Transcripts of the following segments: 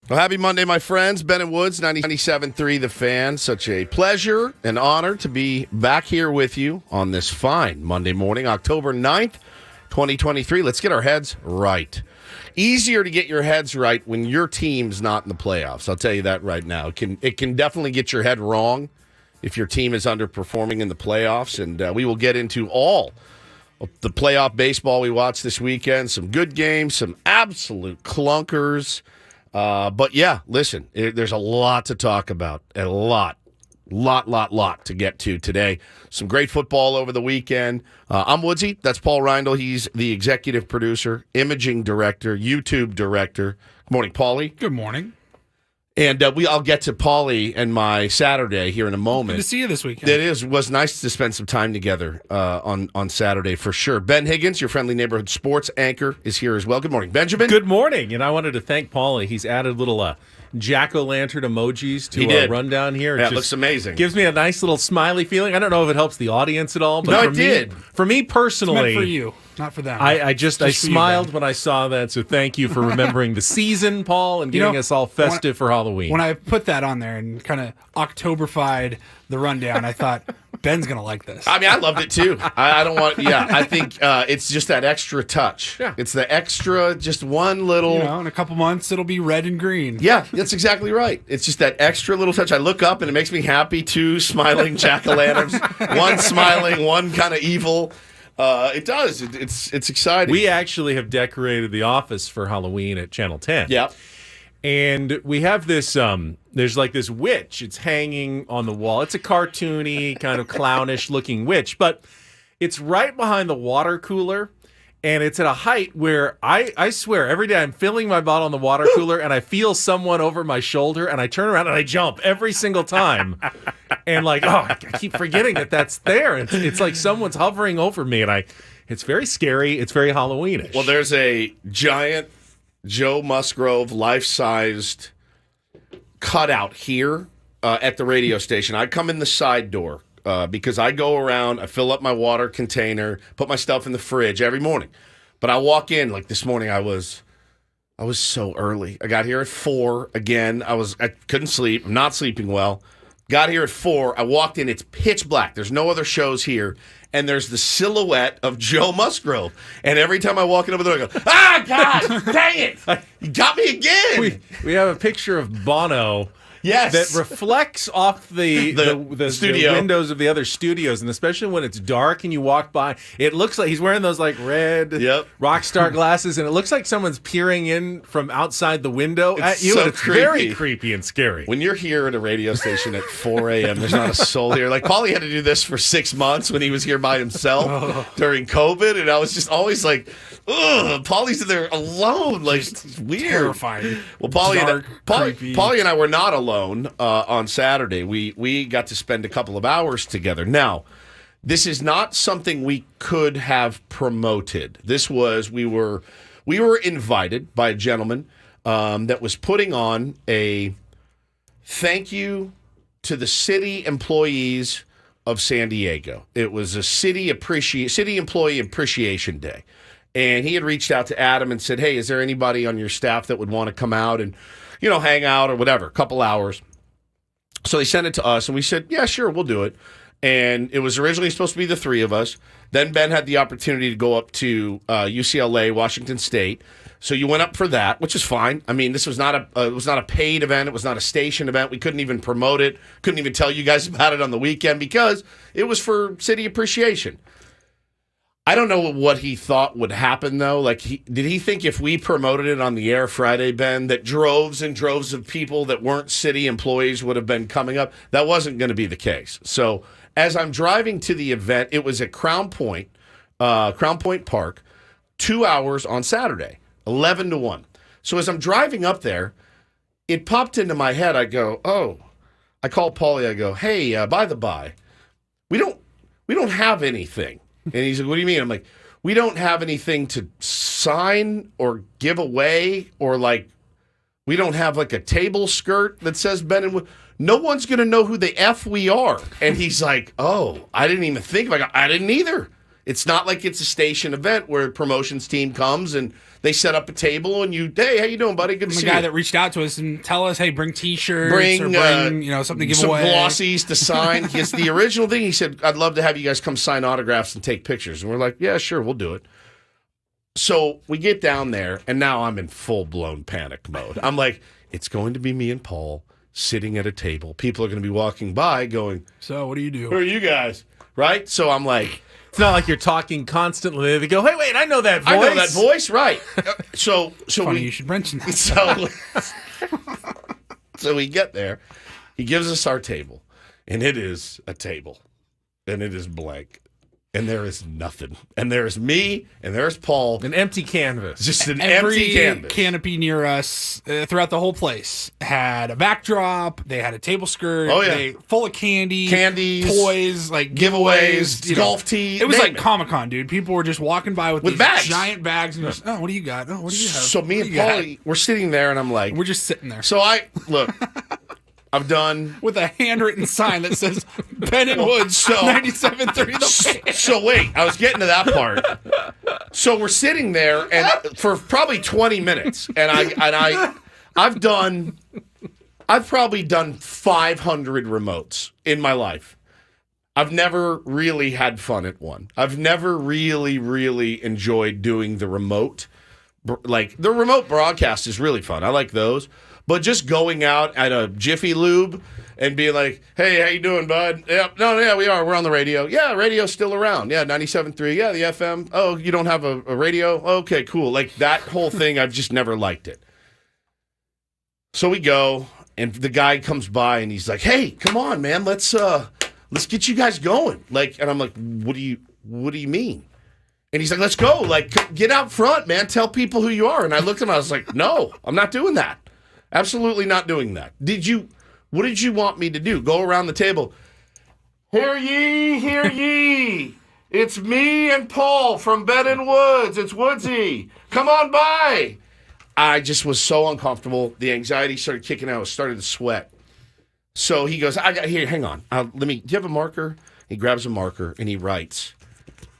Well, happy Monday, my friends. Ben and Woods, 97.3 The Fan. Such a pleasure and honor to be back here with you on this fine Monday morning, October 9th, 2023. Let's get our heads right. Easier to get your heads right when your team's not in the playoffs. I'll tell you that right now. It can definitely get your head wrong if your team is underperforming in the playoffs, and we will get into all of the playoff baseball we watched this weekend. Some good games, some absolute clunkers. But yeah, listen, there's a lot to talk about, a lot to get to today. Some great football over the weekend. I'm Woodsy. That's Paul Reindl. He's the executive producer, imaging director, YouTube director. Good morning, Paulie. Good morning. And I'll get to Paulie and my Saturday here in a moment. Good to see you this weekend. It was nice to spend some time together on Saturday for sure. Ben Higgins, your friendly neighborhood sports anchor, is here as well. Good morning, Benjamin. Good morning. And I wanted to thank Paulie. He's added little jack-o'-lantern emojis to our rundown here. It looks amazing. Gives me a nice little smiley feeling. I don't know if it helps the audience at all, but no, for it did. For me personally, it's meant for you, not for them. I smiled when I saw that. So thank you for remembering the season, Paul, and getting us all festive for Halloween. When I put that on there and kind of Octoberfied the rundown, I thought Ben's gonna like this. I mean, I loved it too. I don't want. Yeah, I think it's just that extra touch. Yeah. It's the extra, just one little. In a couple months it'll be red and green. Yeah, that's exactly right. It's just that extra little touch. I look up and it makes me happy. Two smiling jack-o'-lanterns, one smiling, one kind of evil. It does. It's exciting. We actually have decorated the office for Halloween at Channel 10. Yeah. And we have this, there's like this witch. It's hanging on the wall. It's a cartoony, kind of clownish looking witch, but it's right behind the water cooler. And it's at a height where I swear every day I'm filling my bottle in the water cooler and I feel someone over my shoulder and I turn around and I jump every single time. And I keep forgetting that that's there. It's like someone's hovering over me and it's very scary. It's very Halloweenish. Well, there's a giant Joe Musgrove life-sized cutout here at the radio station. I come in the side door because I go around, I fill up my water container, put my stuff in the fridge every morning. But I walk in, like this morning I was so early. I got here at 4 again. I couldn't sleep. I'm not sleeping well. Got here at 4. I walked in. It's pitch black. There's no other shows here. And there's the silhouette of Joe Musgrove. And every time I walk in over there, I go, God, dang it. You got me again. We have a picture of Bono. Yes. That reflects off the studio. The windows of the other studios, and especially when it's dark and you walk by, it looks like he's wearing those red rock star glasses, and it looks like someone's peering in from outside the window at you, and it's very creepy and scary. When you're here at a radio station at 4 a.m., there's not a soul here. Like, Paulie had to do this for 6 months when he was here by himself during COVID, and I was just always like, ugh, Paulie's in there alone. Like, it's weird. Terrifying. Well, Paulie and I were not alone on Saturday. We got to spend a couple of hours together. Now, this is not something we could have promoted. This was we were invited by a gentleman that was putting on a thank you to the city employees of San Diego. It was a city employee appreciation day. And he had reached out to Adam and said, hey, is there anybody on your staff that would want to come out and, hang out or whatever, a couple hours? So they sent it to us, and we said, yeah, sure, we'll do it. And it was originally supposed to be the three of us. Then Ben had the opportunity to go up to UCLA, Washington State. So you went up for that, which is fine. I mean, this was not a paid event. It was not a station event. We couldn't even promote it. Couldn't even tell you guys about it on the weekend because it was for city appreciation. I don't know what he thought would happen, though. Did he think if we promoted it on the air Friday, Ben, that droves and droves of people that weren't city employees would have been coming up? That wasn't going to be the case. So as I'm driving to the event, it was at Crown Point Park, 2 hours on Saturday, 11 to 1. So as I'm driving up there, it popped into my head. I go, oh, I call Paulie. I go, hey, by the by, we don't have anything. And he's like, what do you mean? I'm like, we don't have anything to sign or give away or we don't have a table skirt that says Ben and Wood. No one's going to know who the F we are. And he's like, oh, I didn't even think about it. I didn't either. It's not like it's a station event where a promotions team comes and they set up a table and hey, how you doing, buddy? Good to see you. The guy that reached out to us and tell us, hey, bring T-shirts, bring something to give some away. glossies to sign. It's the original thing. He said, I'd love to have you guys come sign autographs and take pictures. And we're like, yeah, sure, we'll do it. So we get down there, and now I'm in full-blown panic mode. I'm like, it's going to be me and Paul sitting at a table. People are going to be walking by going, so what do you do? Who are you guys? Right? So I'm like... It's not like you're talking constantly. They go, hey, wait, I know that voice. I know that voice, right. So Funny you should mention that. So we get there. He gives us our table, and it is a table, and it is blank. And there is nothing. And there's me, and there's Paul. An empty canvas. Just an empty canvas. Every canopy near us, throughout the whole place, had a backdrop. They had a table skirt. Oh, yeah. Full of candies, toys, like giveaways, golf tee. It was like Comic-Con, dude. People were just walking by with these bags. giant bags. And just, what do you got? Oh, what do you have? So me and Paulie, we're sitting there, and I'm like... We're just sitting there. So I've done... With a handwritten sign that says, Ben and Woods, 97.3. So wait, I was getting to that part. So we're sitting there and for probably 20 minutes, and I've probably done 500 remotes in my life. I've never really had fun at one. I've never really enjoyed doing the remote. Like, the remote broadcast is really fun. I like those. But just going out at a Jiffy Lube and being like, hey, how you doing, bud? Yeah, we are. We're on the radio. Yeah, radio's still around. Yeah, 97.3. Yeah, the FM. Oh, you don't have a radio? Okay, cool. Like, that whole thing, I've just never liked it. So we go, and the guy comes by, and he's like, hey, come on, man. Let's get you guys going. Like, and I'm like, what do you mean? And he's like, let's go. Like, get out front, man. Tell people who you are. And I looked at him, I was like, no, I'm not doing that. Absolutely not doing that. What did you want me to do? Go around the table. Hear ye, hear ye. It's me and Paul from Ben and Woods. It's Woodsy. Come on by. I just was so uncomfortable. The anxiety started kicking out. I started to sweat. So he goes, hang on. Do you have a marker? He grabs a marker and he writes,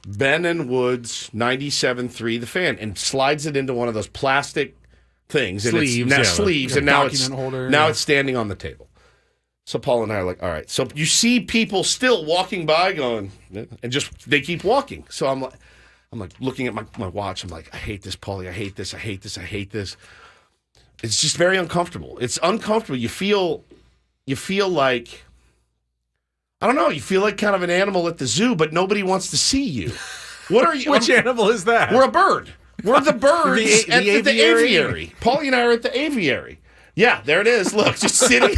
Ben and Woods 97.3 The Fan, and slides it into one of those plastic things, and sleeves, and now it's standing on the table. So Paul and I are like, all right. So you see people still walking by, going, and just they keep walking. So I'm like looking at my watch. I'm like, I hate this, Paulie. I hate this. I hate this. I hate this. It's just very uncomfortable. It's uncomfortable. You feel like, I don't know. You feel like kind of an animal at the zoo, but nobody wants to see you. What are you? Which animal is that? We're a bird. We're the birds at the aviary. Paulie and I are at the aviary. Yeah, there it is. Look, just sitting.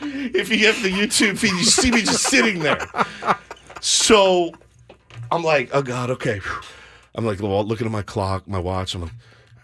If you get the YouTube feed, you see me just sitting there. So I'm like, oh, God, okay. I'm like, looking at my clock, my watch. I'm like,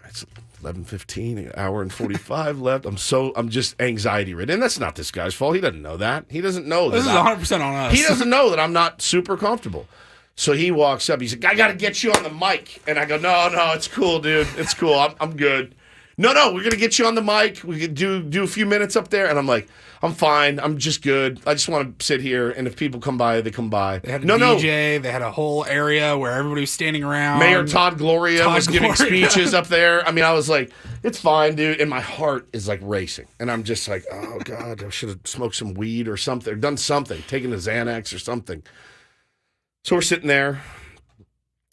it's 11:15, an hour and 45 left. I'm just anxiety ridden. And that's not this guy's fault. He doesn't know that. He doesn't know that. This is 100% on us. He doesn't know that I'm not super comfortable. So he walks up. He's like, I got to get you on the mic. And I go, no, it's cool, dude. It's cool. I'm good. No, we're going to get you on the mic. We could do a few minutes up there. And I'm like, I'm fine. I'm just good. I just want to sit here. And if people come by, they come by. They had a DJ. They had a whole area where everybody was standing around. Mayor Todd Gloria was giving speeches up there. I mean, I was like, it's fine, dude. And my heart is like racing. And I'm just like, oh, God, I should have smoked some weed or something. Or done something. Taken a Xanax or something. So we're sitting there,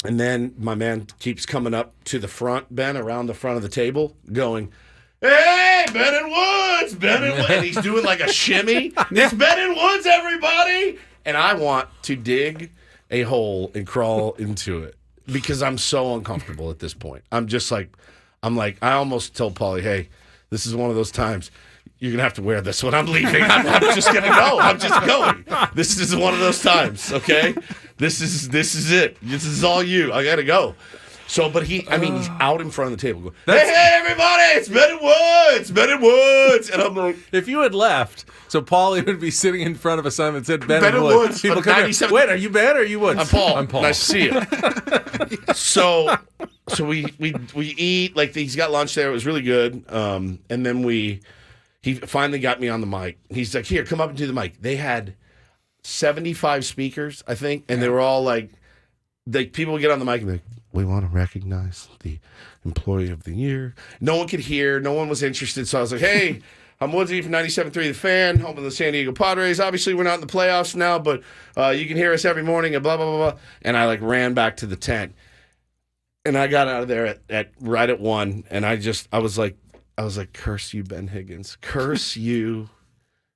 and then my man keeps coming up to the front, Ben, around the front of the table, going, hey, Ben and Woods, Ben and Woods. And he's doing like a shimmy. It's Ben and Woods, everybody. And I want to dig a hole and crawl into it because I'm so uncomfortable at this point. I'm like, I almost told Paulie, hey, this is one of those times. You're going to have to wear this when I'm leaving. I'm just going to go. I'm just going. This is one of those times, okay? This is it. This is all you. I got to go. So, but he's out in front of the table going, hey, everybody, it's Ben and Woods, Ben and Woods. And I'm like. If you had left, so Paulie would be sitting in front of a sign that said Ben and Woods. People come in, wait, are you Ben or are you Woods? I'm Paul. Nice to see you. So we eat, like he's got lunch there. It was really good. And then he finally got me on the mic. He's like, here, come up and do the mic. They had 75 speakers, I think, and they were all like people would get on the mic and be like, we want to recognize the employee of the year. No one could hear. No one was interested. So I was like, hey, I'm Woodsy from 97.3 The Fan, home of the San Diego Padres. Obviously, we're not in the playoffs now, but you can hear us every morning and blah, blah, blah, blah. And I ran back to the tent. And I got out of there at right at 1. And I was like, curse you, Ben Higgins. Curse you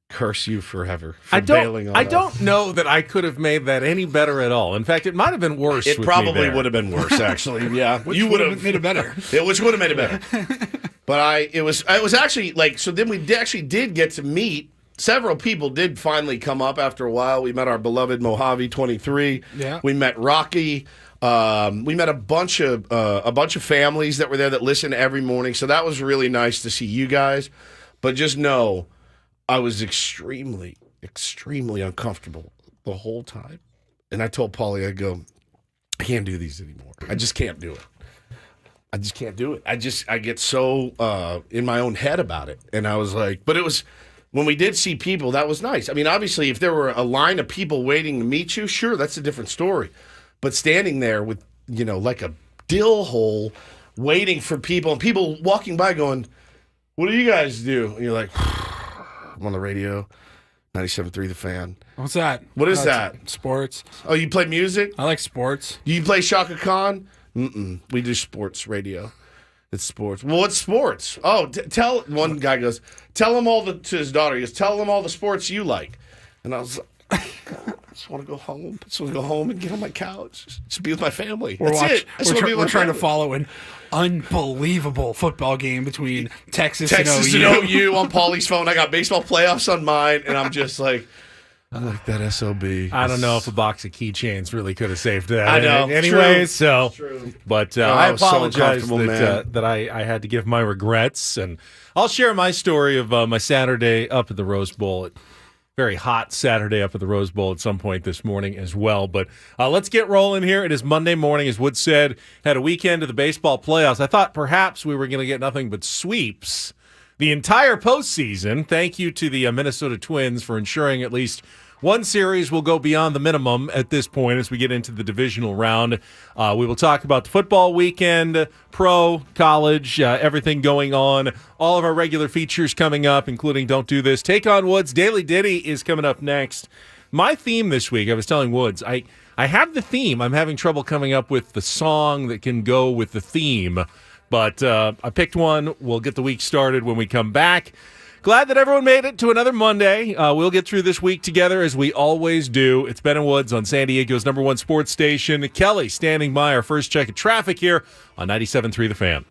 forever for bailing on us. I don't know that I could have made that any better at all. In fact, it might have been worse. It probably would have been worse, actually. Yeah, you would have made it better. Which would have made it better. But it was actually like, so then we actually did get to meet. Several people did finally come up after a while. We met our beloved Mojave 23. Yeah. We met Rocky. We met a bunch of families that were there that listen every morning. So that was really nice to see you guys. But just know, I was extremely, extremely uncomfortable the whole time. And I told Paulie, I go, I can't do these anymore. I just can't do it. I just can't do it. I get so in my own head about it. And I was like, but it was, when we did see people, that was nice. I mean, obviously, if there were a line of people waiting to meet you, sure, that's a different story. But standing there with, like a dill hole waiting for people and people walking by going, what do you guys do? And you're like, I'm on the radio, 97.3 The Fan. What's that? What is that? Sports. Oh, you play music? I like sports. Do you play Shaka Khan? We do sports radio. It's sports. Well, what's sports? Oh, one guy goes, tell him to his daughter, he goes, tell them all the sports you like. And I was like, I just want to go home. I just want to go home and get on my couch. Just be with my family. That's it. We're trying to follow an unbelievable football game between Texas and OU on Paulie's phone. I got baseball playoffs on mine, and I'm just like, I like that SOB. I don't know if a box of keychains really could have saved that. I know. Anyway, True. But I apologize so that I had to give my regrets, and I'll share my story of my Saturday up at the Rose Bowl. Very hot Saturday up at the Rose Bowl at some point this morning as well. But let's get rolling here. It is Monday morning, as Wood said. Had a weekend of the baseball playoffs. I thought perhaps we were going to get nothing but sweeps the entire postseason. Thank you to the Minnesota Twins for ensuring at least one series will go beyond the minimum at this point as we get into the divisional round. We will talk about the football weekend, pro, college, everything going on. All of our regular features coming up, including Don't Do This. Take on Woods. Daily Ditty is coming up next. My theme this week, I was telling Woods, I have the theme. I'm having trouble coming up with the song that can go with the theme. But I picked one. We'll get the week started when we come back. Glad that everyone made it to another Monday. We'll get through this week together as we always do. It's Ben and Woods on San Diego's #1 sports station. Kelly standing by our first check of traffic here on 97.3 The Fan.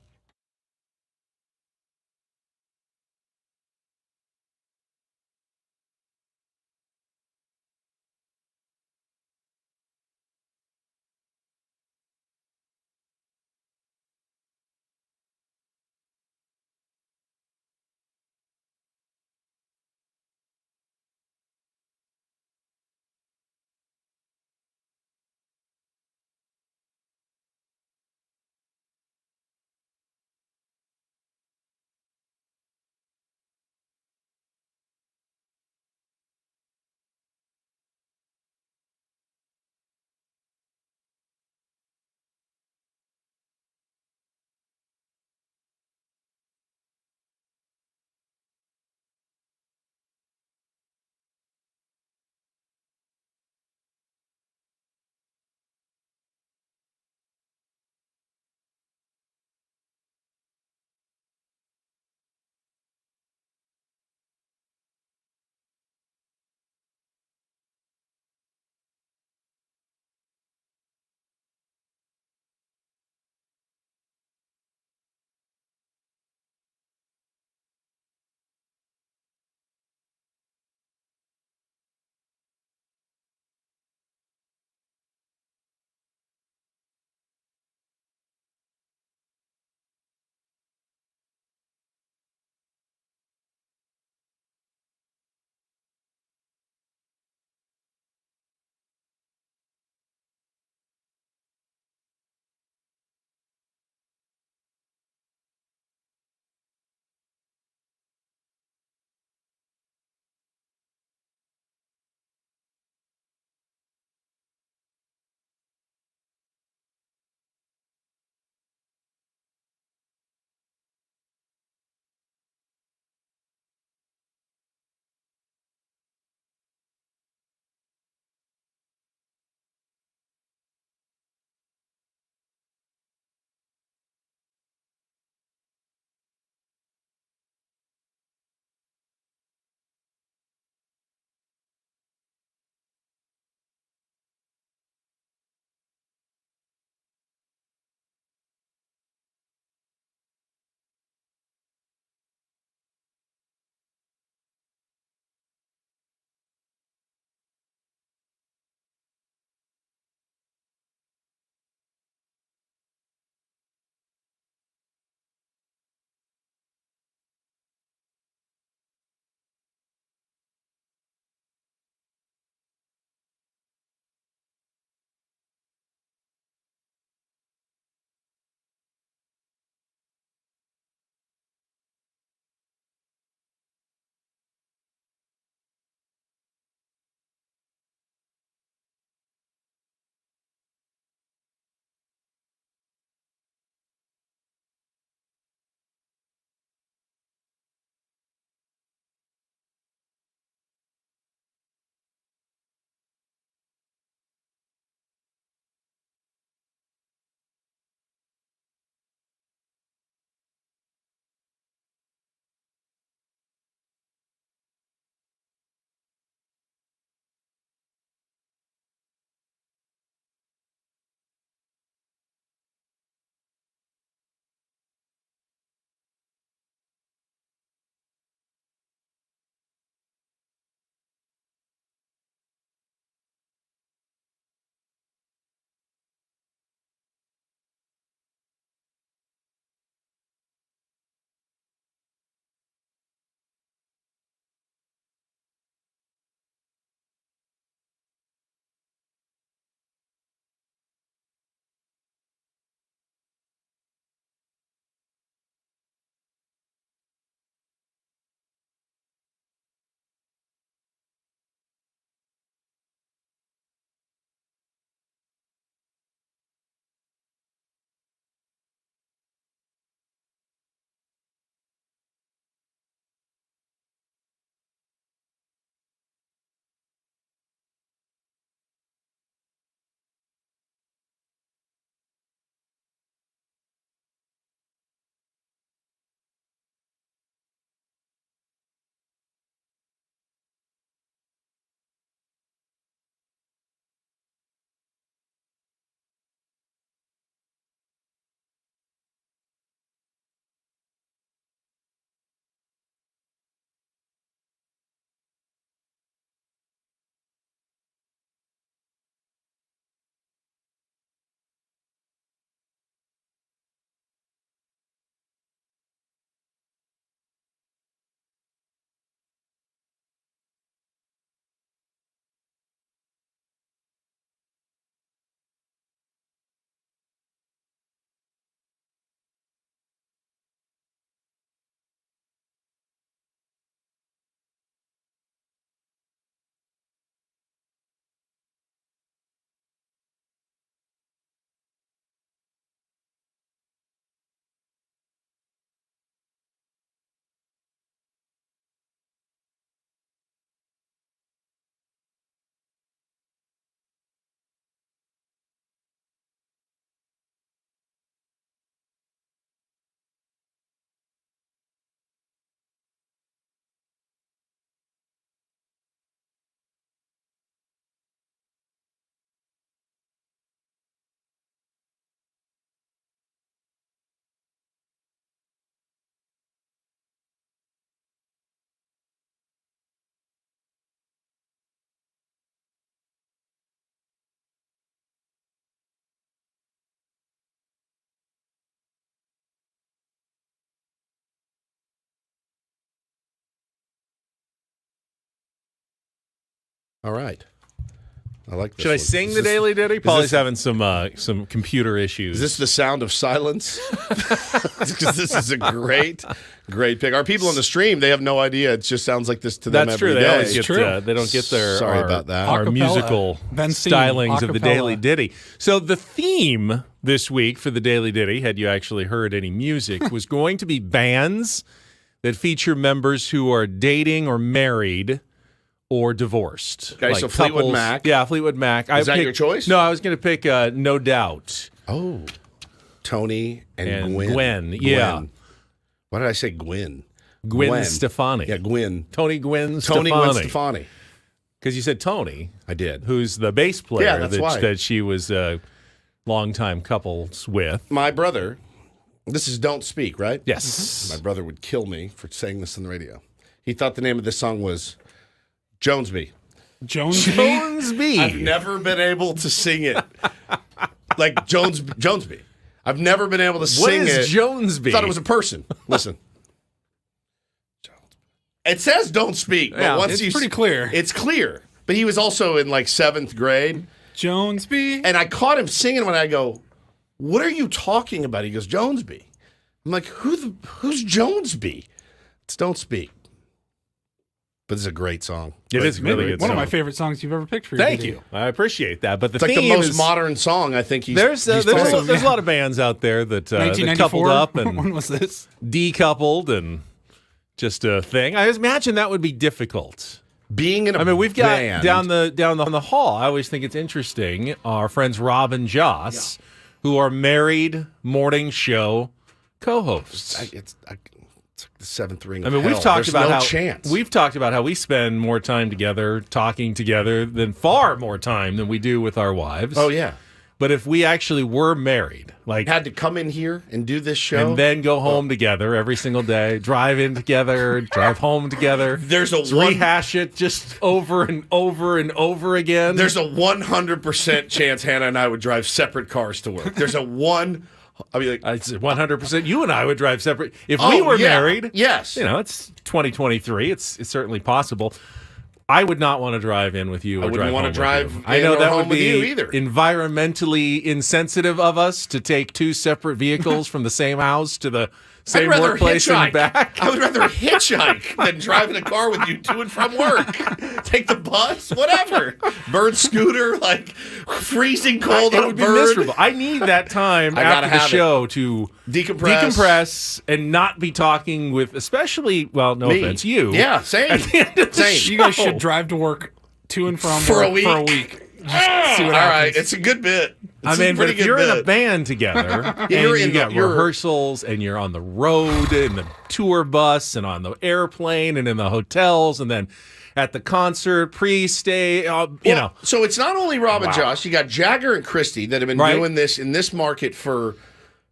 All right. I like this. Should I one. sing Is the this- Daily Ditty? is Paulie's this- having some computer issues. Is this the sound of silence? Because this is a great pick. Our people on the stream, they have no idea. It just sounds like this to them That's every true. day. They always get true. they don't get their Sorry about that. our Acapella. musical Ben Steen, stylings of the acapella. Daily Ditty. So the theme this week for the Daily Ditty, had you actually heard any music, was going to be bands that feature members who are dating or married or divorced. Okay, so Fleetwood Mac. Yeah, Fleetwood Mac. Is that your choice? No, I was going to pick No Doubt. Oh, Tony and Gwen. Gwen, yeah. Why did I say Gwen? Gwen Stefani. Yeah, Gwen. Tony Gwen Tony Stefani. Gwen Stefani. Because you said Tony, I did. who's the bass player Yeah, that's why. that she was longtime couples with. My brother, this is Don't Speak, right? Yes. My brother would kill me for saying this on the radio. He thought the name of this song was Jonesby. Jonesby? I've never been able to sing it like Jonesby. I've never been able to sing What is it. Jonesby? I thought it was a person. Listen. It says Don't Speak, but Yeah, once it's you pretty clear. It's clear. But he was also in like 7th grade. Jonesby? And I caught him singing when I go, "What are you talking about?" He goes, "Jonesby." I'm like, who's Jonesby? It's Don't Speak. But it's a great song. It is really good. One of song. my favorite songs you've ever picked for your Thank video. you. I appreciate that. But the It's like the theme most is, modern song I think he's There's he's a playing. lot of bands out there that coupled 1994? up When and was this? decoupled and just a thing. I imagine that would be difficult. Being in a I mean, we've got band, down the hall. I always think it's interesting. Our friends Rob and Joss, who are married morning show co-hosts. It's like the 7th ring. I Of mean, hell. we've talked There's about no how chance. we've talked about how we spend more time together, talking together, than far more time than we do with our wives. Oh yeah, But if we actually were married, like, had to come in here and do this show, and then go home together every single day, drive in together, drive home together, There's a just one- rehash it just over and over and over again. there's a 100% chance Hannah and I would drive separate cars to work. There's a one. I mean, like, It's 100%. You and I would drive separate if Oh, we were yeah. married. Yes. You know, it's 2023. It's certainly possible. I would not want to drive in with you. Or wouldn't drive want to home with drive you. I in know or that home would with be you either. environmentally insensitive of us to take two separate vehicles from the same house to the I'd same rather workplace hitchhike. and back. I would rather hitchhike than drive in a car with you to and from work. Take the bus, whatever. Bird scooter, like freezing cold It on a would be bird. miserable. I need that time I gotta after the have it. show to Decompress. and not be talking with, especially, well, no Me. offense, you. Yeah, same. At the end of the Same. You guys show. should drive to work to and from For a work for a week. week. Just see what All happens. right, it's a good bit. I It's mean, but pretty if good you're in a bit. band together and you're you in got you're- rehearsals and you're on the road in the tour bus and on the airplane and in the hotels and then at the concert, pre-stay, you know. So it's not only Rob and Josh. You got Jagger and Christy that have been Right. doing this in this market for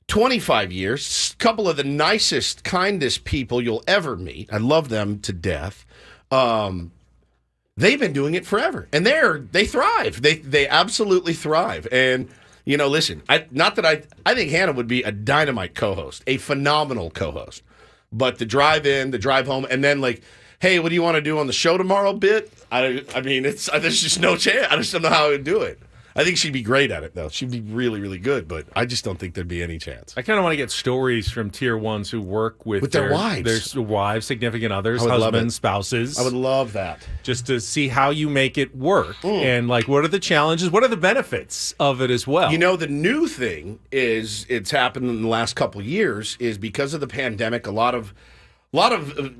25 years. Couple of the nicest, kindest people you'll ever meet. I love them to death. They've been doing it forever, and they thrive. They absolutely thrive. And you know, listen, I think Hannah would be a dynamite co-host, a phenomenal co-host. But the drive in, the drive home, and then like, hey, what do you want to do on the show tomorrow? Bit. I mean, there's just no chance. I just don't know how I would do it. I think she'd be great at it, though. She'd be really, really good, but I just don't think there'd be any chance. I kind of want to get stories from tier ones who work with their wives. their wives, significant others, I would love husbands, it. spouses. I would love that. just to see how you make it work and like what are the challenges, what are the benefits of it as well. You know, the new thing is it's happened in the last couple of years is because of the pandemic, a lot of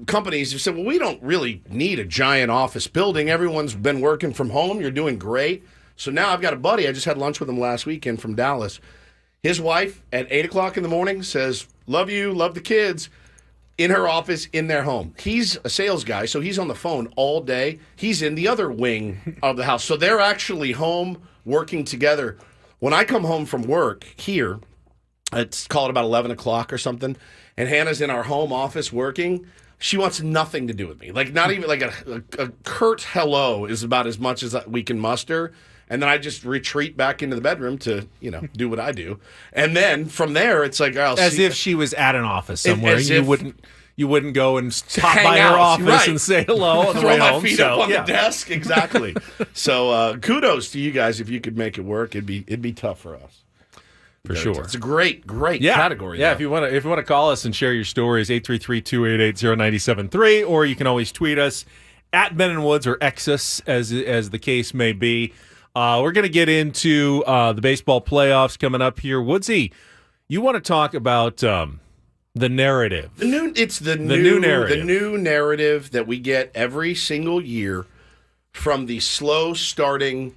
companies have said, well, we don't really need a giant office building. Everyone's been working from home. You're doing great. So now I've got a buddy. I just had lunch with him last weekend from Dallas. His wife at 8 o'clock in the morning says, love you, love the kids, in her office, in their home. He's a sales guy, so he's on the phone all day. He's in the other wing of the house. So they're actually home working together. When I come home from work here, it's called about 11 o'clock or something, and Hannah's in our home office working. She wants nothing to do with me. Like, not even like a curt hello is about as much as we can muster. And then I just retreat back into the bedroom to, you know, do what I do. And then from there, it's like, I'll as see. if she was at an office somewhere as and you if- wouldn't you wouldn't go and stop hang by her out, office right. and say hello on the Throw way my home. feet So, up on yeah. the desk. Exactly. So kudos to you guys if you could make it work. It'd be tough for us. For sure. It's a great category. Yeah, though. if you want to call us and share your stories, 833-288-0973, or you can always tweet us at Ben and Woods or X us, as the case may be. We're going to get into the baseball playoffs coming up here. Woodsy, you want to talk about the narrative? The new narrative. The new narrative that we get every single year from the slow starting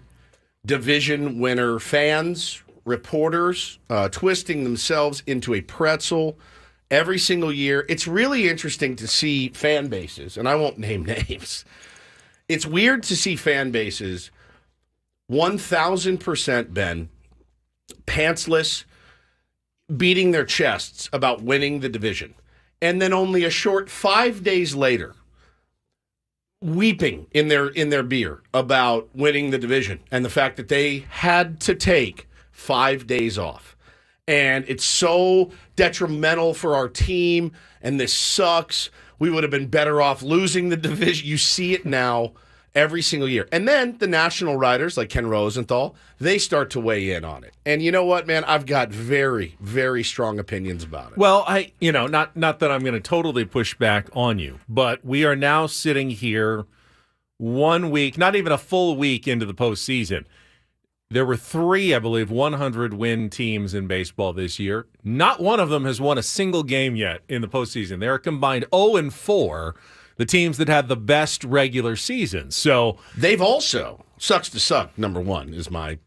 division winner fans, reporters, twisting themselves into a pretzel every single year. It's really interesting to see fan bases, and I won't name names. It's weird to see fan bases 1,000%, Ben, pantsless, beating their chests about winning the division. And then only a short 5 days later, weeping in their beer about winning the division and the fact that they had to take 5 days off. And it's so detrimental for our team, and this sucks. We would have been better off losing the division. You see it now every single year. And then the national writers like Ken Rosenthal, they start to weigh in on it. And you know what, man? I've got very, very strong opinions about it. Well, not that I'm going to totally push back on you, but we are now sitting here 1 week, not even a full week into the postseason. There were 3, I believe, 100-win teams in baseball this year. Not one of them has won a single game yet in the postseason. They're combined 0-4, the teams that had the best regular season. So they've also, sucks to suck, number one, is my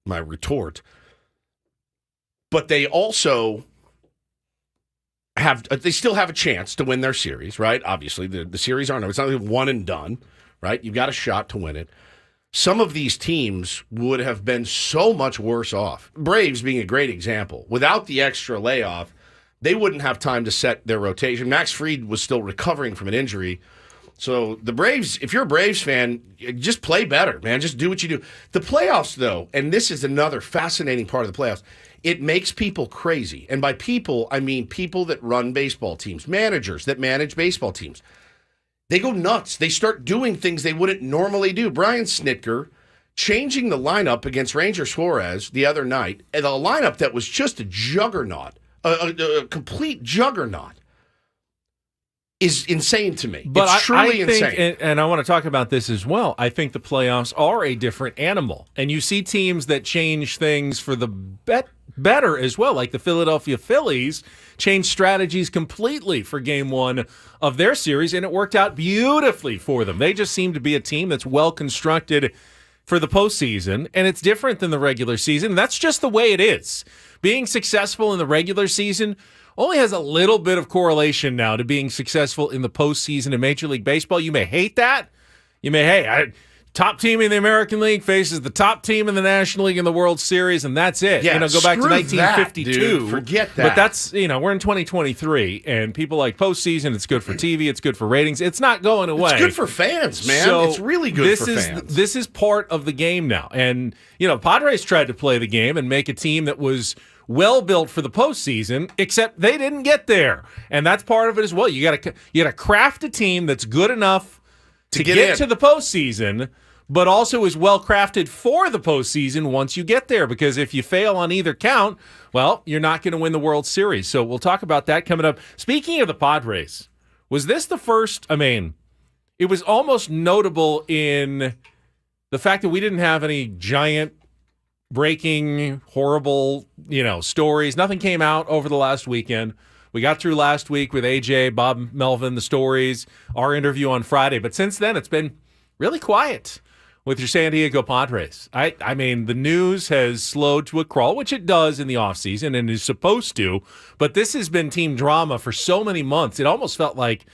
retort. But they also they still have a chance to win their series, right? Obviously, the series aren't, it's not like one and done, right? You've got a shot to win it. Some of these teams would have been so much worse off. Braves being a great example. Without the extra layoff, they wouldn't have time to set their rotation. Max Fried was still recovering from an injury. So the Braves, if you're a Braves fan, just play better, man. Just do what you do. The playoffs, though, and this is another fascinating part of the playoffs, it makes people crazy. And by people, I mean people that run baseball teams, managers that manage baseball teams. They go nuts. They start doing things they wouldn't normally do. Brian Snitker changing the lineup against Ranger Suarez the other night, and a lineup that was just a juggernaut, a complete juggernaut, is insane to me. But it's truly I think, insane. and I want to talk about this as well, I think the playoffs are a different animal. And you see teams that change things for the better as well, like the Philadelphia Phillies changed strategies completely for game 1 of their series, and it worked out beautifully for them. They just seem to be a team that's well constructed for the postseason, and it's different than the regular season. That's just the way it is. Being successful in the regular season only has a little bit of correlation now to being successful in the postseason in Major League Baseball. You may hate that. You may, top team in the American League faces the top team in the National League in the World Series, and that's it. Yeah, go back to 1952. That, dude. Forget that. But that's, we're in 2023, and people like postseason. It's good for TV. It's good for ratings. It's not going away. It's good for fans, man. So it's really good for fans. This is part of the game now. And, Padres tried to play the game and make a team that was well built for the postseason, except they didn't get there. And that's part of it as well. You got to craft a team that's good enough to get to the postseason, but also is well crafted for the postseason once you get there. Because if you fail on either count, well, you're not going to win the World Series. So we'll talk about that coming up. Speaking of the Padres, was this the first? It was almost notable in the fact that we didn't have any giant breaking, horrible, stories. Nothing came out over the last weekend. We got through last week with AJ, Bob Melvin, the stories, our interview on Friday. But since then, it's been really quiet with your San Diego Padres. I mean, the news has slowed to a crawl, which it does in the offseason and is supposed to. But this has been team drama for so many months. It almost felt like,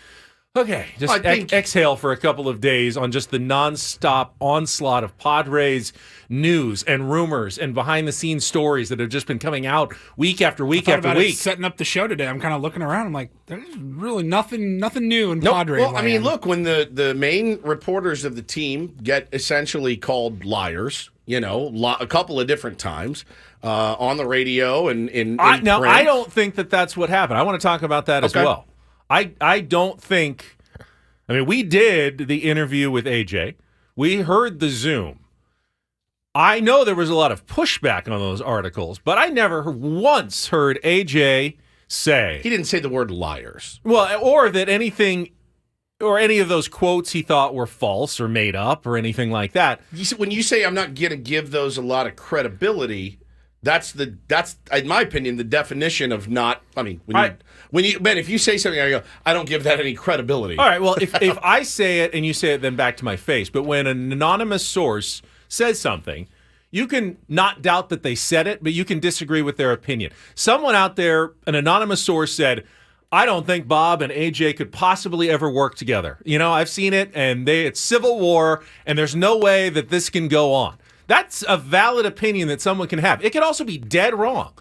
okay, just exhale for a couple of days on just the nonstop onslaught of Padres news and rumors and behind-the-scenes stories that have just been coming out week after week after week. Setting up the show today, I'm kind of looking around. I'm like, there's really nothing new in Padres Well, land. look, when the main reporters of the team get essentially called liars a couple of different times on the radio and in Now, print. I don't think that that's what happened. I want to talk about that as well. I don't think. I mean, we did the interview with AJ. We heard the Zoom. I know there was a lot of pushback on those articles, but I never once heard AJ say. He didn't say the word liars. Well, or that anything or any of those quotes he thought were false or made up or anything like that. When you say I'm not going to give those a lot of credibility, that's in my opinion the definition of not. I mean, Ben, if you say something, I go, I don't give that any credibility. All right. Well, if I say it and you say it, then back to my face. But when an anonymous source says something, you can not doubt that they said it, but you can disagree with their opinion. Someone out there, an anonymous source said, I don't think Bob and AJ could possibly ever work together. I've seen it, and it's civil war, and there's no way that this can go on. That's a valid opinion that someone can have. It could also be dead wrong,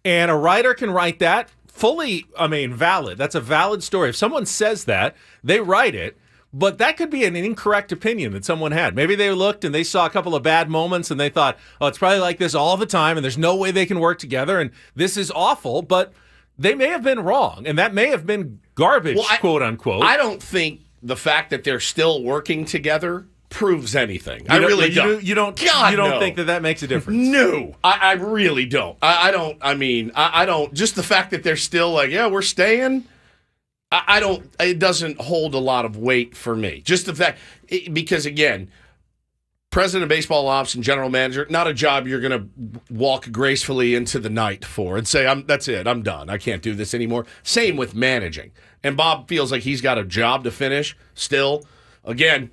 and a writer can write that fully, valid. That's a valid story. If someone says that, they write it, but that could be an incorrect opinion that someone had. Maybe they looked and they saw a couple of bad moments, and they thought, oh, it's probably like this all the time, and there's no way they can work together, and this is awful, but they may have been wrong, and that may have been garbage, quote unquote. I don't think the fact that they're still working together proves anything. I really don't. You don't think that makes a difference? No, I really don't. I don't. I mean, I don't. Just the fact that they're still like, yeah, we're staying. I don't. It doesn't hold a lot of weight for me. Just the fact, because again, president of baseball ops and general manager, not a job you're going to walk gracefully into the night for and say, that's it, I'm done. I can't do this anymore. Same with managing. And Bob feels like he's got a job to finish still. Again,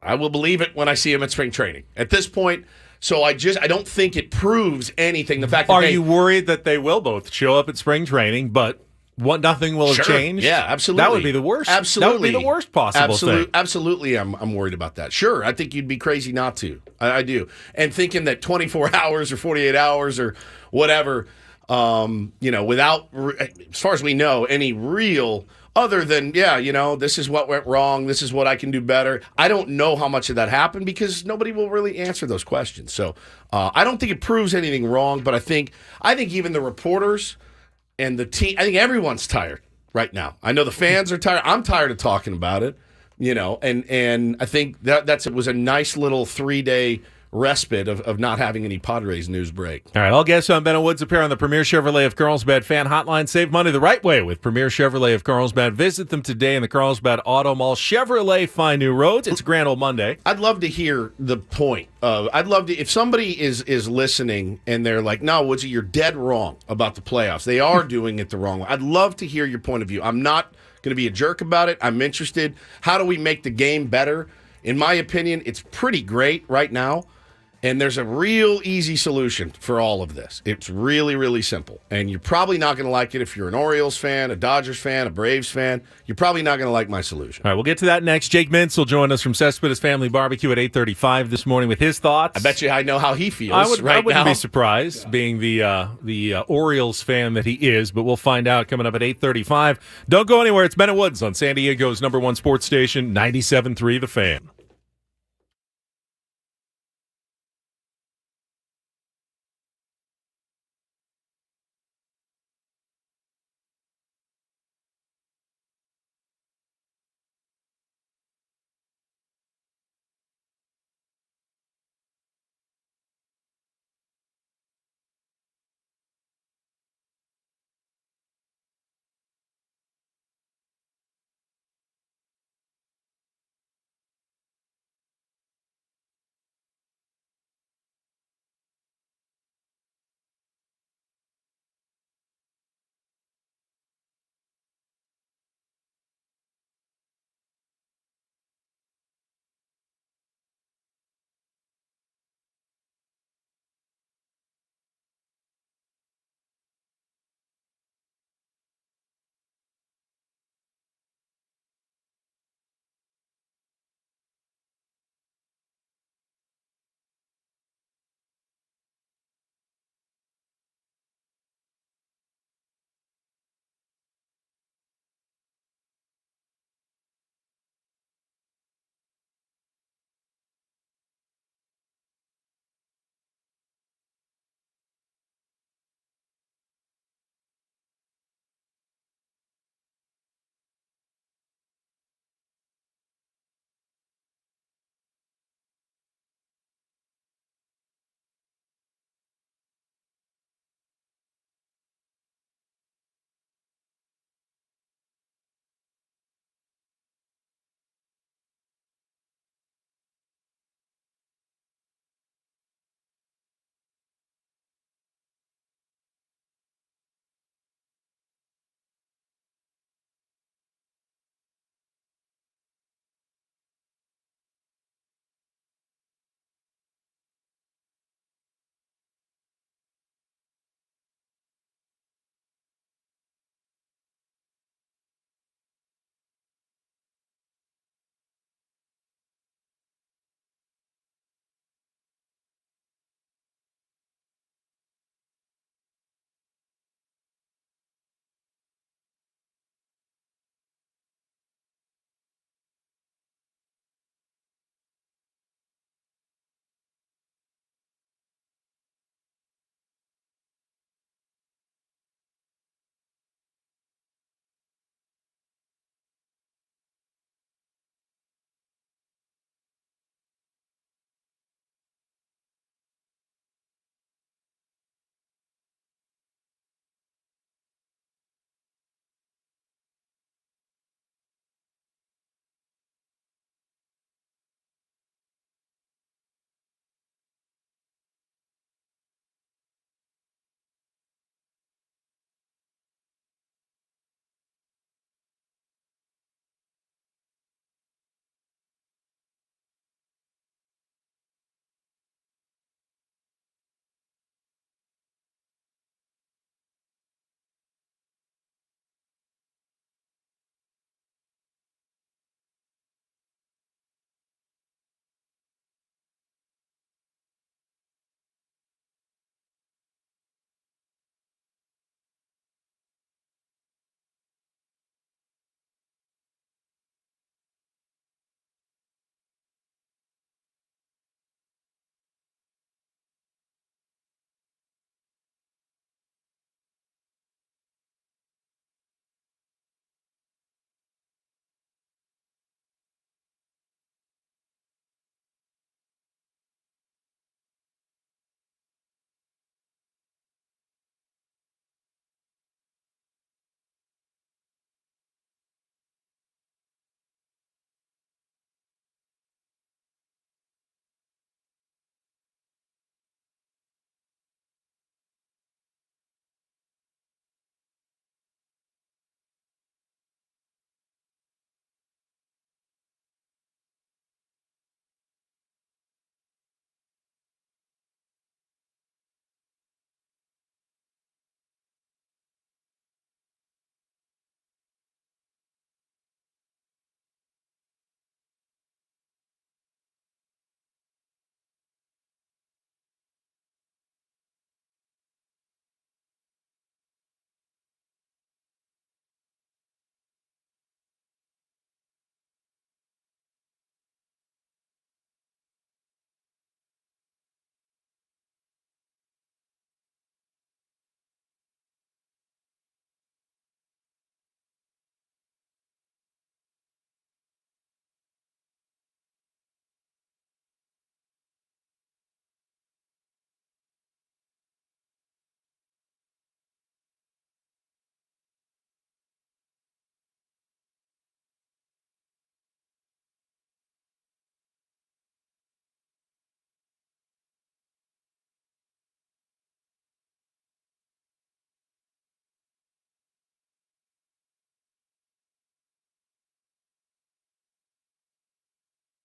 I will believe it when I see him at spring training. At this point, so I don't think it proves anything. The fact that Are you worried that they will both show up at spring training, but nothing will have changed? Yeah, absolutely. That would be the worst. Absolutely. That would be the worst possible thing. Absolutely, I'm worried about that. Sure, I think you'd be crazy not to. I do. And thinking that 24 hours or 48 hours or whatever, without, as far as we know, any real, other than, this is what went wrong, this is what I can do better. I don't know how much of that happened because nobody will really answer those questions. So I don't think it proves anything wrong, but I think even the reporters and the team, I think everyone's tired right now. I know the fans are tired. I'm tired of talking about it, and I think it was a nice little 3-day respite of not having any Padres news break. All right, all guests on Ben & Woods appear on the Premier Chevrolet of Carlsbad fan hotline. Save money the right way with Premier Chevrolet of Carlsbad. Visit them today in the Carlsbad Auto Mall. Chevrolet, find new roads. It's a grand old Monday. I'd love to hear the point. I'd love to, if somebody is listening and they're like, no, Woodsy, you're dead wrong about the playoffs. They are doing it the wrong way. I'd love to hear your point of view. I'm not going to be a jerk about it. I'm interested. How do we make the game better? In my opinion, it's pretty great right now. And there's a real easy solution for all of this. It's really, really simple. And you're probably not going to like it if you're an Orioles fan, a Dodgers fan, a Braves fan. You're probably not going to like my solution. All right, we'll get to that next. Jake Mintz will join us from Cespedes Family Barbecue at 8:35 this morning with his thoughts. I bet you I know how he feels I right wouldn't now. be surprised, being the Orioles fan that he is, but we'll find out coming up at 8:35. Don't go anywhere. It's Ben & Woods on San Diego's #1 sports station, 97.3 The Fan.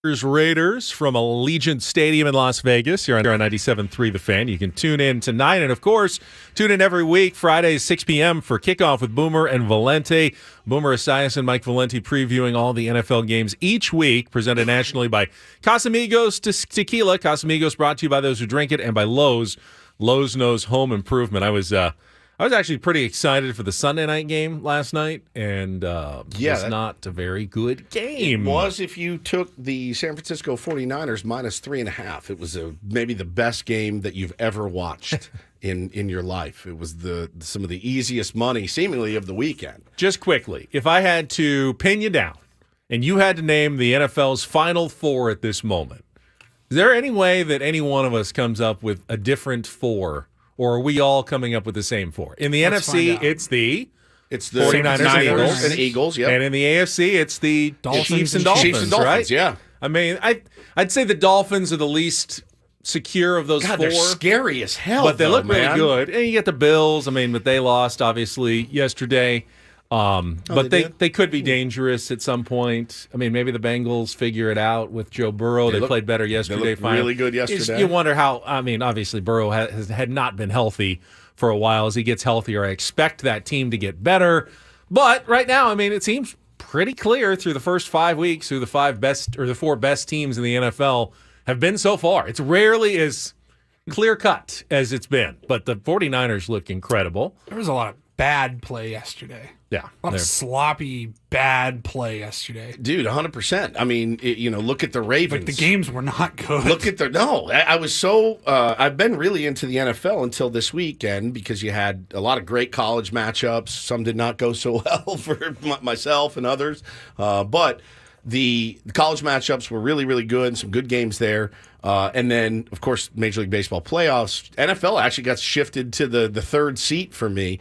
Raiders from Allegiant Stadium in Las Vegas. You're on 97.3 The Fan. You can tune in tonight. And, of course, tune in every week, Fridays, 6 p.m. for Kickoff with Boomer and Valente. Boomer Esiason and Mike Valente previewing all the NFL games each week, presented nationally by Casamigos Tequila. Casamigos brought to you by those who drink it, and by Lowe's. Lowe's knows home improvement. I was actually pretty excited for the Sunday night game last night, and was not a very good game. It was if you took the San Francisco 49ers minus 3.5. It was maybe the best game that you've ever watched in your life. It was some of the easiest money, seemingly, of the weekend. Just quickly, if I had to pin you down, and you had to name the NFL's Final Four at this moment, is there any way that any one of us comes up with a different four? Or are we all coming up with the same four? In the NFC, it's the 49ers and Eagles. Yep. And in the AFC, it's the Chiefs and Dolphins, right? Yeah. I mean, I'd say the Dolphins are the least secure of those four. They're scary as hell, but they look really good. And you get the Bills. I mean, but they lost, obviously, yesterday. But they could be dangerous at some point. I mean, maybe the Bengals figure it out with Joe Burrow. They played better yesterday. They looked really good yesterday. You wonder how. I mean, obviously Burrow had not been healthy for a while. As he gets healthier, I expect that team to get better. But right now, I mean, it seems pretty clear through the first 5 weeks who the four best teams in the NFL have been so far. It's rarely as clear cut as it's been. But the 49ers look incredible. There was a lot of bad play yesterday. Yeah. A lot of sloppy, bad play yesterday. Dude, 100%. I mean, look at the Ravens. But the games were not good. I was so, I've been really into the NFL until this weekend because you had a lot of great college matchups. Some did not go so well for myself and others. But the college matchups were really, really good. Some good games there. And then, of course, Major League Baseball playoffs. NFL actually got shifted to the third seat for me.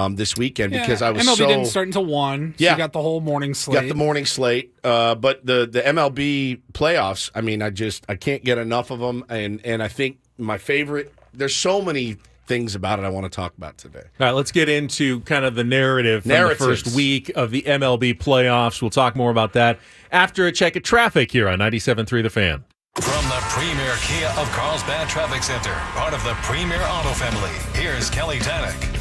This weekend because I was MLB didn't start until 1. So you got the whole morning slate. Got the morning slate. But the MLB playoffs, I mean, I can't get enough of them. And I think my favorite, there's so many things about it I want to talk about today. All right, let's get into kind of the narrative from the first week of the MLB playoffs. We'll talk more about that after a check of traffic here on 97.3 The Fan. From the premier Kia of Carlsbad Traffic Center, part of the Premier Auto family, here's Kelly Tannick.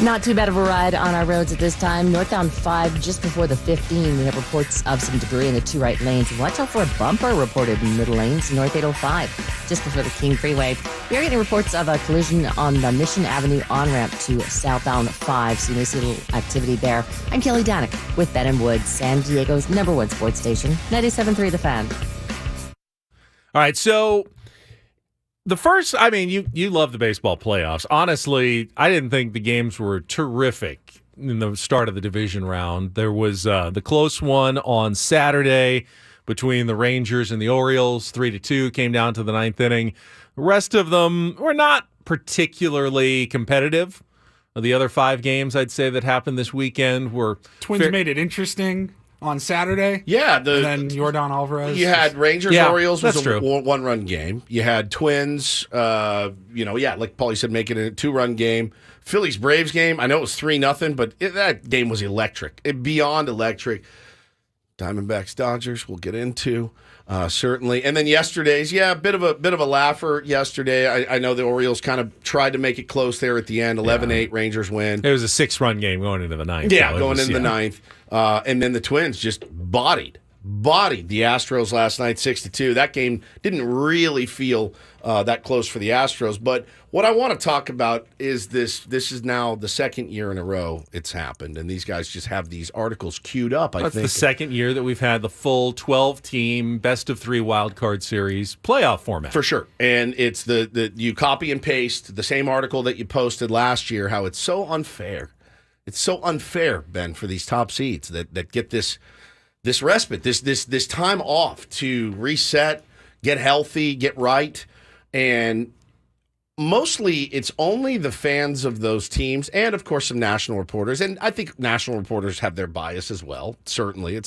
Not too bad of a ride on our roads at this time. Northbound 5, just before the 15, we have reports of some debris in the 2 right lanes. Watch out for a bumper reported in middle lanes, North 805, just before the King Freeway. We are getting reports of a collision on the Mission Avenue on-ramp to southbound 5, so you may see a little activity there. I'm Kelly Danik with Ben & Woods, San Diego's #1 sports station, 97.3 The Fan. All right, so the first, I mean, you love the baseball playoffs. Honestly, I didn't think the games were terrific in the start of the division round. There was the close one on Saturday between the Rangers and the Orioles, 3-2, came down to the 9th inning. The rest of them were not particularly competitive. The other 5 games, I'd say, that happened this weekend were... Twins made it interesting on Saturday. Yeah. And then Yordan Alvarez. You had Rangers-Orioles was a true. one-run game. You had Twins, like Paulie said, making it a 2-run game. Phillies-Braves game, I know it was 3-0, but that game was electric. Beyond electric. Diamondbacks-Dodgers, we'll get into, certainly. And then yesterday's, a bit of a laugher yesterday. I know the Orioles kind of tried to make it close there at the end. 11-8, Rangers win. It was a 6-run game going into the 9th. Yeah, going into the 9th. And then the Twins just bodied the Astros last night, 6-2. That game didn't really feel that close for the Astros. But what I want to talk about is this. This is now the second year in a row it's happened, and these guys just have these articles queued up. That's the second year that we've had the full 12-team best-of-3 wild card series playoff format. For sure. And it's the you copy and paste the same article that you posted last year, how it's so unfair. It's so unfair, Ben, for these top seeds that get this respite, this time off to reset, get healthy, get right. And mostly it's only the fans of those teams and, of course, some national reporters. And I think national reporters have their bias as well. Certainly.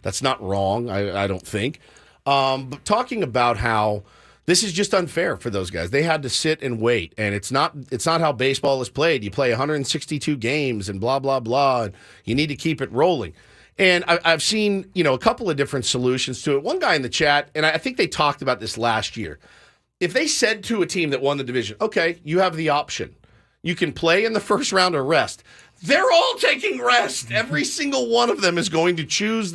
That's not wrong, I don't think. But talking about how this is just unfair for those guys. They had to sit and wait, and it's not how baseball is played. You play 162 games and blah, blah, blah, and you need to keep it rolling. And I've seen, a couple of different solutions to it. One guy in the chat, and I think they talked about this last year. If they said to a team that won the division, okay, you have the option. You can play in the first round or rest. They're all taking rest. Every single one of them is going to choose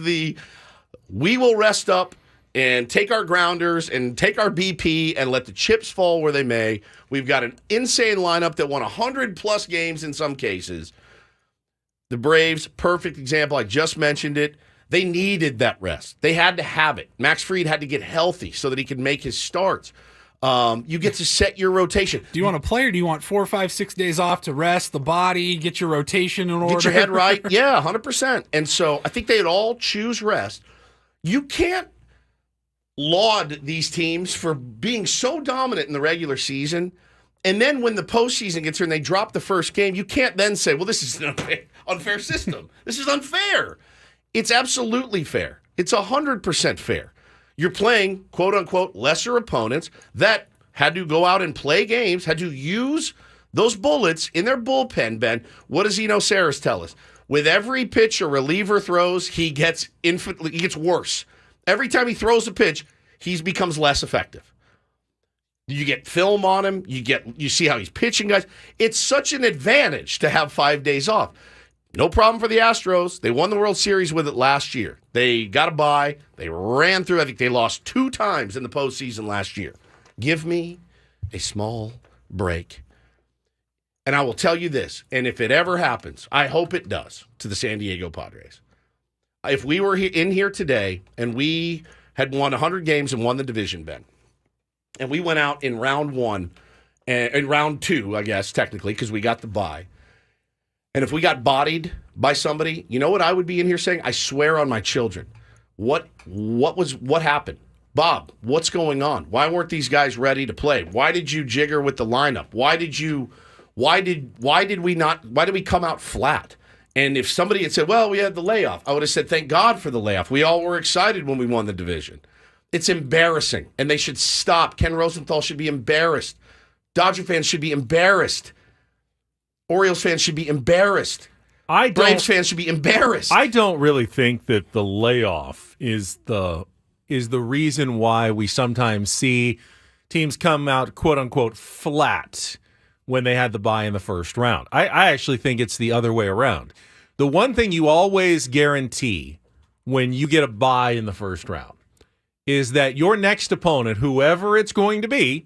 we will rest up and take our grounders and take our BP and let the chips fall where they may. We've got an insane lineup that won 100-plus games in some cases. The Braves, perfect example. I just mentioned it. They needed that rest. They had to have it. Max Fried had to get healthy so that he could make his starts. You get to set your rotation. Do you want to play, or do you want 4, 5, 6 days off to rest the body, get your rotation in order? Get your head right. Yeah, 100%. And so I think they'd all choose rest. You can't laud these teams for being so dominant in the regular season, and then when the postseason gets here and they drop the first game, you can't then say, well, this is an unfair system. This is unfair. It's absolutely fair. It's 100% fair. You're playing, quote-unquote, lesser opponents that had to go out and play games, had to use those bullets in their bullpen, Ben. What does Eno Saris tell us? With every pitch a reliever throws, he gets worse. Every time he throws a pitch, he becomes less effective. You get film on him. You see how he's pitching, guys. It's such an advantage to have 5 days off. No problem for the Astros. They won the World Series with it last year. They got a bye. They ran through. I think they lost 2 times in the postseason last year. Give me a small break. And I will tell you this, and if it ever happens, I hope it does, to the San Diego Padres. If we were in here today and we had won 100 games and won the division, Ben, and we went out in round 1, in round 2, I guess, technically, because we got the bye, and if we got bodied by somebody, you know what I would be in here saying? I swear on my children. What happened? Bob, what's going on? Why weren't these guys ready to play? Why did you jigger with the lineup? Why did we come out flat? And if somebody had said, well, we had the layoff, I would have said, thank God for the layoff. We all were excited when we won the division. It's embarrassing, and they should stop. Ken Rosenthal should be embarrassed. Dodger fans should be embarrassed. Orioles fans should be embarrassed. Braves fans should be embarrassed. I don't really think that the layoff is the reason why we sometimes see teams come out, quote-unquote, flat when they had the bye in the first round. I actually think it's the other way around. The one thing you always guarantee when you get a bye in the first round is that your next opponent, whoever it's going to be,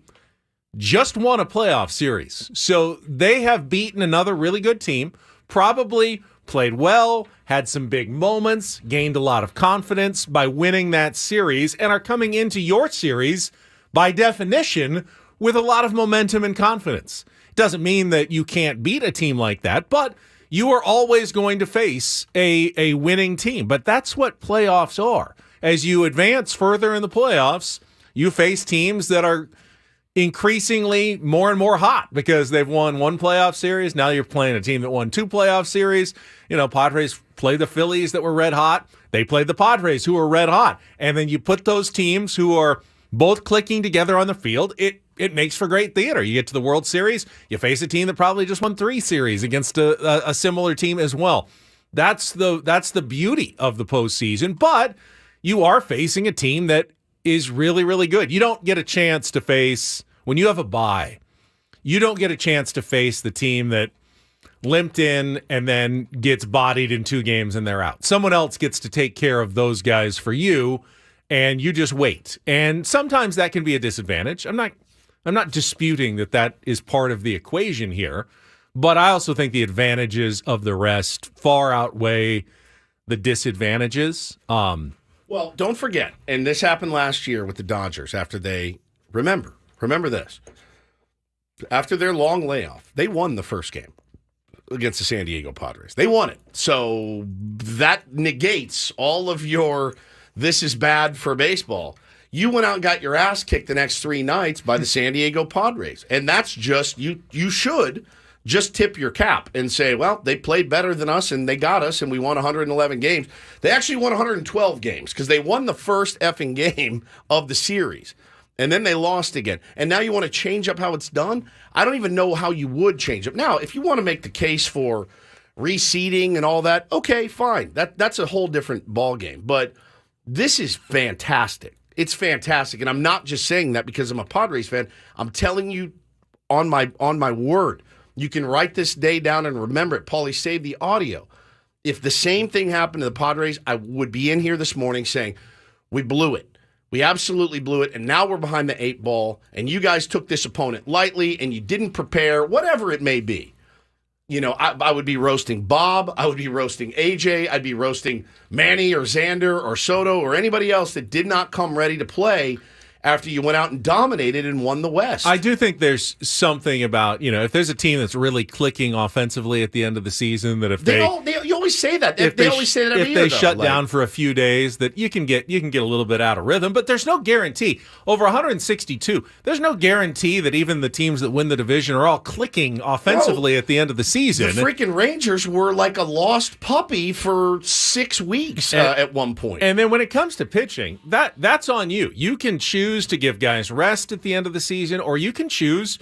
just won a playoff series. So they have beaten another really good team, probably played well, had some big moments, gained a lot of confidence by winning that series, and are coming into your series, by definition, with a lot of momentum and confidence. Doesn't mean that you can't beat a team like that, but you are always going to face a winning team. But that's what playoffs are. As you advance further in the playoffs, you face teams that are increasingly more and more hot because they've won 1 playoff series. Now you're playing a team that won 2 playoff series. Padres played the Phillies that were red hot. They played the Padres who were red hot. And then you put those teams who are both clicking together on the field. It makes for great theater. You get to the World Series, you face a team that probably just won 3 series against a similar team as well. That's the beauty of the postseason. But you are facing a team that is really, really good. You don't get a chance to face, when you have a bye, you don't get a chance to face the team that limped in and then gets bodied in 2 games and they're out. Someone else gets to take care of those guys for you, and you just wait. And sometimes that can be a disadvantage. I'm not disputing that is part of the equation here, but I also think the advantages of the rest far outweigh the disadvantages. Well, don't forget, and this happened last year with the Dodgers after they, remember this, after their long layoff, they won the first game against the San Diego Padres. They won it. So that negates all of your, this is bad for baseball. You went out and got your ass kicked the next 3 nights by the San Diego Padres. And that's just, you should just tip your cap and say, well, they played better than us and they got us and we won 111 games. They actually won 112 games because they won the first effing game of the series. And then they lost again. And now you want to change up how it's done? I don't even know how you would change it. Now, if you want to make the case for reseeding and all that. Okay, fine. That's a whole different ballgame. But this is fantastic. It's fantastic. And I'm not just saying that because I'm a Padres fan. I'm telling you on my word. You can write this day down and remember it. Paulie, save the audio. If the same thing happened to the Padres, I would be in here this morning saying, we blew it. We absolutely blew it, and now we're behind the 8 ball, and you guys took this opponent lightly, and you didn't prepare, whatever it may be. You know, I would be roasting Bob. I would be roasting AJ. I'd be roasting Manny or Xander or Soto or anybody else that did not come ready to play after you went out and dominated and won the West. I do think there's something about, if there's a team that's really clicking offensively at the end of the season, that if you always say that. They always say that every year. If they shut down for a few days, that you can get a little bit out of rhythm, but there's no guarantee. Over 162, there's no guarantee that even the teams that win the division are all clicking offensively at the end of the season. The freaking Rangers were like a lost puppy for 6 weeks at one point. And then when it comes to pitching, that's on you. You can choose to give guys rest at the end of the season, or you can choose,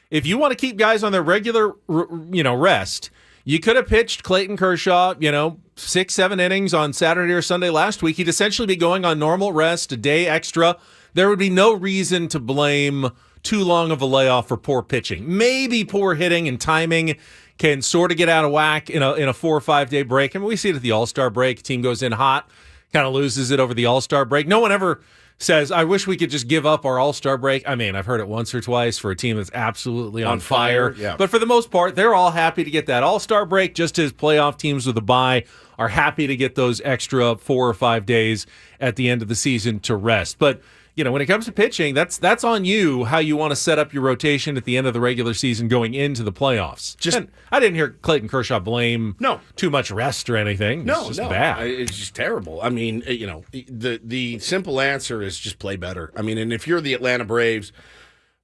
if you want to keep guys on their regular rest, you could have pitched Clayton Kershaw 6-7 innings on Saturday or Sunday last week. He'd essentially be going on normal rest, a day extra. There would be no reason to blame too long of a layoff for poor pitching. Maybe poor hitting and timing can sort of get out of whack in a 4 or 5 day break. I mean, we see it at the All-Star break. Team goes in hot, kind of loses it over the All-Star break. No one ever says, I wish we could just give up our All-Star break. I mean, I've heard it once or twice for a team that's absolutely on fire. Yeah. But for the most part, they're all happy to get that All-Star break, just as playoff teams with a bye are happy to get those extra 4 or 5 days at the end of the season to rest. But when it comes to pitching, that's on you, how you want to set up your rotation at the end of the regular season going into the playoffs. And I didn't hear Clayton Kershaw blame too much rest or anything. It's just bad. It's just terrible. I mean, the simple answer is just play better. I mean, and if you're the Atlanta Braves,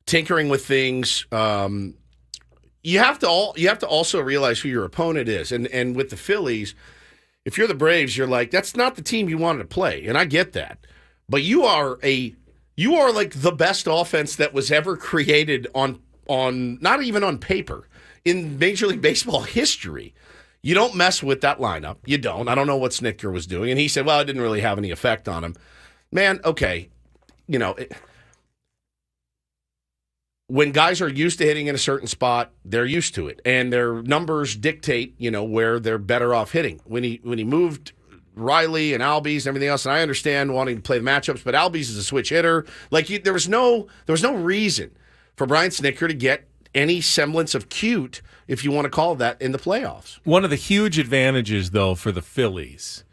tinkering with things, you have to also realize who your opponent is. And with the Phillies, if you're the Braves, you're like, that's not the team you wanted to play, and I get that. But you are like the best offense that was ever created on not even on paper in Major League Baseball history. You don't mess with that lineup. You don't. I don't know what Snitker was doing. And he said, well, it didn't really have any effect on him. Man, okay. When guys are used to hitting in a certain spot, they're used to it. And their numbers dictate, where they're better off hitting. When he moved Riley and Albies and everything else, and I understand wanting to play the matchups, but Albies is a switch hitter. There was no reason for Brian Snitker to get any semblance of cute, if you want to call it that, in the playoffs. One of the huge advantages, though, for the Phillies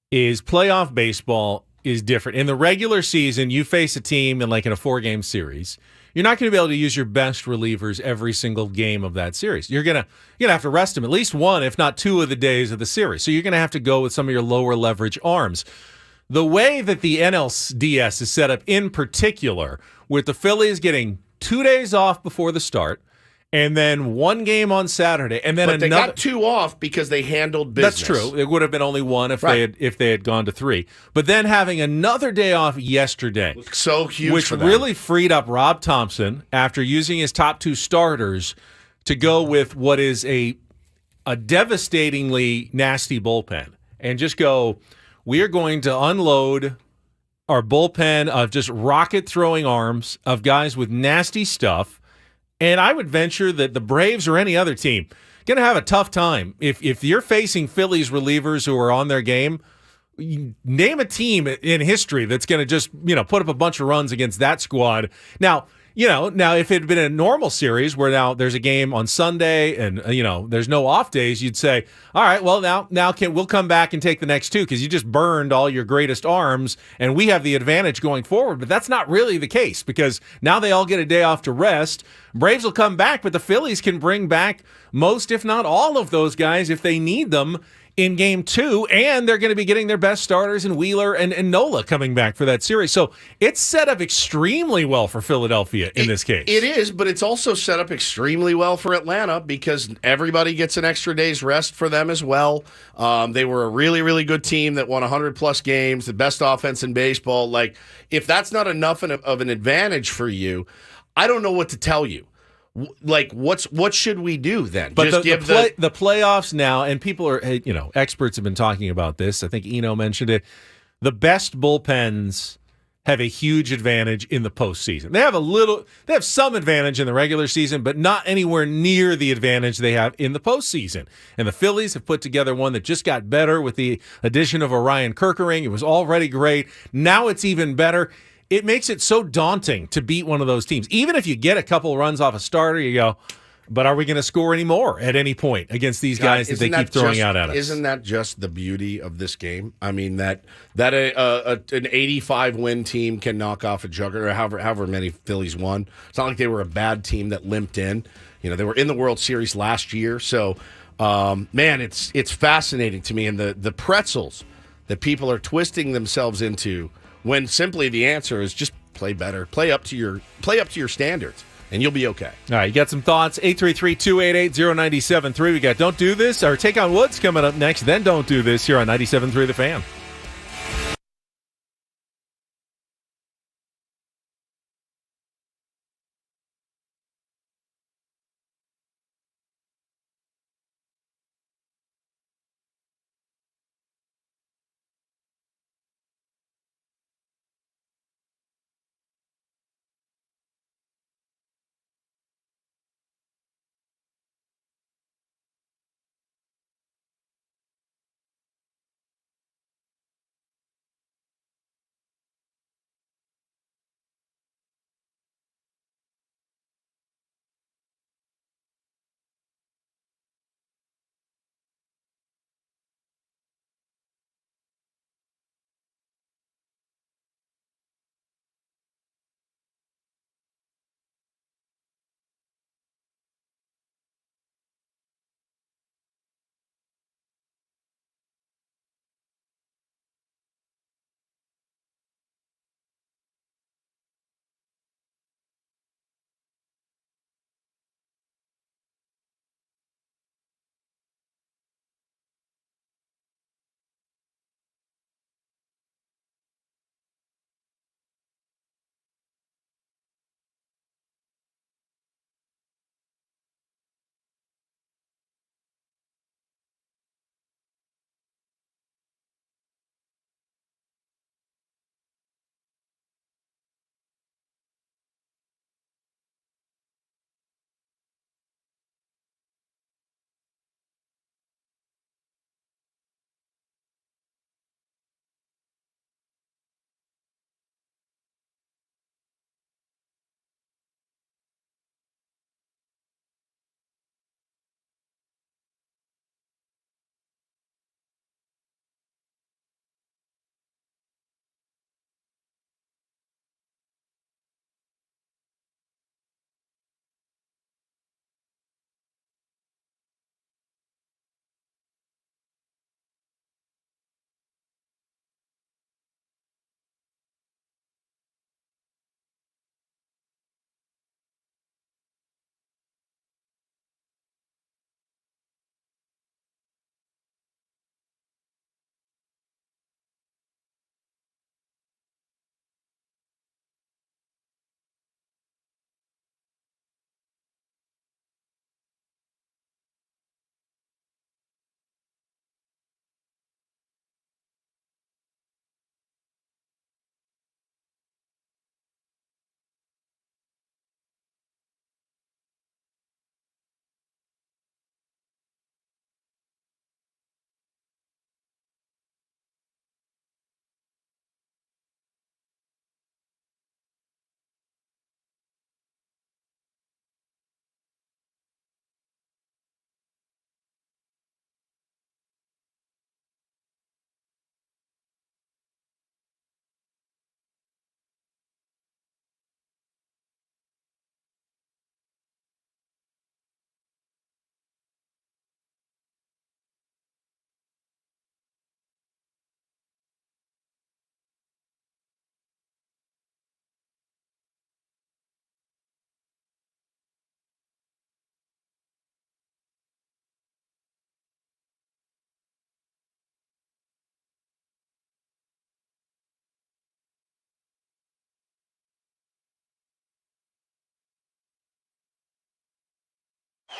is playoff baseball is different. In the regular season, you face a team in a 4-game series. You're not going to be able to use your best relievers every single game of that series. You're gonna have to rest them at least 1, if not 2 of the days of the series. So you're going to have to go with some of your lower leverage arms. The way that the NLDS is set up in particular, with the Phillies getting 2 days off before the start, and then 1 game on Saturday, and then but they got 2 off because they handled business. That's true. It would have been only 1 if they had gone to 3. But then having another day off yesterday, so huge, which for them. Really freed up Rob Thompson after using his top 2 starters to go with what is a devastatingly nasty bullpen, and just go, we are going to unload our bullpen of just rocket throwing arms of guys with nasty stuff. And I would venture that the Braves or any other team going to have a tough time. If you're facing Phillies relievers who are on their game, name a team in history that's going to just, put up a bunch of runs against that squad. Now if it had been a normal series where now there's a game on Sunday and, there's no off days, you'd say, all right, well, now we'll come back and take the next 2 because you just burned all your greatest arms and we have the advantage going forward. But that's not really the case because now they all get a day off to rest. Braves will come back, but the Phillies can bring back most, if not all, of those guys if they need them in Game 2, and they're going to be getting their best starters in Wheeler and Nola coming back for that series. So it's set up extremely well for Philadelphia in this case. It is, but it's also set up extremely well for Atlanta because everybody gets an extra day's rest for them as well. They were a really, really good team that won 100-plus games, the best offense in baseball. If that's not enough of an advantage for you, I don't know what to tell you. What should we do then? But Just give the playoffs now, and people are, experts have been talking about this. I think Eno mentioned it. The best bullpens have a huge advantage in the postseason. They have some advantage in the regular season, but not anywhere near the advantage they have in the postseason. And the Phillies have put together one that just got better with the addition of Orion Kerkering. It was already great. Now it's even better. It makes it so daunting to beat one of those teams. Even if you get a couple runs off a starter, you go, but are we going to score any more at any point against these guys that they keep throwing out at us? Isn't that just the beauty of this game? I mean, that an 85-win team can knock off a juggernaut, or however many Phillies won. It's not like they were a bad team that limped in. They were in the World Series last year. So, man, it's fascinating to me. And the pretzels that people are twisting themselves into when simply the answer is just play better, play up to your standards. And you'll be okay. All right, you got some thoughts? 833-288-0973. We got Don't Do This, or Take on Woods coming up next. Then Don't Do This here on 97.3 The Fan.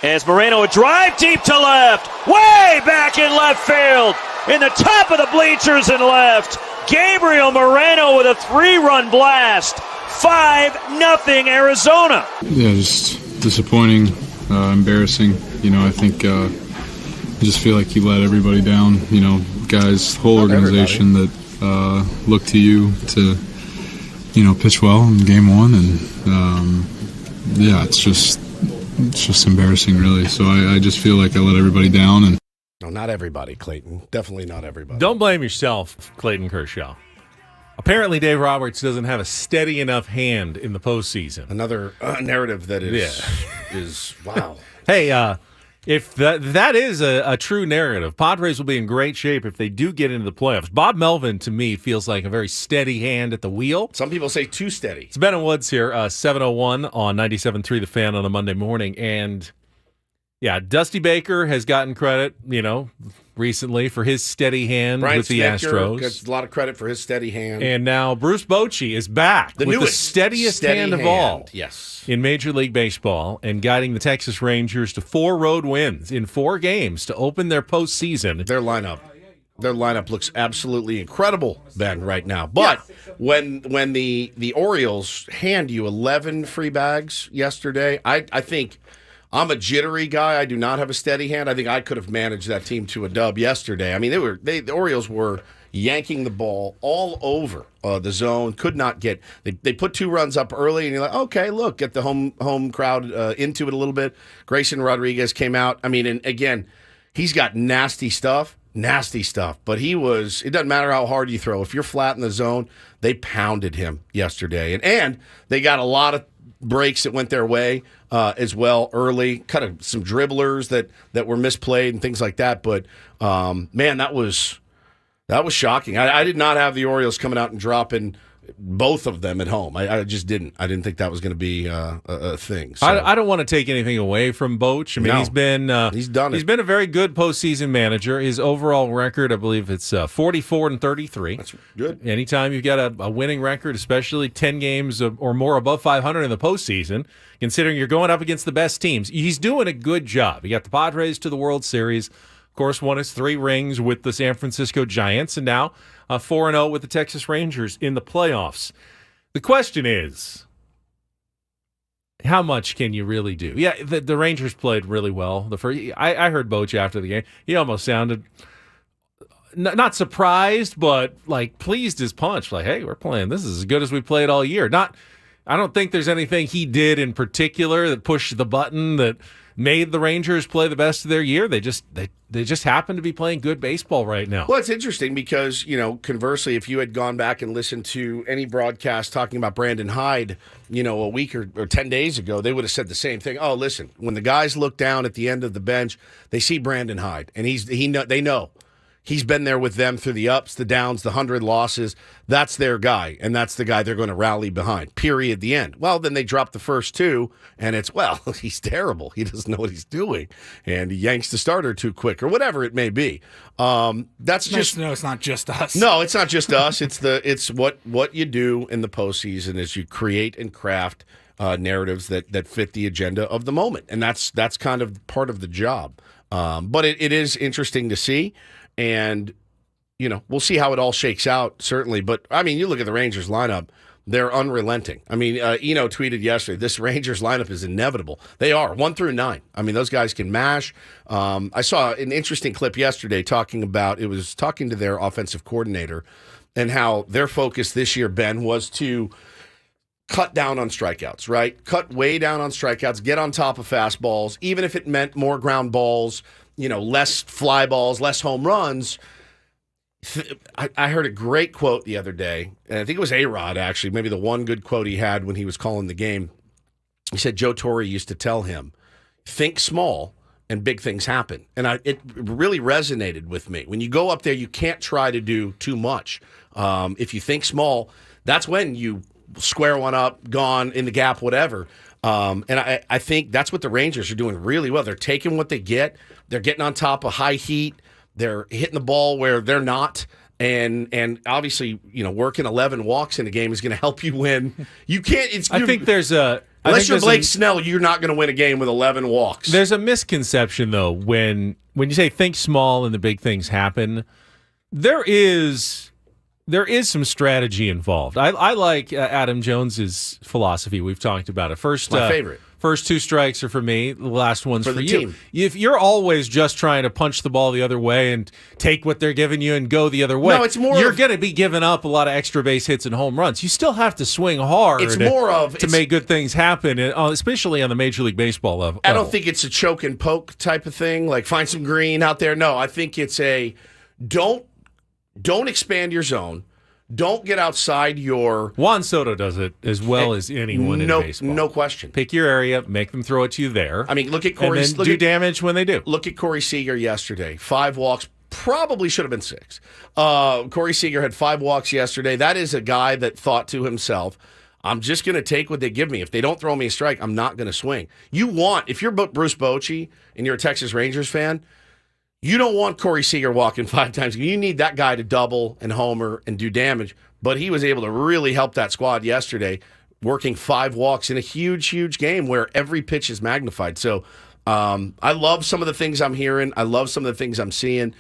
As Moreno, a drive deep to left, way back in left field, in the top of the bleachers and left. Gabriel Moreno with a 3-run blast. 5-0 Arizona. Yeah, just disappointing, embarrassing. I think I just feel like you let everybody down. Guys, whole organization that look to you to, pitch well in game one, and yeah, it's just embarrassing, really. So I just feel like I let everybody down. And no, not everybody, Clayton. Definitely not everybody. Don't blame yourself, Clayton Kershaw. Apparently, Dave Roberts doesn't have a steady enough hand in the postseason. Another narrative that is wow. Hey, if that is a true narrative, Padres will be in great shape if they do get into the playoffs. Bob Melvin, to me, feels like a very steady hand at the wheel. Some people say too steady. It's Ben and Woods here, 7:01 on 97.3 The Fan on a Monday morning. And, yeah, Dusty Baker has gotten credit, recently for his steady hand Brian with the Snitker Astros. gets a lot of credit for his steady hand. And now Bruce Bochy is back with the steadiest hand of all in Major League Baseball and guiding the Texas Rangers to 4 road wins in 4 games to open their postseason. Their lineup looks absolutely incredible, Ben, right now. But when the Orioles hand you 11 free bags yesterday, I think I'm a jittery guy. I do not have a steady hand. I think I could have managed that team to a dub yesterday. I mean, the Orioles were yanking the ball all over the zone. Could not get. They put 2 runs up early, and you're like, okay, look, get the home crowd into it a little bit. Grayson Rodriguez came out. I mean, and again, he's got nasty stuff. But it doesn't matter how hard you throw. If you're flat in the zone, they pounded him yesterday, and they got a lot of breaks that went their way as well early, kind of some dribblers that were misplayed and things like that. But man, that was shocking. I did not have the Orioles coming out and dropping both of them at home. I just didn't. I didn't think that was going to be a thing. So. I don't want to take anything away from Boch. I mean, he's done it. He's been a very good postseason manager. His overall record, I believe it's 44-33. That's good. Anytime you've got a winning record, especially 10 games or more above 500 in the postseason, considering you're going up against the best teams, he's doing a good job. He got the Padres to the World Series. Of course, won his 3 rings with the San Francisco Giants, and now 4-0 with the Texas Rangers in the playoffs. The question is, how much can you really do? Yeah, the Rangers played really well. I heard Boch after the game. He almost sounded not surprised, but like pleased as punch. Like, hey, we're playing. This is as good as we played all year. I don't think there's anything he did in particular that pushed the button that made the Rangers play the best of their year. They just happen to be playing good baseball right now. Well, it's interesting because, conversely, if you had gone back and listened to any broadcast talking about Brandon Hyde, a week or 10 days ago, they would have said the same thing. Oh, listen, when the guys look down at the end of the bench, they see Brandon Hyde, and they know. He's been there with them through the ups, the downs, the 100 losses. That's their guy, and that's the guy they're going to rally behind, period, the end. Well, then they drop the first 2, and it's, he's terrible. He doesn't know what he's doing, and he yanks the starter too quick, or whatever it may be. That's just no, it's not just us. No, it's not just us. It's what you do in the postseason is you create and craft narratives that fit the agenda of the moment, and that's kind of part of the job. But it is interesting to see. And, we'll see how it all shakes out, certainly. But, I mean, you look at the Rangers lineup, they're unrelenting. I mean, Eno tweeted yesterday, this Rangers lineup is inevitable. They are, 1 through 9. I mean, those guys can mash. I saw an interesting clip yesterday talking to their offensive coordinator and how their focus this year, Ben, was to cut down on strikeouts, right? Cut way down on strikeouts, get on top of fastballs, even if it meant more ground balls, less fly balls, less home runs. I heard a great quote the other day, and I think it was A-Rod, actually, maybe the one good quote he had when he was calling the game. He said Joe Torre used to tell him, think small and big things happen. And it really resonated with me. When you go up there, you can't try to do too much. If you think small, that's when you square one up, gone, in the gap, whatever. And I think that's what the Rangers are doing really well. They're taking what they get. They're getting on top of high heat. They're hitting the ball where they're not. And obviously, working 11 walks in a game is going to help you win. You can't. I think there's a Unless you're Blake Snell, you're not going to win a game with 11 walks. There's a misconception, though, when you say think small and the big things happen. There is some strategy involved. I like Adam Jones's philosophy. We've talked about it. My favorite. First 2 strikes are for me. The last one's for the you. team. If you're always just trying to punch the ball the other way and take what they're giving you and go the other way, you're going to be giving up a lot of extra base hits and home runs. You still have to swing hard. To make good things happen, especially on the Major League Baseball level. I don't think it's a choke and poke type of thing. Like find some green out there. No, I think it's a don't expand your zone. Don't get outside your... Juan Soto does it as well as anyone in baseball. No question. Pick your area, make them throw it to you there. I mean, look at Corey... And then do damage when they do. Look at Corey Seager yesterday. 5 walks. Probably should have been 6. Corey Seager had 5 walks yesterday. That is a guy that thought to himself, I'm just going to take what they give me. If they don't throw me a strike, I'm not going to swing. If you're Bruce Bochy and you're a Texas Rangers fan... You don't want Corey Seager walking 5 times. You need that guy to double and homer and do damage. But he was able to really help that squad yesterday, working 5 walks in a huge, huge game where every pitch is magnified. So I love some of the things I'm hearing. I love some of the things I'm seeing.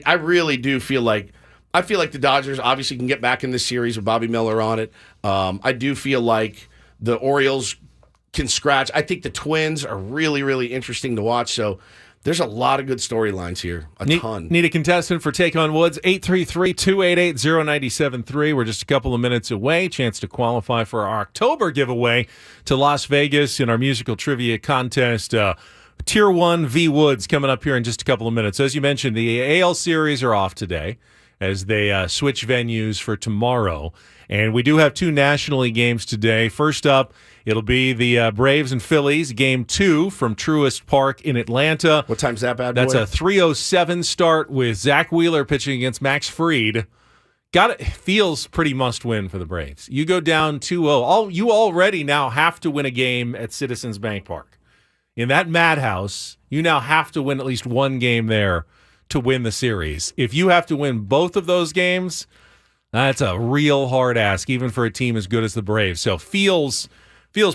I really do feel like the Dodgers obviously can get back in this series with Bobby Miller on it. I do feel like the Orioles can scratch. I think the Twins are really, really interesting to watch. So there's a lot of good storylines here. A ton. Need a contestant for Take on Woods? 833-288-0973. We're just a couple of minutes away. Chance to qualify for our October giveaway to Las Vegas in our musical trivia contest. Tier 1 V Woods coming up here in just a couple of minutes. As you mentioned, the AL series are off today as they switch venues for tomorrow. And we do have 2 National League games today. First up, it'll be the Braves and Phillies, Game 2 from Truist Park in Atlanta. What time's that bad boy? That's a 3:07 start with Zach Wheeler pitching against Max Fried. Feels pretty must-win for the Braves. You go down 2-0. You already now have to win a game at Citizens Bank Park. In that madhouse, you now have to win at least one game there to win the series. If you have to win both of those games... That's a real hard ask, even for a team as good as the Braves. So feels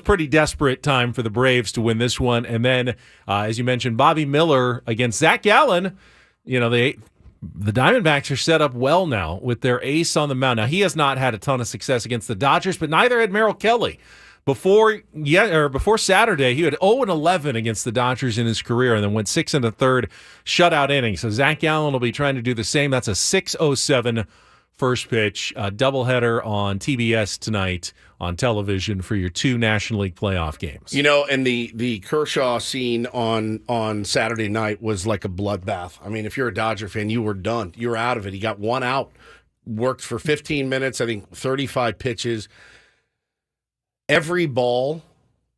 pretty desperate time for the Braves to win this one. And then, as you mentioned, Bobby Miller against Zach Gallen. You know, the Diamondbacks are set up well now with their ace on the mound. Now, he has not had a ton of success against the Dodgers, but neither had Merrill Kelly. Before Saturday, he had 0-11 against the Dodgers in his career and then went 6 1/3 shutout inning. So Zach Gallen will be trying to do the same. That's a 6:07 first pitch, doubleheader on TBS tonight on television for your 2 National League playoff games. You know, and the Kershaw scene on Saturday night was like a bloodbath. I mean, if you're a Dodger fan, you were done. You were out of it. He got 1 out, worked for 15 minutes, I think 35 pitches. Every ball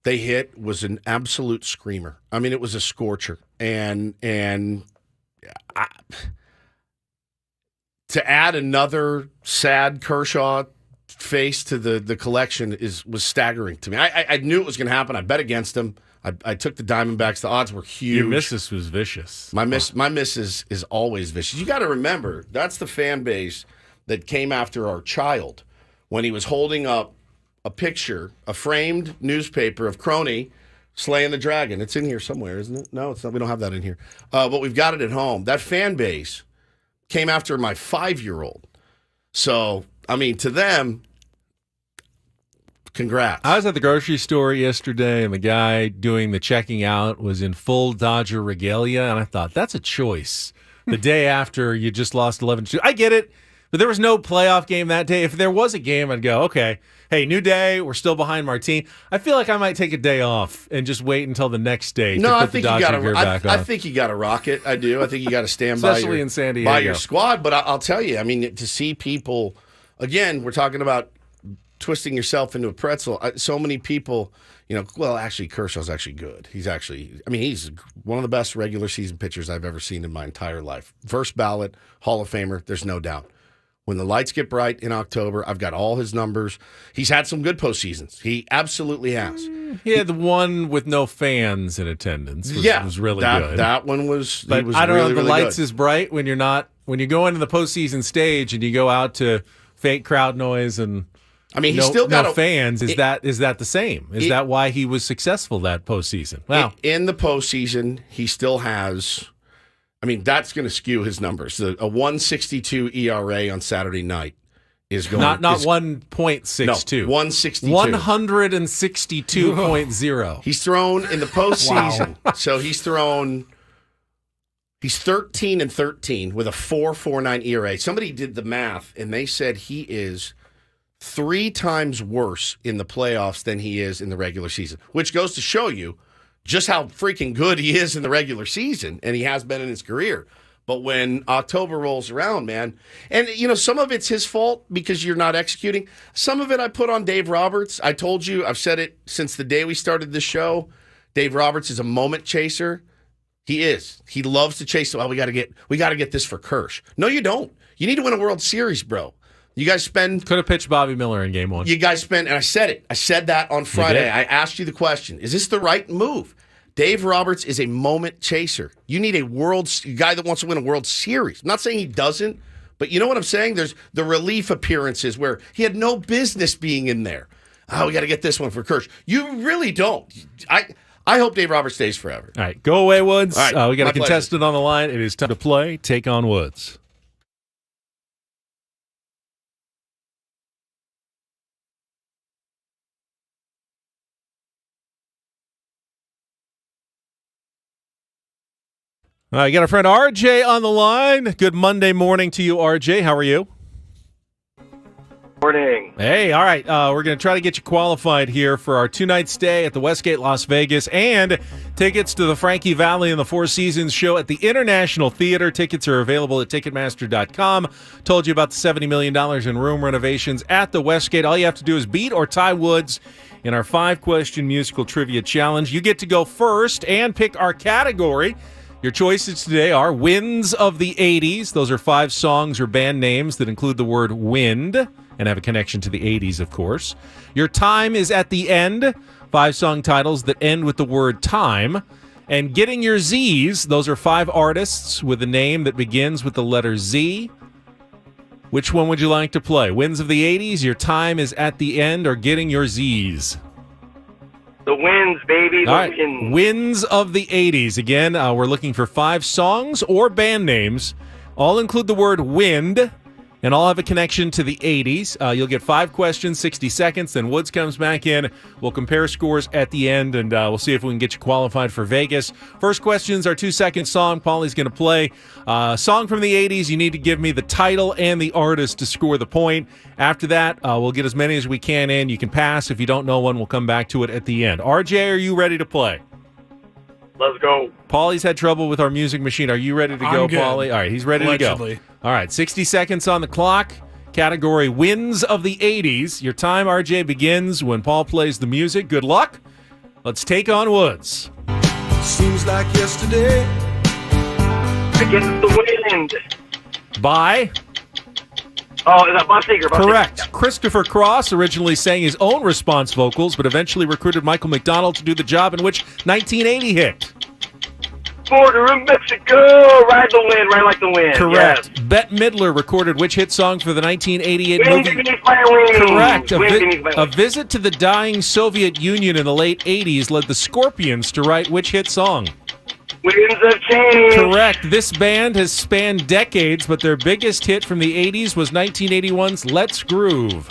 they hit was an absolute screamer. I mean, it was a scorcher. To add another sad Kershaw face to the collection was staggering to me. I knew it was going to happen. I bet against him. I took the Diamondbacks. The odds were huge. Your missus was vicious. My miss is always vicious. You got to remember, that's the fan base that came after our child when he was holding up a picture, a framed newspaper of Crony slaying the dragon. It's in here somewhere, isn't it? No, it's not. We don't have that in here. But we've got it at home. That fan base came after my 5-year-old. So, I mean, to them, congrats. I was at the grocery store yesterday, and the guy doing the checking out was in full Dodger regalia, and I thought, that's a choice. The day after you just lost 11-2. I get it, but there was no playoff game that day. If there was a game, I'd go, okay, hey, new day, we're still behind Martine. I feel like I might take a day off and just wait until the next day to put the Dodger gear back on. I think you got to rock it. I do. I think you got to stand especially in San Diego, by your squad. But I'll tell you, I mean, to see people, again, we're talking about twisting yourself into a pretzel. So many people, you know, well, actually, Kershaw's actually good. He's one of the best regular season pitchers I've ever seen in my entire life. First ballot, Hall of Famer, there's no doubt. When the lights get bright in October, I've got all his numbers. He's had some good postseasons. He absolutely has. He had the one with no fans in attendance. Was really good. That one was. But was I don't really, know. The really lights good. is bright when you go into the postseason stage and you go out to fake crowd noise and. I mean, he's still got fans. Is that the same? Is that why he was successful that postseason? Wow. In the postseason, he still has. I mean, that's going to skew his numbers. A 1.62 ERA on Saturday night is going not 1.62. No, 1.62. 162.0. He's thrown in the postseason. Wow. So he's 13-13 with a 4.49 ERA. Somebody did the math, and they said he is 3 times worse in the playoffs than he is in the regular season, which goes to show you just how freaking good he is in the regular season, and he has been in his career. But when October rolls around, man, and, some of it's his fault because you're not executing. Some of it I put on Dave Roberts. I told you, I've said it since the day we started this show. Dave Roberts is a moment chaser. He is. He loves to chase. Well, we got to get this for Kersh. No, you don't. You need to win a World Series, bro. You guys could have pitched Bobby Miller in game 1. You guys and I said it. I said that on Friday. I asked you the question. Is this the right move? Dave Roberts is a moment chaser. You need a guy that wants to win a World Series. I'm not saying he doesn't, but you know what I'm saying? There's the relief appearances where he had no business being in there. Oh, we got to get this one for Kersh. You really don't. I hope Dave Roberts stays forever. All right, go away, Woods. All right, we got a contestant on the line. It is time to play. Take on Woods. All right, got our friend RJ on the line. Good Monday morning to you, RJ. How are you? Morning. Hey, all right. We're going to try to get you qualified here for our 2-night stay at the Westgate Las Vegas and tickets to the Frankie Valli and the Four Seasons show at the International Theater. Tickets are available at Ticketmaster.com. Told you about the $70 million in room renovations at the Westgate. All you have to do is beat or tie Woods in our 5-question musical trivia challenge. You get to go first and pick our category. Your choices today are Winds of the 80s. Those are 5 songs or band names that include the word wind and have a connection to the 80s, of course. Your time is at the end. 5 song titles that end with the word time. And getting your Z's, those are 5 artists with a name that begins with the letter Z. Which one would you like to play? Winds of the 80s, Your time is at the end, or Getting your Z's? The Winds, baby. All right. Winds of the 80s. Again, we're looking for 5 songs or band names. All include the word wind, and all have a connection to the 80s. You'll get 5 questions, 60 seconds. Then Woods comes back in. We'll compare scores at the end, and we'll see if we can get you qualified for Vegas. First question's our 2-second song. Paulie's going to play a song from the 80s. You need to give me the title and the artist to score the point. After that, we'll get as many as we can in. You can pass. If you don't know one, we'll come back to it at the end. RJ, are you ready to play? Let's go. Paulie's had trouble with our music machine. Are you ready to go, Paulie? All right, he's ready to go. All right, 60 seconds on the clock. Category Winds of the 80s. Your time, RJ, begins when Paul plays the music. Good luck. Let's take on Woods. Seems like yesterday. Against the Wind. By? Oh, is that Bob Seger? Correct. Yeah. Christopher Cross originally sang his own response vocals, but eventually recruited Michael McDonald to do the job, in which 1980 hit. Border of Mexico, Ride the Wind, Ride Like the Wind. Correct. Yes. Bette Midler recorded which hit song for the 1988 Wind movie? Beneath My Wings. Correct. A Wings. visit to the dying Soviet Union in the late 80s led the Scorpions to write which hit song? Winds of Change. Correct. This band has spanned decades, but their biggest hit from the 80s was 1981's Let's Groove.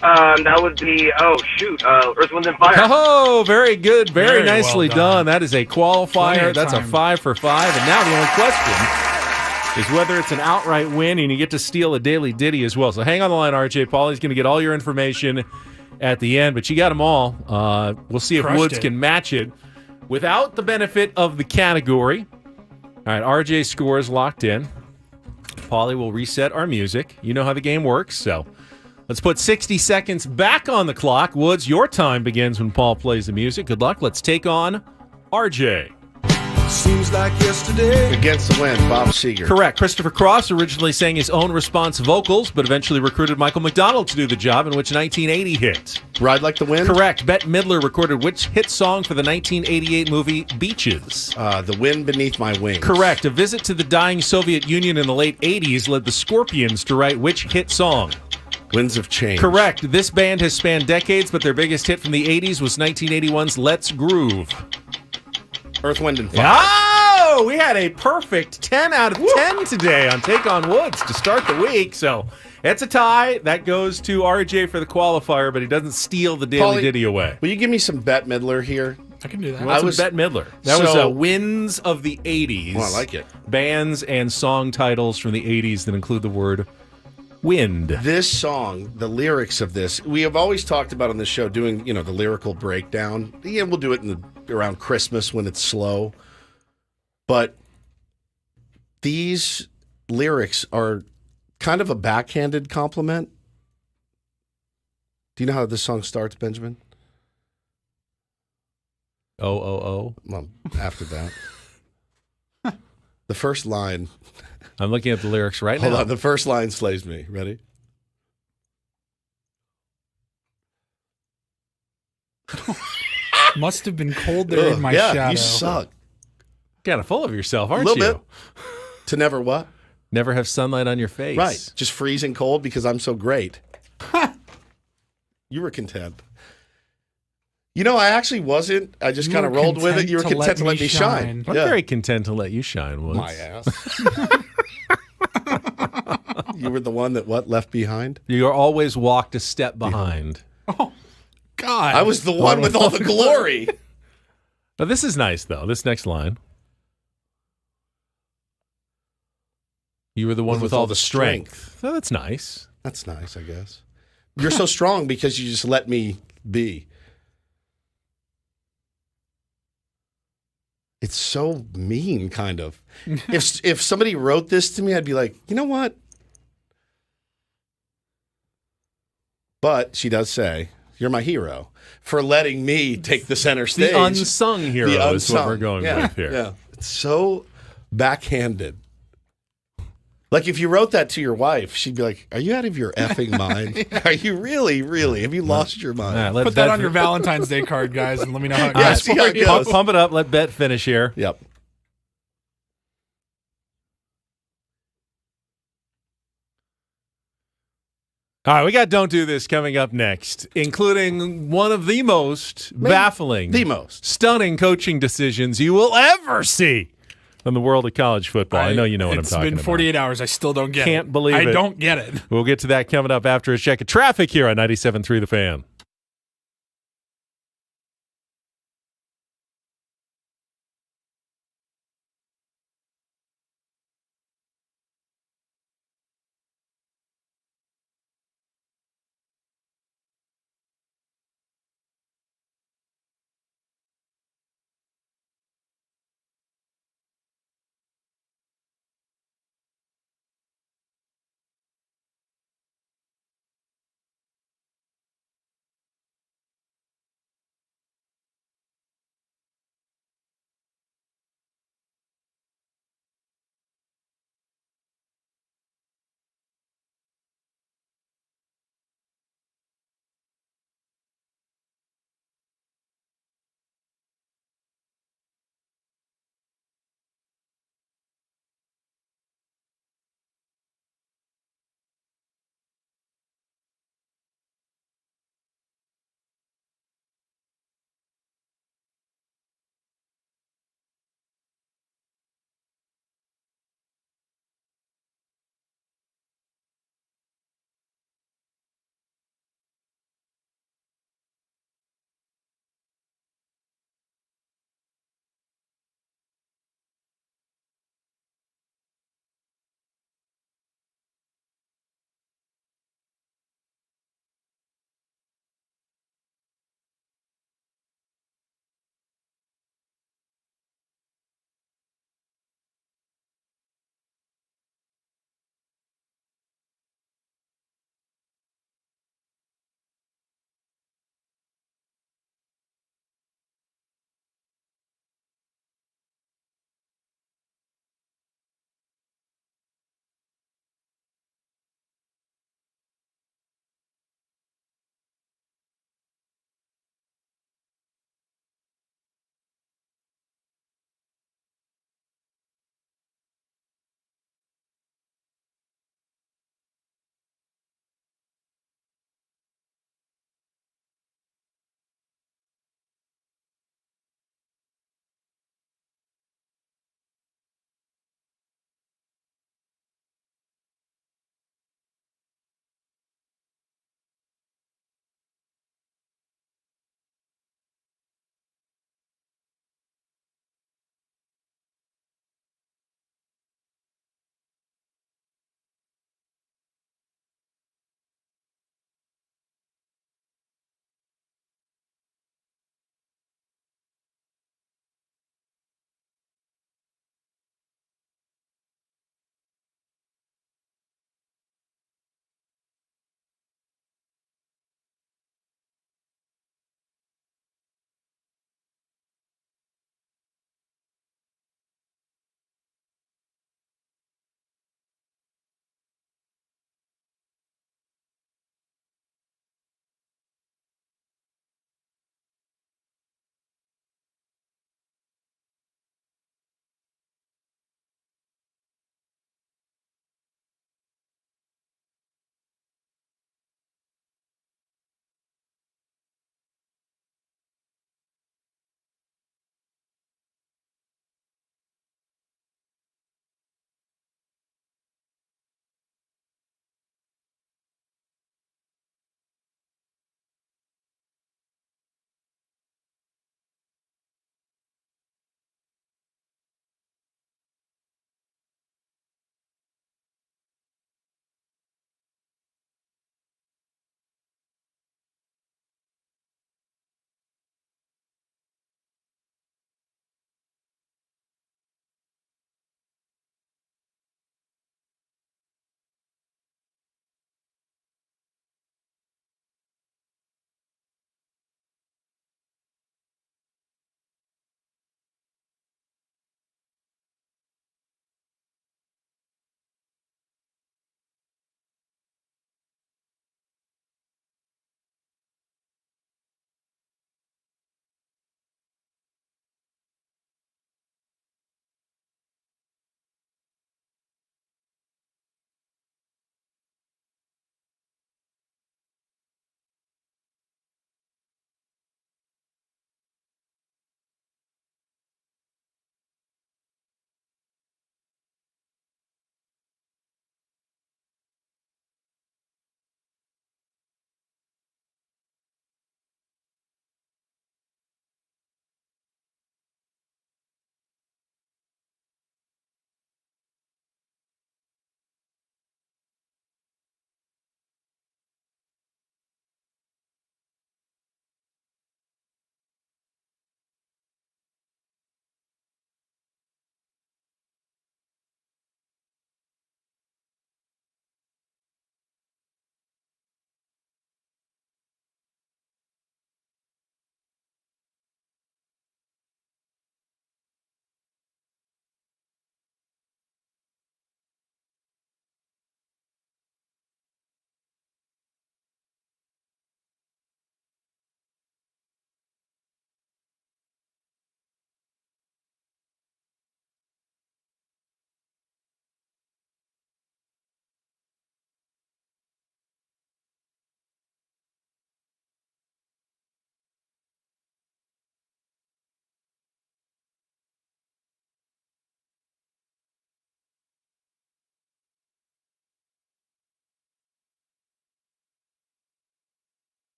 That would be, Earth, Wind, and Fire. Oh, very good. Very nicely well done. That is a qualifier. That's a time. 5 for 5. And now the only question is whether it's an outright win, and you get to steal a daily ditty as well. So hang on the line, RJ. Paulie's going to get all your information at the end, but you got them all. We'll see if Woods can match it without the benefit of the category. All right, RJ's score is locked in. Paulie will reset our music. You know how the game works, so let's put 60 seconds back on the clock. Woods, your time begins when Paul plays the music. Good luck. Let's take on RJ. Seems like yesterday. Against the Wind, Bob Seger. Correct. Christopher Cross originally sang his own response vocals, but eventually recruited Michael McDonald to do the job, in which 1980 hit. Ride Like the Wind? Correct. Bette Midler recorded which hit song for the 1988 movie Beaches? The Wind Beneath My Wings. Correct. A visit to the dying Soviet Union in the late 80s led the Scorpions to write which hit song? Winds of Change. Correct. This band has spanned decades, but their biggest hit from the 80s was 1981's Let's Groove. Earth, Wind, and Fire. Oh, we had a perfect 10 out of 10 today on Take on Woods to start the week. So it's a tie. That goes to RJ for the qualifier, but he doesn't steal the Daily Paulie, Ditty away. Will you give me some Bette Midler here? I can do that. I was Bette Midler. That was So- wins of the 80s. Well, I like it. Bands and song titles from the 80s that include the word wind. This song, the lyrics of this, we have always talked about on this show doing, the lyrical breakdown. Yeah, we'll do it around Christmas when it's slow. But these lyrics are kind of a backhanded compliment. Do you know how this song starts, Benjamin? Oh. Well, after that. The first line. I'm looking at the lyrics right now. Hold on. The first line slays me. Ready? Must have been cold there in my shadow. You suck. Kind of full of yourself, A aren't little you? bit. To never what? Never have sunlight on your face. Right. Just freezing cold because I'm so great. You were content. I actually wasn't. I just kind of rolled with it. You were content to let me shine. I'm very content to let you shine, Woods. My ass. You were the one that left behind? You always walked a step behind. Oh, God. I was the one with all the glory. But this is nice, though. This next line. You were the one with all the strength. So that's nice. That's nice, I guess. You're so strong because you just let me be. It's so mean, kind of. If somebody wrote this to me, I'd be like, you know what? But she does say, you're my hero for letting me take the center stage. The unsung hero is what we're going with here. Yeah. It's so backhanded. Like if you wrote that to your wife, she'd be like, are you out of your effing mind? Are you really? Have you lost your mind? Put that on your Valentine's Day card, guys, and let me know how it Yeah, goes. see how it goes. Pump it up. Let Bet finish here. Yep. All right, we got Don't Do This coming up next, including one of the most baffling, the most stunning coaching decisions you will ever see in the world of college football. I know you know what I'm talking about. It's been 48 hours. I still don't get it. Can't believe it. I don't get it. We'll get to that coming up after a check of traffic here on 97.3 The Fan.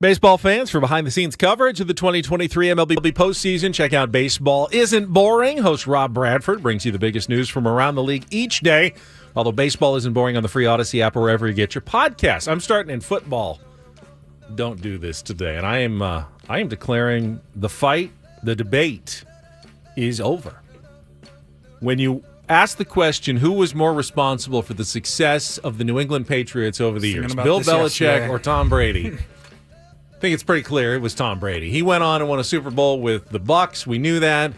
Baseball fans, for behind-the-scenes coverage of the 2023 MLB postseason, check out Baseball Isn't Boring. Host Rob Bradford brings you the biggest news from around the league each day. Although Baseball Isn't Boring on the free Odyssey app or wherever you get your podcasts. I'm starting in football. Don't do this today. And I am declaring the fight, the debate is over. When you ask the question, who was more responsible for the success of the New England Patriots over the years, Bill Belichick or Tom Brady? I think it's pretty clear it was Tom Brady. He went on and won a Super Bowl with the Bucs. We knew that.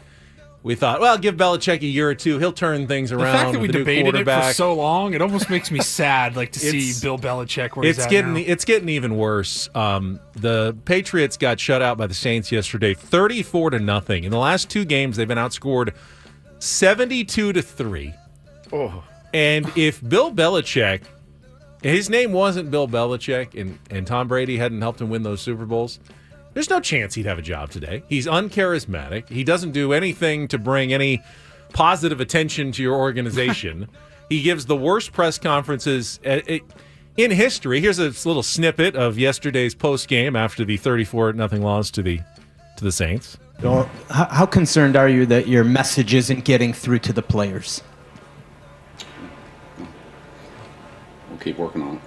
We thought, well, give Belichick a year or two. He'll turn things around. The fact that we debated it for so long, it almost makes me sad, to see Bill Belichick where he's at now. It's getting even worse. The Patriots got shut out by the Saints yesterday, 34-0. In the last 2 games, they've been outscored 72-3. Oh. And if Bill Belichick, his name wasn't Bill Belichick, and Tom Brady hadn't helped him win those Super Bowls, there's no chance he'd have a job today. He's uncharismatic. He doesn't do anything to bring any positive attention to your organization. He gives the worst press conferences in history. Here's a little snippet of yesterday's post game after the 34-0 loss to the Saints. Well, how concerned are you that your message isn't getting through to the players? We'll keep working on it.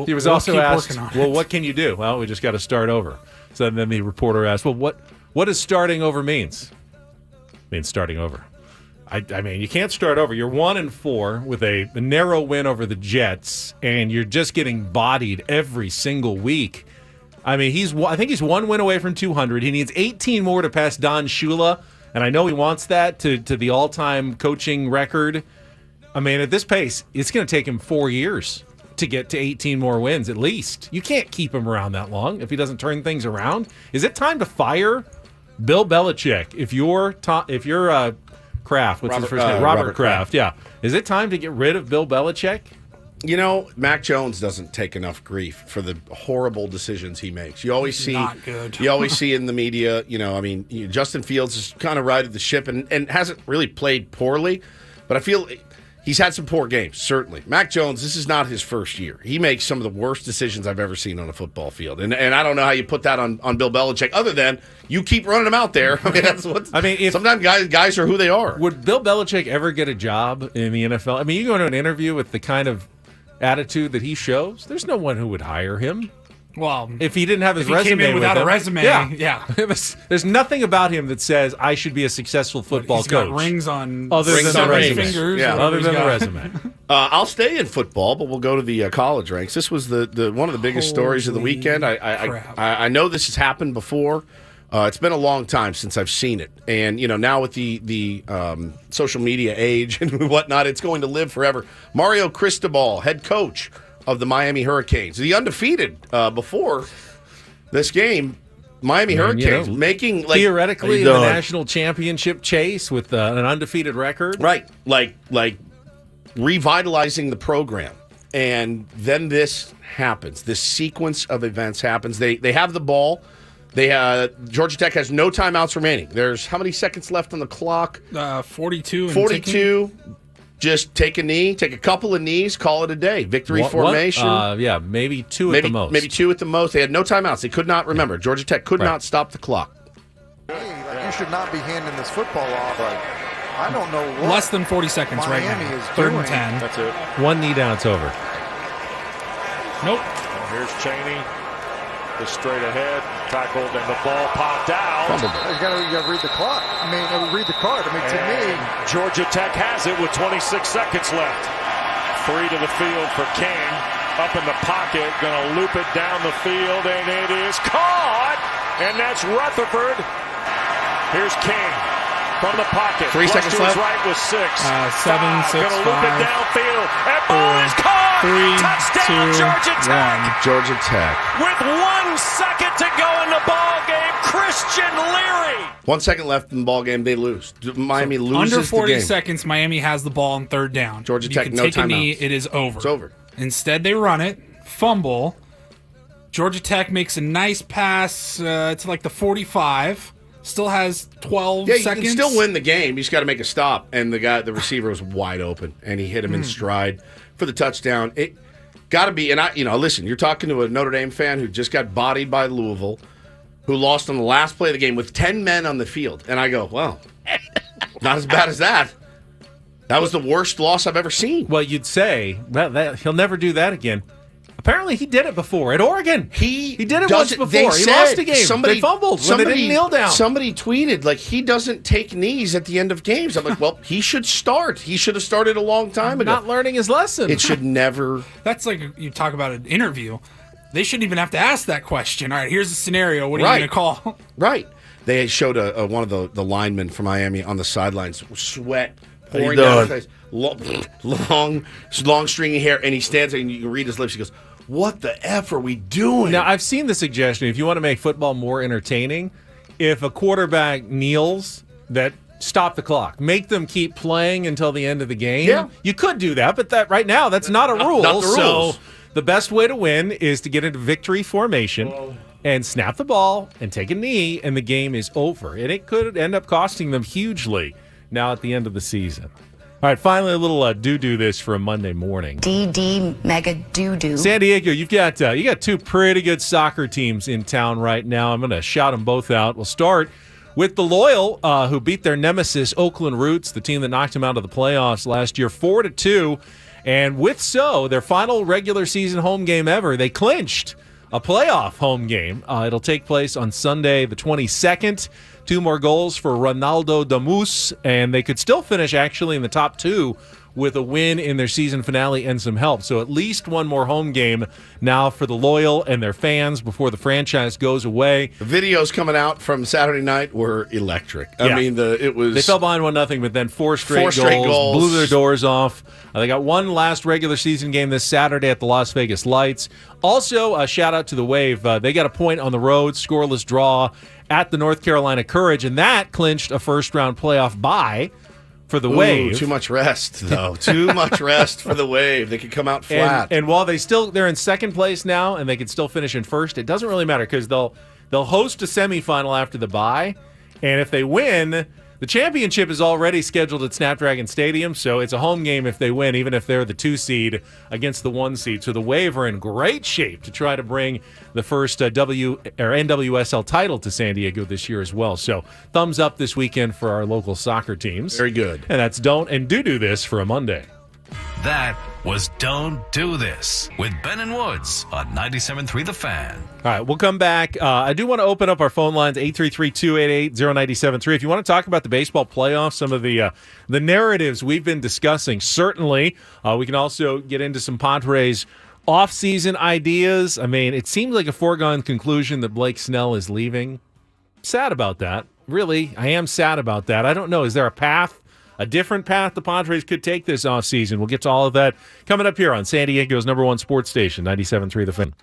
He was also asked, well, what can you do? Well, we just got to start over. So then the reporter asked, well, what does starting over means? It means starting over. I mean, you can't start over. You're 1-4 with a narrow win over the Jets, and you're just getting bodied every single week. I mean, I think he's 1 win away from 200. He needs 18 more to pass Don Shula, and I know he wants that to the all-time coaching record. I mean, at this pace, it's going to take him 4 years to get to 18 more wins at least. You can't keep him around that long if he doesn't turn things around. Is it time to fire Bill Belichick? If you're Kraft, what's his first name? Robert Kraft. Yeah. Is it time to get rid of Bill Belichick? You know, Mac Jones doesn't take enough grief for the horrible decisions he makes. You always see, not good. You always see in the media. Justin Fields has kind of righted the ship and hasn't really played poorly, but I feel he's had some poor games, certainly. Mac Jones, this is not his first year. He makes some of the worst decisions I've ever seen on a football field. And I don't know how you put that on Bill Belichick, other than you keep running him out there. Sometimes guys are who they are. Would Bill Belichick ever get a job in the NFL? I mean, you go to an interview with the kind of attitude that he shows, there's no one who would hire him. Well, if he didn't have his resume came in without a resume, yeah. There's nothing about him that says I should be a successful football He's coach. Got rings on other than the resume. Fingers. Yeah, other than the resume. I'll stay in football, but we'll go to the college ranks. This was the one of the biggest stories of the weekend. I know this has happened before. It's been a long time since I've seen it, and now with the social media age and whatnot, it's going to live forever. Mario Cristobal, head coach of the Miami Hurricanes, the undefeated before this game. Miami Hurricanes making theoretically the national championship chase with an undefeated record, right? Like revitalizing the program, and then this happens. This sequence of events happens. They have the ball. Georgia Tech has no timeouts remaining. There's how many seconds left on the clock? 42. 42. Just take a knee, take a couple of knees, call it a day. Victory formation. Maybe two at the most. Maybe 2 at the most. They had no timeouts. They could not remember. Georgia Tech could not stop the clock. You should not be handing this football off. I don't know what less than 40 seconds Miami right now. Is 3rd doing. and 10. That's it. 1 knee down, it's over. Nope. Here's Chaney. Just straight ahead, tackled, and the ball popped out. You got to read the clock. Read the card. To me, Georgia Tech has it with 26 seconds left. 3 to the field for King. Up in the pocket, going to loop it down the field, and it is caught. And that's Rutherford. Here's King from the pocket. 3 seconds left. Right with 6. 7, 6, 5. Going to loop it downfield. And ball is caught. 3, touchdown, 2, Georgia Tech. 1. Georgia Tech. With 1 second to go in the ball game, Christian Leary. 1 second left in the ball game, they lose. Miami loses under 40 the game. seconds, Miami has the ball on 3rd down. Georgia Tech, you can no take a timeouts. knee, it is over. It's over. Instead, they run it, fumble. Georgia Tech makes a nice pass to the 45. Still has 12 seconds. You can still win the game. You just got to make a stop. And the receiver was wide open, and he hit him in stride for the touchdown. got to be. And listen, you're talking to a Notre Dame fan who just got bodied by Louisville, who lost on the last play of the game with 10 men on the field. And I go, well, not as bad as that. That was the worst loss I've ever seen. Well, you'd say, well, he'll never do that again. Apparently, he did it before at Oregon. He did it once before. He lost a game. They fumbled when they didn't kneel down. Somebody tweeted, he doesn't take knees at the end of games. I'm like, well, he should start. He should have started a long time ago. Not learning his lesson. It should never. That's like you talk about an interview. They shouldn't even have to ask that question. All right, here's the scenario. What are you going to call? Right. They showed one of the linemen from Miami on the sidelines, sweat pouring down his face, long stringy hair, and he stands there and you can read his lips. He goes, what the F are we doing? Now, I've seen the suggestion, if you want to make football more entertaining, if a quarterback kneels, that stop the clock. Make them keep playing until the end of the game. Yeah. You could do that, but right now, that's not a rule. Not the rules. So the best way to win is to get into victory formation and snap the ball and take a knee, and the game is over. And it could end up costing them hugely now at the end of the season. All right, finally, a little do this for a Monday morning. DD Mega Doo-Doo. San Diego, you got two pretty good soccer teams in town right now. I'm going to shout them both out. We'll start with the Loyal, who beat their nemesis, Oakland Roots, the team that knocked them out of the playoffs last year, 4-2. And with their final regular season home game ever, they clinched a playoff home game. It'll take place on Sunday, the 22nd. 2 more goals for Ronaldo Damus, and they could still finish actually in the top 2 with a win in their season finale and some help. So at least one more home game now for the Loyal and their fans before the franchise goes away. The videos coming out from Saturday night were electric. I mean, it was... They fell behind 1-0, but then four straight goals, blew their doors off. They got one last regular season game this Saturday at the Las Vegas Lights. Also, a shout-out to the Wave. They got a point on the road, scoreless draw at the North Carolina Courage, and that clinched a first-round playoff bye for the Wave. Too much rest, though. Too much rest for the Wave. They could come out flat. And while they're in second place now, and they could still finish in first, it doesn't really matter because they'll host a semifinal after the bye, and if they win, the championship is already scheduled at Snapdragon Stadium, so it's a home game if they win, even if they're the 2 seed against the 1 seed. So the Wave are in great shape to try to bring the first NWSL title to San Diego this year as well. So thumbs up this weekend for our local soccer teams. Very good. And that's Don't and Do This for a Monday. That was Don't Do This with Ben and Woods on 97.3 The Fan. All right, we'll come back. I do want to open up our phone lines, 833-288-0973. If you want to talk about the baseball playoffs, some of the narratives we've been discussing, certainly. We can also get into some Padres off-season ideas. I mean, it seems like a foregone conclusion that Blake Snell is leaving. Sad about that. Really, I am sad about that. I don't know. Is there a different path the Padres could take this offseason? We'll get to all of that coming up here on San Diego's #1 sports station, 97.3 The Fan.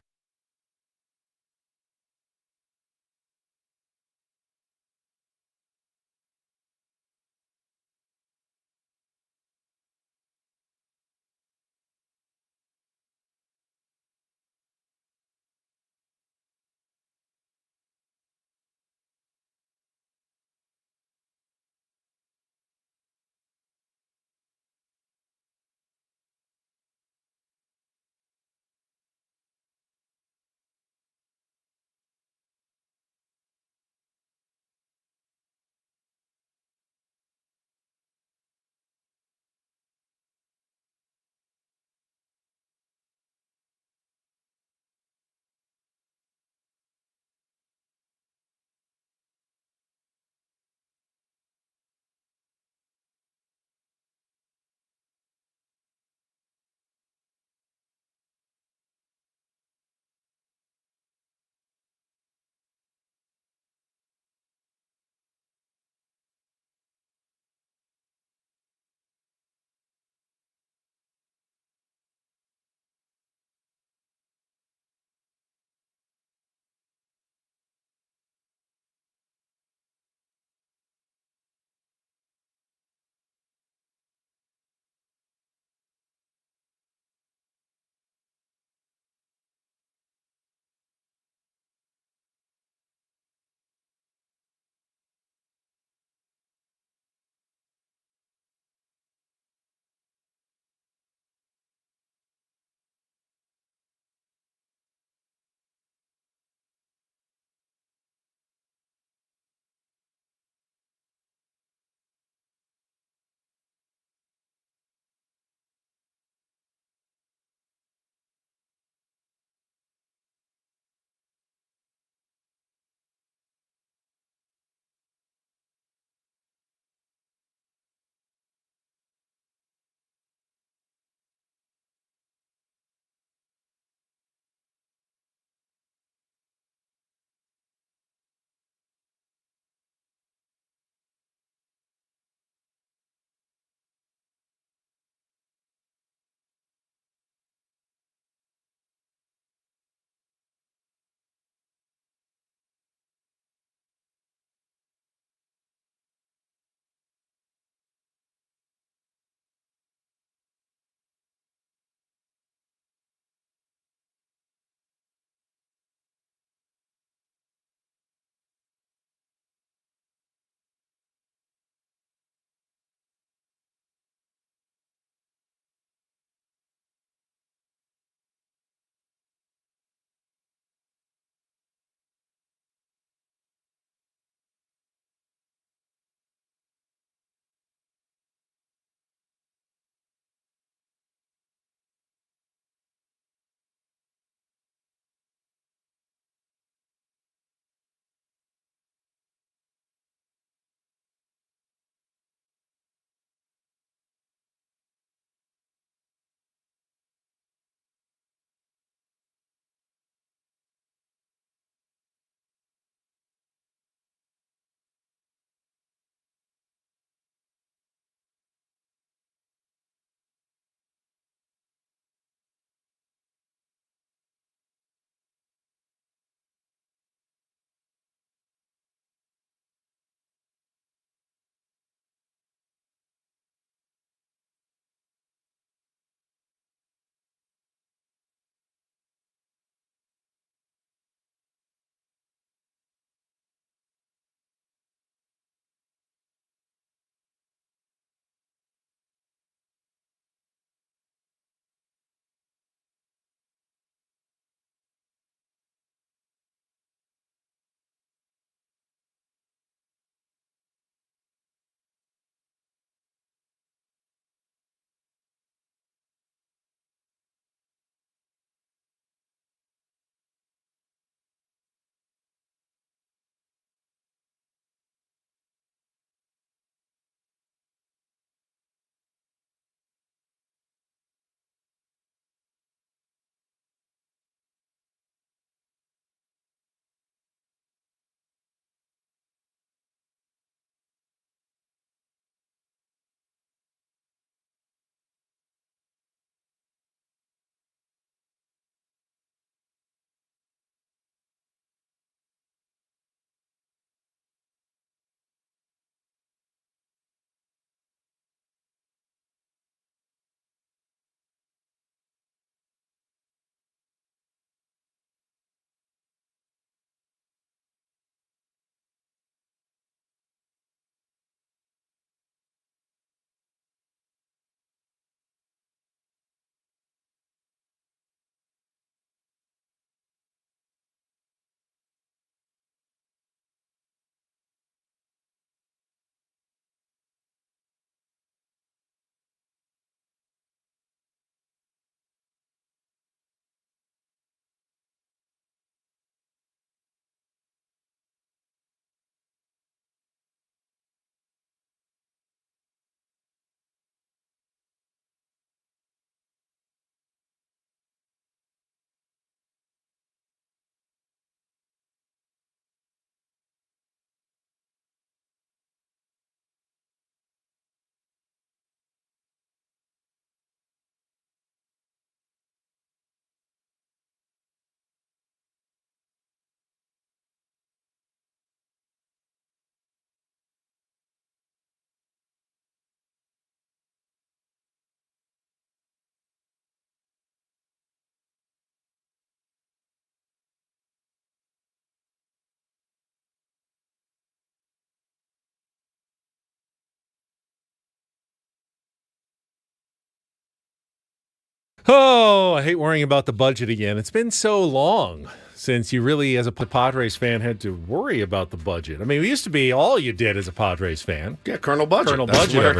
Oh, I hate worrying about the budget again. It's been so long since you really, as a Padres fan, had to worry about the budget. I mean, it used to be all you did as a Padres fan. Yeah, Colonel Budget. That's where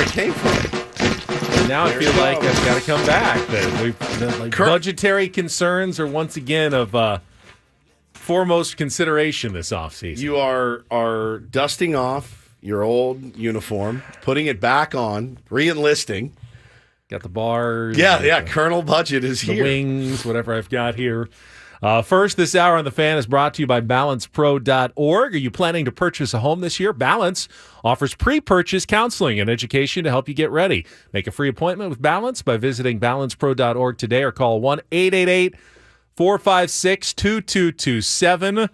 it came from. And now I feel like I've got to come back. That budgetary concerns are once again of foremost consideration this offseason. You are dusting off your old uniform, putting it back on, re-enlisting. Got the bars. Yeah. Colonel Budget is the here. Wings, whatever I've got here. First, this hour on The Fan is brought to you by BalancePro.org. Are you planning to purchase a home this year? Balance offers pre-purchase counseling and education to help you get ready. Make a free appointment with Balance by visiting BalancePro.org today or call 1-888-456-2227.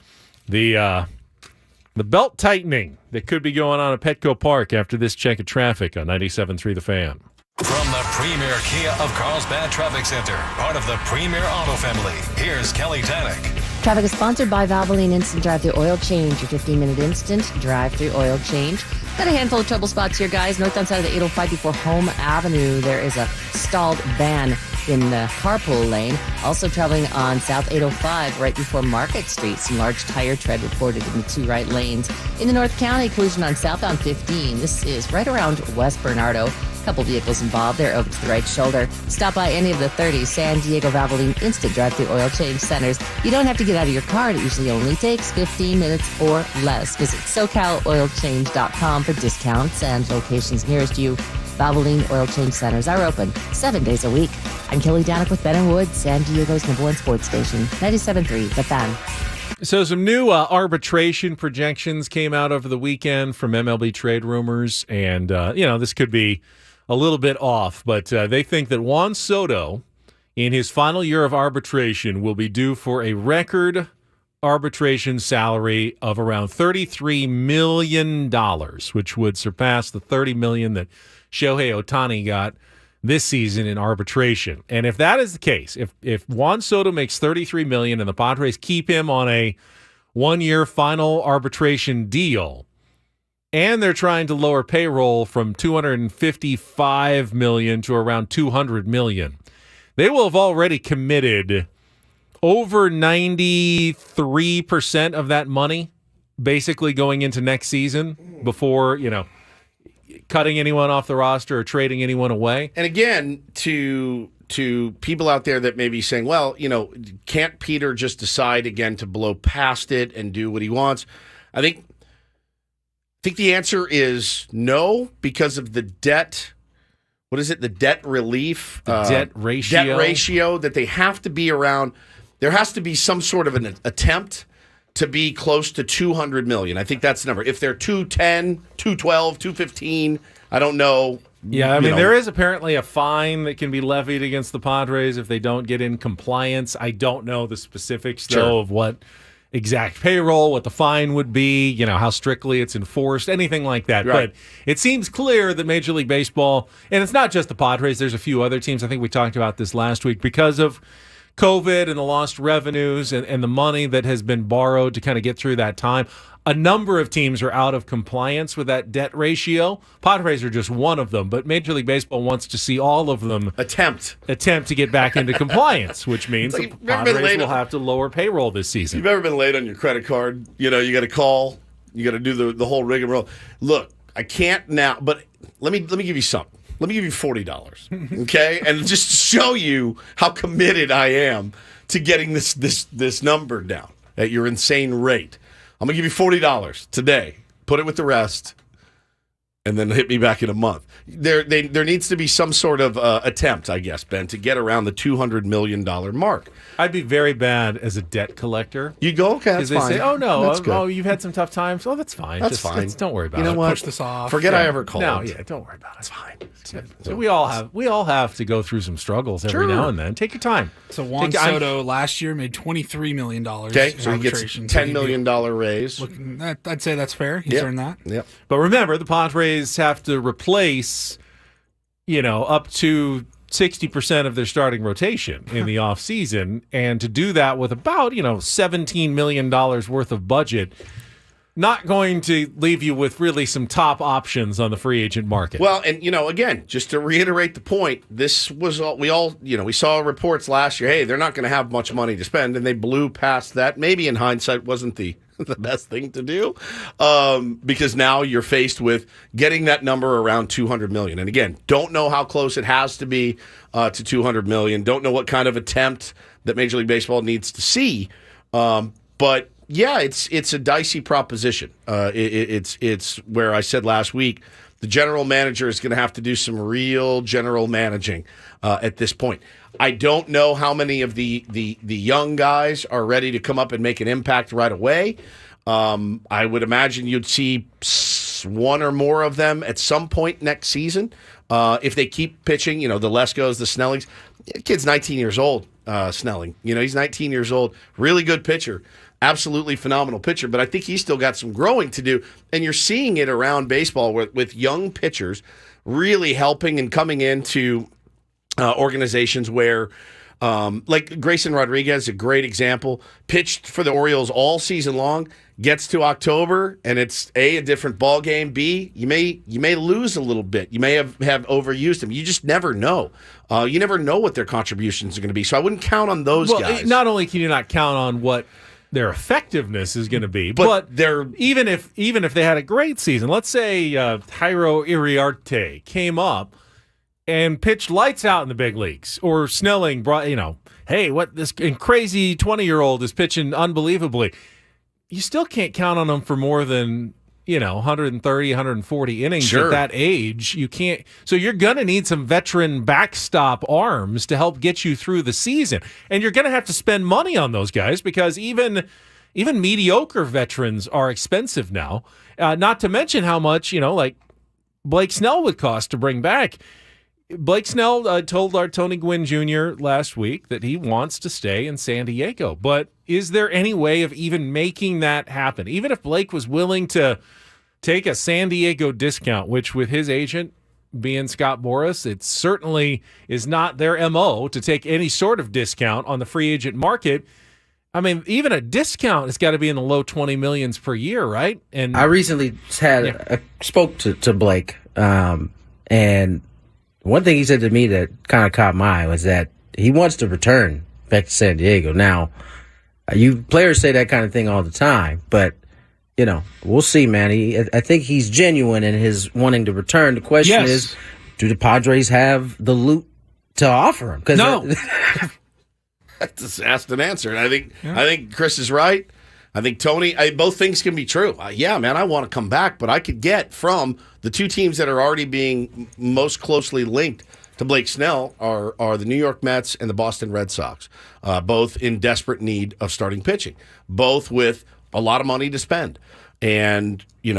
The belt tightening that could be going on at Petco Park after this check of traffic on 97.3 The Fan. From the premier Kia of Carlsbad Traffic Center, part of the Premier Auto family, here's Kelly Tannick. Traffic is sponsored by Valvoline Instant Drive-Thru Oil Change, your 15-minute instant drive-thru oil change. Got a handful of trouble spots here, guys. Northbound side of the 805 before Home Avenue. There is a stalled van in the carpool lane. Also traveling on South 805 right before Market Street. Some large tire tread reported in the two right lanes. In the North County, collision on southbound 15. This is right around West Bernardo. Couple vehicles involved. They're over to the right shoulder. Stop by any of the 30 San Diego Valvoline Instant Drive-Thru Oil Change Centers. You don't have to get out of your car. It usually only takes 15 minutes or less. Visit SoCalOilChange.com for discounts and locations nearest you. Valvoline Oil Change Centers are open 7 days a week. I'm Kelly Danik with Ben & Wood, San Diego's #1 sports station, 97.3 The Fan. So some new arbitration projections came out over the weekend from MLB Trade Rumors, and, this could be a little bit off, but they think that Juan Soto, in his final year of arbitration, will be due for a record arbitration salary of around $33 million, which would surpass the $30 million that Shohei Ohtani got this season in arbitration. And if that is the case, if Juan Soto makes $33 million and the Padres keep him on a one-year final arbitration deal, and they're trying to lower payroll from $255 million to around $200 million, they will have already committed over 93% of that money basically going into next season before, cutting anyone off the roster or trading anyone away. And again, to people out there that may be saying, well, can't Peter just decide again to blow past it and do what he wants? I think the answer is no, because of the debt. What is it? The debt relief, debt ratio. Debt ratio that they have to be around. There has to be some sort of an attempt to be close to $200 million. I think that's the number. If they're 210, 212, 215, I don't know. Yeah, I mean, there is apparently a fine that can be levied against the Padres if they don't get in compliance. I don't know the specifics, though, of what exact payroll, what the fine would be, how strictly it's enforced, anything like that. Right. But it seems clear that Major League Baseball, and it's not just the Padres, there's a few other teams. I think we talked about this last week because of COVID and the lost revenues and the money that has been borrowed to kind of get through that time. A number of teams are out of compliance with that debt ratio. Padres are just one of them, but Major League Baseball wants to see all of them attempt to get back into compliance, which means the Padres will have to lower payroll this season. You've ever been late on your credit card? You got to call. You got to do the whole rigmarole. Look, I can't now, but let me give you something. Let me give you $40, okay? And just to show you how committed I am to getting this number down at your insane rate. I'm going to give you $40 today. Put it with the rest, and then hit me back in a month. There needs to be some sort of attempt, I guess, Ben, to get around the $200 million mark. I'd be very bad as a debt collector. You go, okay, that's fine. Because they say, oh, no, that's good. You've had some tough times. Oh, that's fine. That's fine. Don't worry about it. You know what? Push this off. Forget I ever called. No, don't worry about it. It's fine. So we all have to go through some struggles every now and then. Take your time. So Juan Soto last year made $23 million. Okay, so he gets a $10 million raise. I'd say that's fair. He's earned that. Yep. But remember, the Padres have to replace, up to 60% of their starting rotation in the offseason. And to do that with about, $17 million worth of budget, not going to leave you with really some top options on the free agent market. Well, and again, just to reiterate the point, this was we saw reports last year. Hey, they're not going to have much money to spend, and they blew past that. Maybe in hindsight, wasn't the best thing to do, because now you're faced with getting that number around $200 million. And again, don't know how close it has to be to $200 million. Don't know what kind of attempt that Major League Baseball needs to see, but. Yeah, it's a dicey proposition. It's where I said last week, the general manager is going to have to do some real general managing at this point. I don't know how many of the young guys are ready to come up and make an impact right away. I would imagine you'd see one or more of them at some point next season if they keep pitching. The Leskos, the Snellings. The kid's 19 years old. Snelling. He's 19 years old. Really good pitcher. Absolutely phenomenal pitcher, but I think he's still got some growing to do. And you're seeing it around baseball with young pitchers really helping and coming into organizations where, like Grayson Rodriguez is a great example, pitched for the Orioles all season long, gets to October, and it's A, a different ball game, B, you may lose a little bit. You may have overused him. You just never know. You never know what their contributions are going to be. So I wouldn't count on those guys. Not only can you not count on what their effectiveness is going to be, but they're even if they had a great season, let's say Jairo Iriarte came up and pitched lights out in the big leagues, or Snelling brought, hey, what this crazy 20-year-old is pitching unbelievably. You still can't count on them for more than 130, 140 innings at that age. You can't. So you're going to need some veteran backstop arms to help get you through the season. And you're going to have to spend money on those guys because even mediocre veterans are expensive now. Not to mention how much, like Blake Snell would cost to bring back. Blake Snell told our Tony Gwynn Jr. last week that he wants to stay in San Diego. But is there any way of even making that happen? Even if Blake was willing to take a San Diego discount, which with his agent being Scott Boras, it certainly is not their MO to take any sort of discount on the free agent market. I mean, even a discount has got to be in the low 20 millions per year, right? And I recently spoke to Blake, and one thing he said to me that kind of caught my eye was that he wants to return back to San Diego. Now, players say that kind of thing all the time, but we'll see, man. I think he's genuine in his wanting to return. The question is, do the Padres have the loot to offer him? No. That's just asked and answered. I think Chris is right. I think Tony, both things can be true. Yeah, man, I want to come back, but I could get from the two teams that are already being most closely linked to Blake Snell are the New York Mets and the Boston Red Sox, both in desperate need of starting pitching, both with a lot of money to spend. And, I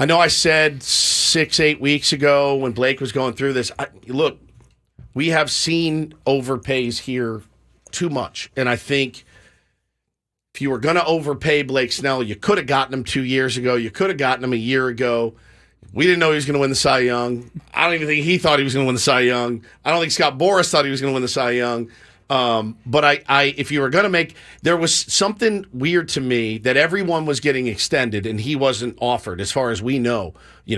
know I said 6-8 weeks ago when Blake was going through this, look, we have seen overpays here too much. And I think if you were going to overpay Blake Snell, you could have gotten him 2 years ago. You could have gotten him a year ago. We didn't know he was going to win the Cy Young. I don't even think he thought he was going to win the Cy Young. I don't think Scott Boras thought he was going to win the Cy Young. But if you were going to make, there was something weird to me that everyone was getting extended and he wasn't offered, as far as we know.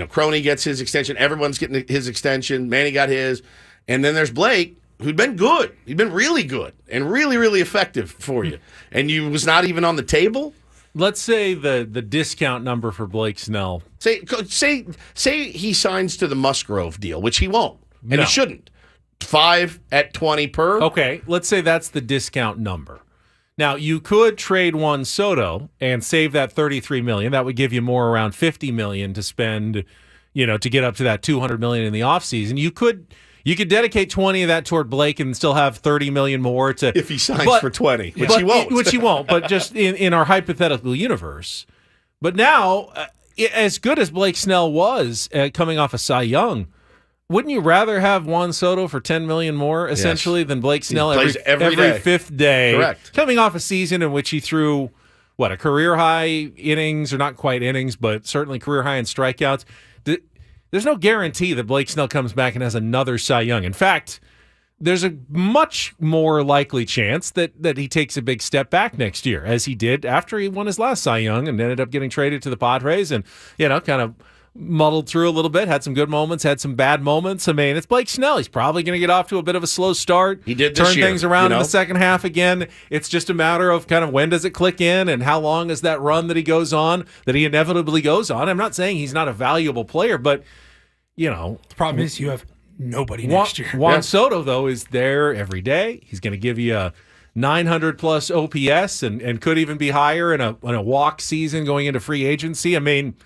Crony gets his extension. Everyone's getting his extension. Manny got his. And then there's Blake, who'd been good. He'd been really good and really, really effective for you. And you was not even on the table? Let's say the discount number for Blake Snell. Say he signs to the Musgrove deal, which he won't. And he shouldn't. 5 at 20 per. Okay, let's say that's the discount number. Now, you could trade Juan Soto and save that $33 million. That would give you more around $50 million to spend, to get up to that $200 million in the offseason. You could dedicate 20 of that toward Blake and still have $30 million more to if he signs for 20, which he won't. Which he won't, but just in our hypothetical universe. But now, as good as Blake Snell was coming off a Cy Young, wouldn't you rather have Juan Soto for $10 million more, essentially, than Blake Snell every fifth day? Correct. Coming off a season in which he threw, a career-high innings, or not quite innings, but certainly career-high in strikeouts. There's no guarantee that Blake Snell comes back and has another Cy Young. In fact, there's a much more likely chance that he takes a big step back next year, as he did after he won his last Cy Young and ended up getting traded to the Padres and, kind of muddled through a little bit, had some good moments, had some bad moments. I mean, it's Blake Snell. He's probably going to get off to a bit of a slow start. He did turn this year, things around in the second half again. It's just a matter of kind of when does it click in and how long is that run that he goes on, that he inevitably goes on. I'm not saying he's not a valuable player, but, The problem is you have nobody next year. Juan Soto, though, is there every day. He's going to give you a 900-plus OPS and could even be higher in a walk season going into free agency. I mean,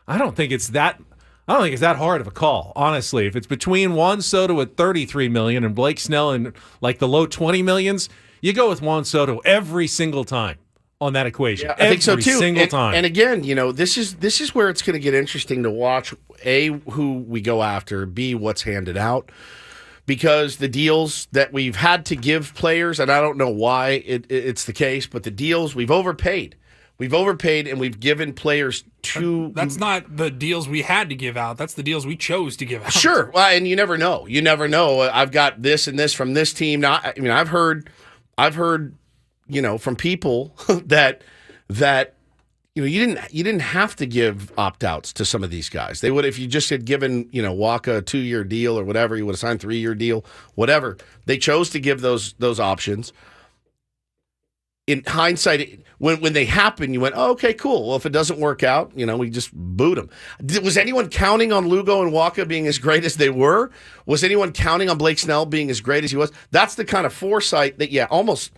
I don't think it's that hard of a call, honestly. If it's between Juan Soto at $33 million and Blake Snell in like the low $20 millions, you go with Juan Soto every single time on that equation. Yeah, I think so too. Every single time. And again, this is where it's going to get interesting to watch. A, who we go after. B, what's handed out. Because the deals that we've had to give players, and I don't know why it's the case, but the deals we've overpaid. We've overpaid and we've given players That's not the deals we had to give out. That's the deals we chose to give out. Sure. Well, and you never know. I've got this and this from this team. Now, I mean, I've heard, from people that you didn't have to give opt-outs to some of these guys. They would, if you just had given, Waka a 2-year deal or whatever, you would have signed a 3-year deal, whatever. They chose to give those options. In hindsight, when they happen, you went, oh, okay, cool. Well, if it doesn't work out, we just boot them. Was anyone counting on Lugo and Waka being as great as they were? Was anyone counting on Blake Snell being as great as he was? That's the kind of foresight that, you almost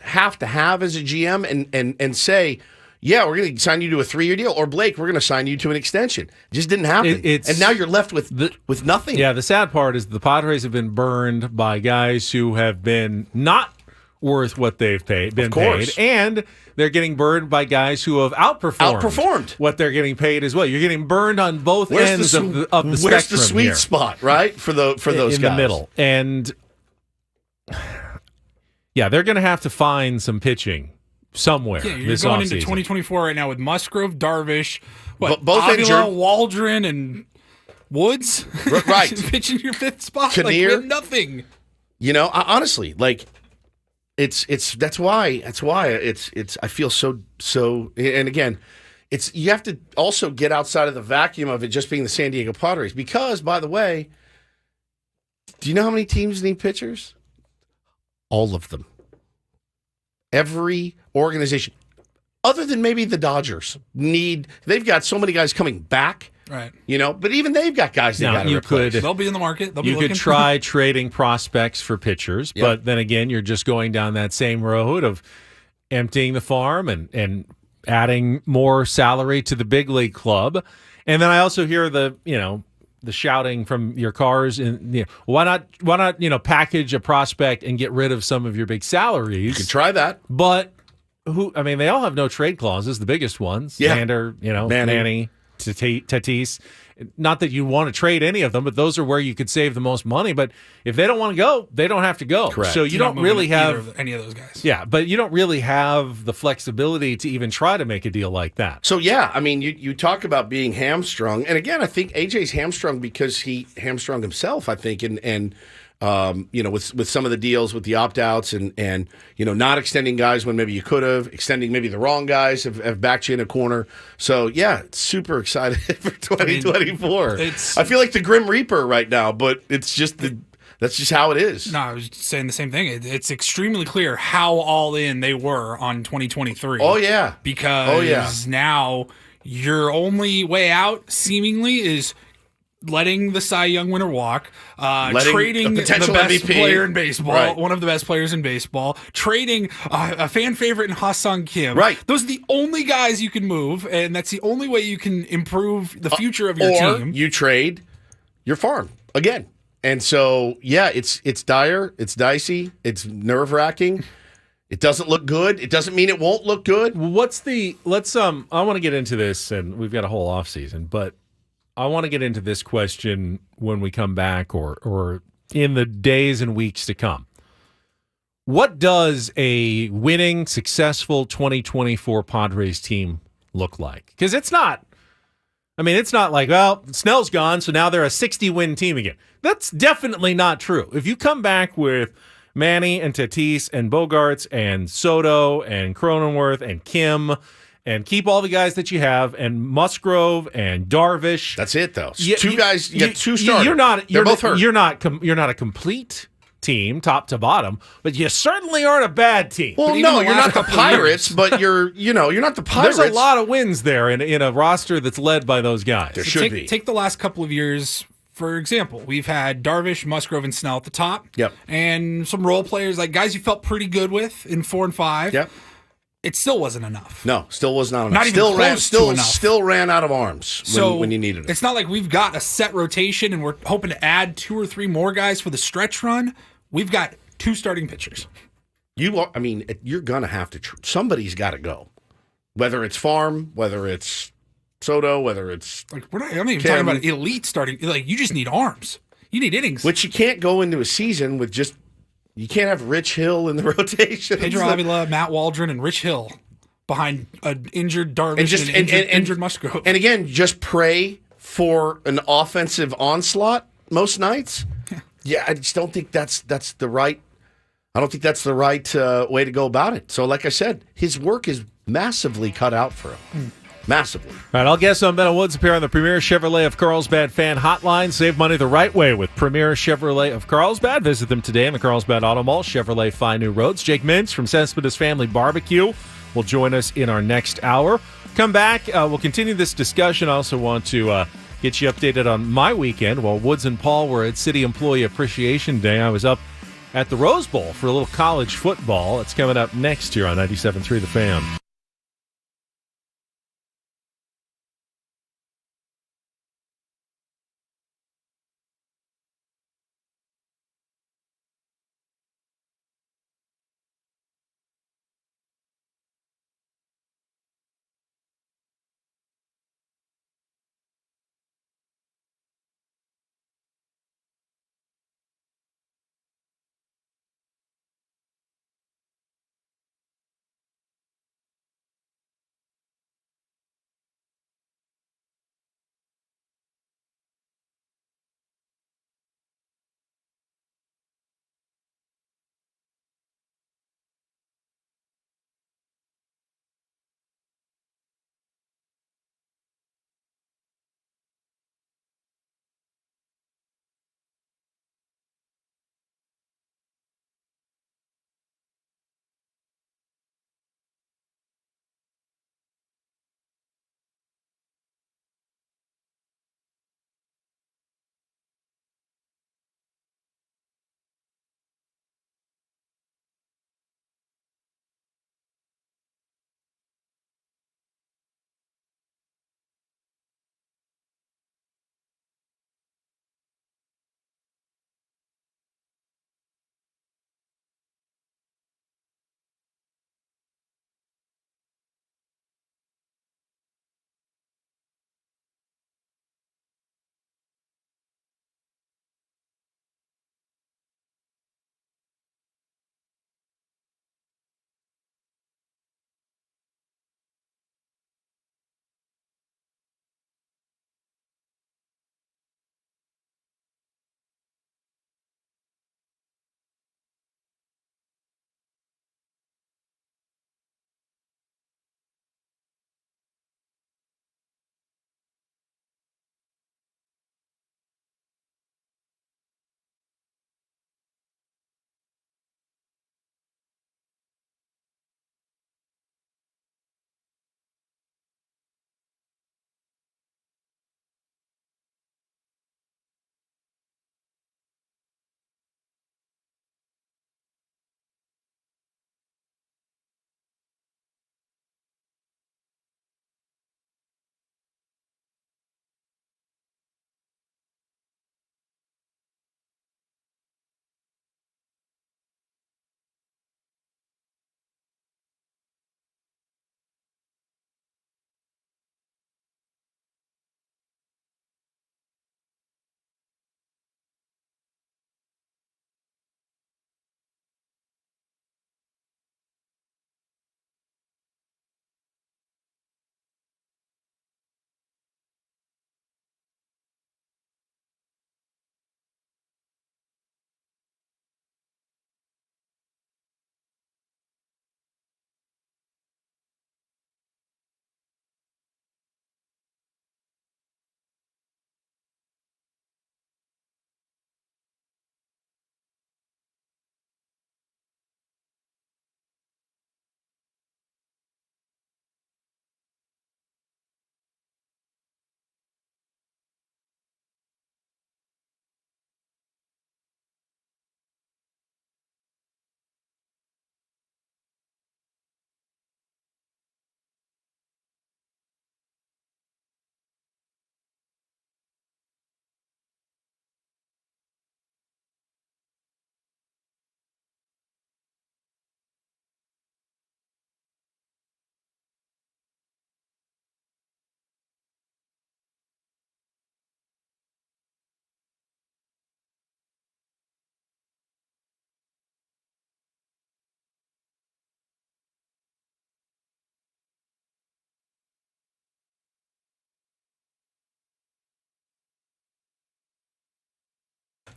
have to have as a GM and say, yeah, we're going to sign you to a 3-year deal. Or, Blake, we're going to sign you to an extension. It just didn't happen. And now you're left with nothing. Yeah, the sad part is the Padres have been burned by guys who have been not worth what they've paid, and they're getting burned by guys who have outperformed what they're getting paid as well. You're getting burned on both ends of the spectrum. Where's the sweet spot, right, for those guys in the middle? And they're going to have to find some pitching somewhere. Yeah, you're this going offseason. into 2024 right now with Musgrove, Darvish, both Avila, injured. Waldron, and Woods, right? Pitching your fifth spot, Kinnear. we have nothing. Honestly, that's why I feel so. And again, you have to also get outside of the vacuum of it just being the San Diego Padres, because, by the way, do you know how many teams need pitchers? All of them. Every organization, other than maybe the Dodgers, they've got so many guys coming back. Right. But even they've got guys they got to replace. They'll be in the market. You could try trading prospects for pitchers, but then again, you're just going down that same road of emptying the farm and adding more salary to the big league club. And then I also hear the shouting from your cars and why not package a prospect and get rid of some of your big salaries? You could try that. But they all have no trade clauses, the biggest ones. Xander, Manny, Tatis. Not that you want to trade any of them, but those are where you could save the most money. But if they don't want to go, they don't have to go. Correct. So you don't really have any of those guys. Yeah, but you don't really have the flexibility to even try to make a deal like that. So you talk about being hamstrung, and again, I think AJ's hamstrung because he hamstrung himself. I think, and with some of the deals with the opt-outs and not extending guys when maybe you could have, extending maybe the wrong guys have backed you in a corner. So, super excited for 2024. I feel like the Grim Reaper right now, but it's just that's just how it is. No, I was saying the same thing. It's extremely clear how all in they were on 2023. Oh, yeah. Because now your only way out, seemingly, is letting the Cy Young winner walk, trading the best MVP player in baseball, right. One of the best players in baseball, trading a fan favorite in Ha-Sung Kim. Right. Those are the only guys you can move, and that's the only way you can improve the future of your team. You trade your farm again. And so, it's dire, it's dicey, it's nerve-wracking. It doesn't look good. It doesn't mean it won't look good. I want to get into this, and we've got a whole offseason, but I want to get into this question when we come back or in the days and weeks to come. What does a winning, successful 2024 Padres team look like? Because it's not I mean, it's not like, well, Snell's gone, so now they're a 60-win team again. That's definitely not true. If you come back with Manny and Tatis and Bogarts and Soto and Cronenworth and Kim and keep all the guys that you have and Musgrove and Darvish. That's it, though. Two guys, you got two starters. They're both hurt. You're not a complete team, top to bottom, but you certainly aren't a bad team. Well, no, you're not the Pirates, but you're not the Pirates. There's a lot of wins there in a roster that's led by those guys. There should be. Take the last couple of years, for example. We've had Darvish, Musgrove, and Snell at the top. Yep. And some role players, like guys you felt pretty good with in 4 and 5. Yep. It still wasn't enough. No, still was not enough. Not even close to enough. Still ran out of arms when you needed it. It's not like we've got a set rotation and we're hoping to add 2 or 3 more guys for the stretch run. We've got 2 starting pitchers. You're going to have to. Somebody's got to go. Whether it's Farm, whether it's Soto, whether it's. I'm not even talking about elite starting. Like, you just need arms. You need innings. Which you can't go into a season with just. You can't have Rich Hill in the rotation. Pedro Avila, Matt Waldron, and Rich Hill behind an injured Darvish and injured Musgrove. And again, just pray for an offensive onslaught most nights. Yeah, I just don't think that's the right. I don't think that's the right way to go about it. So, like I said, his work is massively cut out for him. Massively. All right, I'll guess on Ben Woods appear on the Premier Chevrolet of Carlsbad fan hotline. Save money the right way with Premier Chevrolet of Carlsbad. Visit them today in the Carlsbad Auto Mall. Chevrolet find new roads. Jake Mintz from Cespedes Family Barbecue will join us in our next hour. Come back. We'll continue this discussion. I also want to get you updated on my weekend. While Woods and Paul were at City Employee Appreciation Day, I was up at the Rose Bowl for a little college football. It's coming up next year on 97.3 The Fan.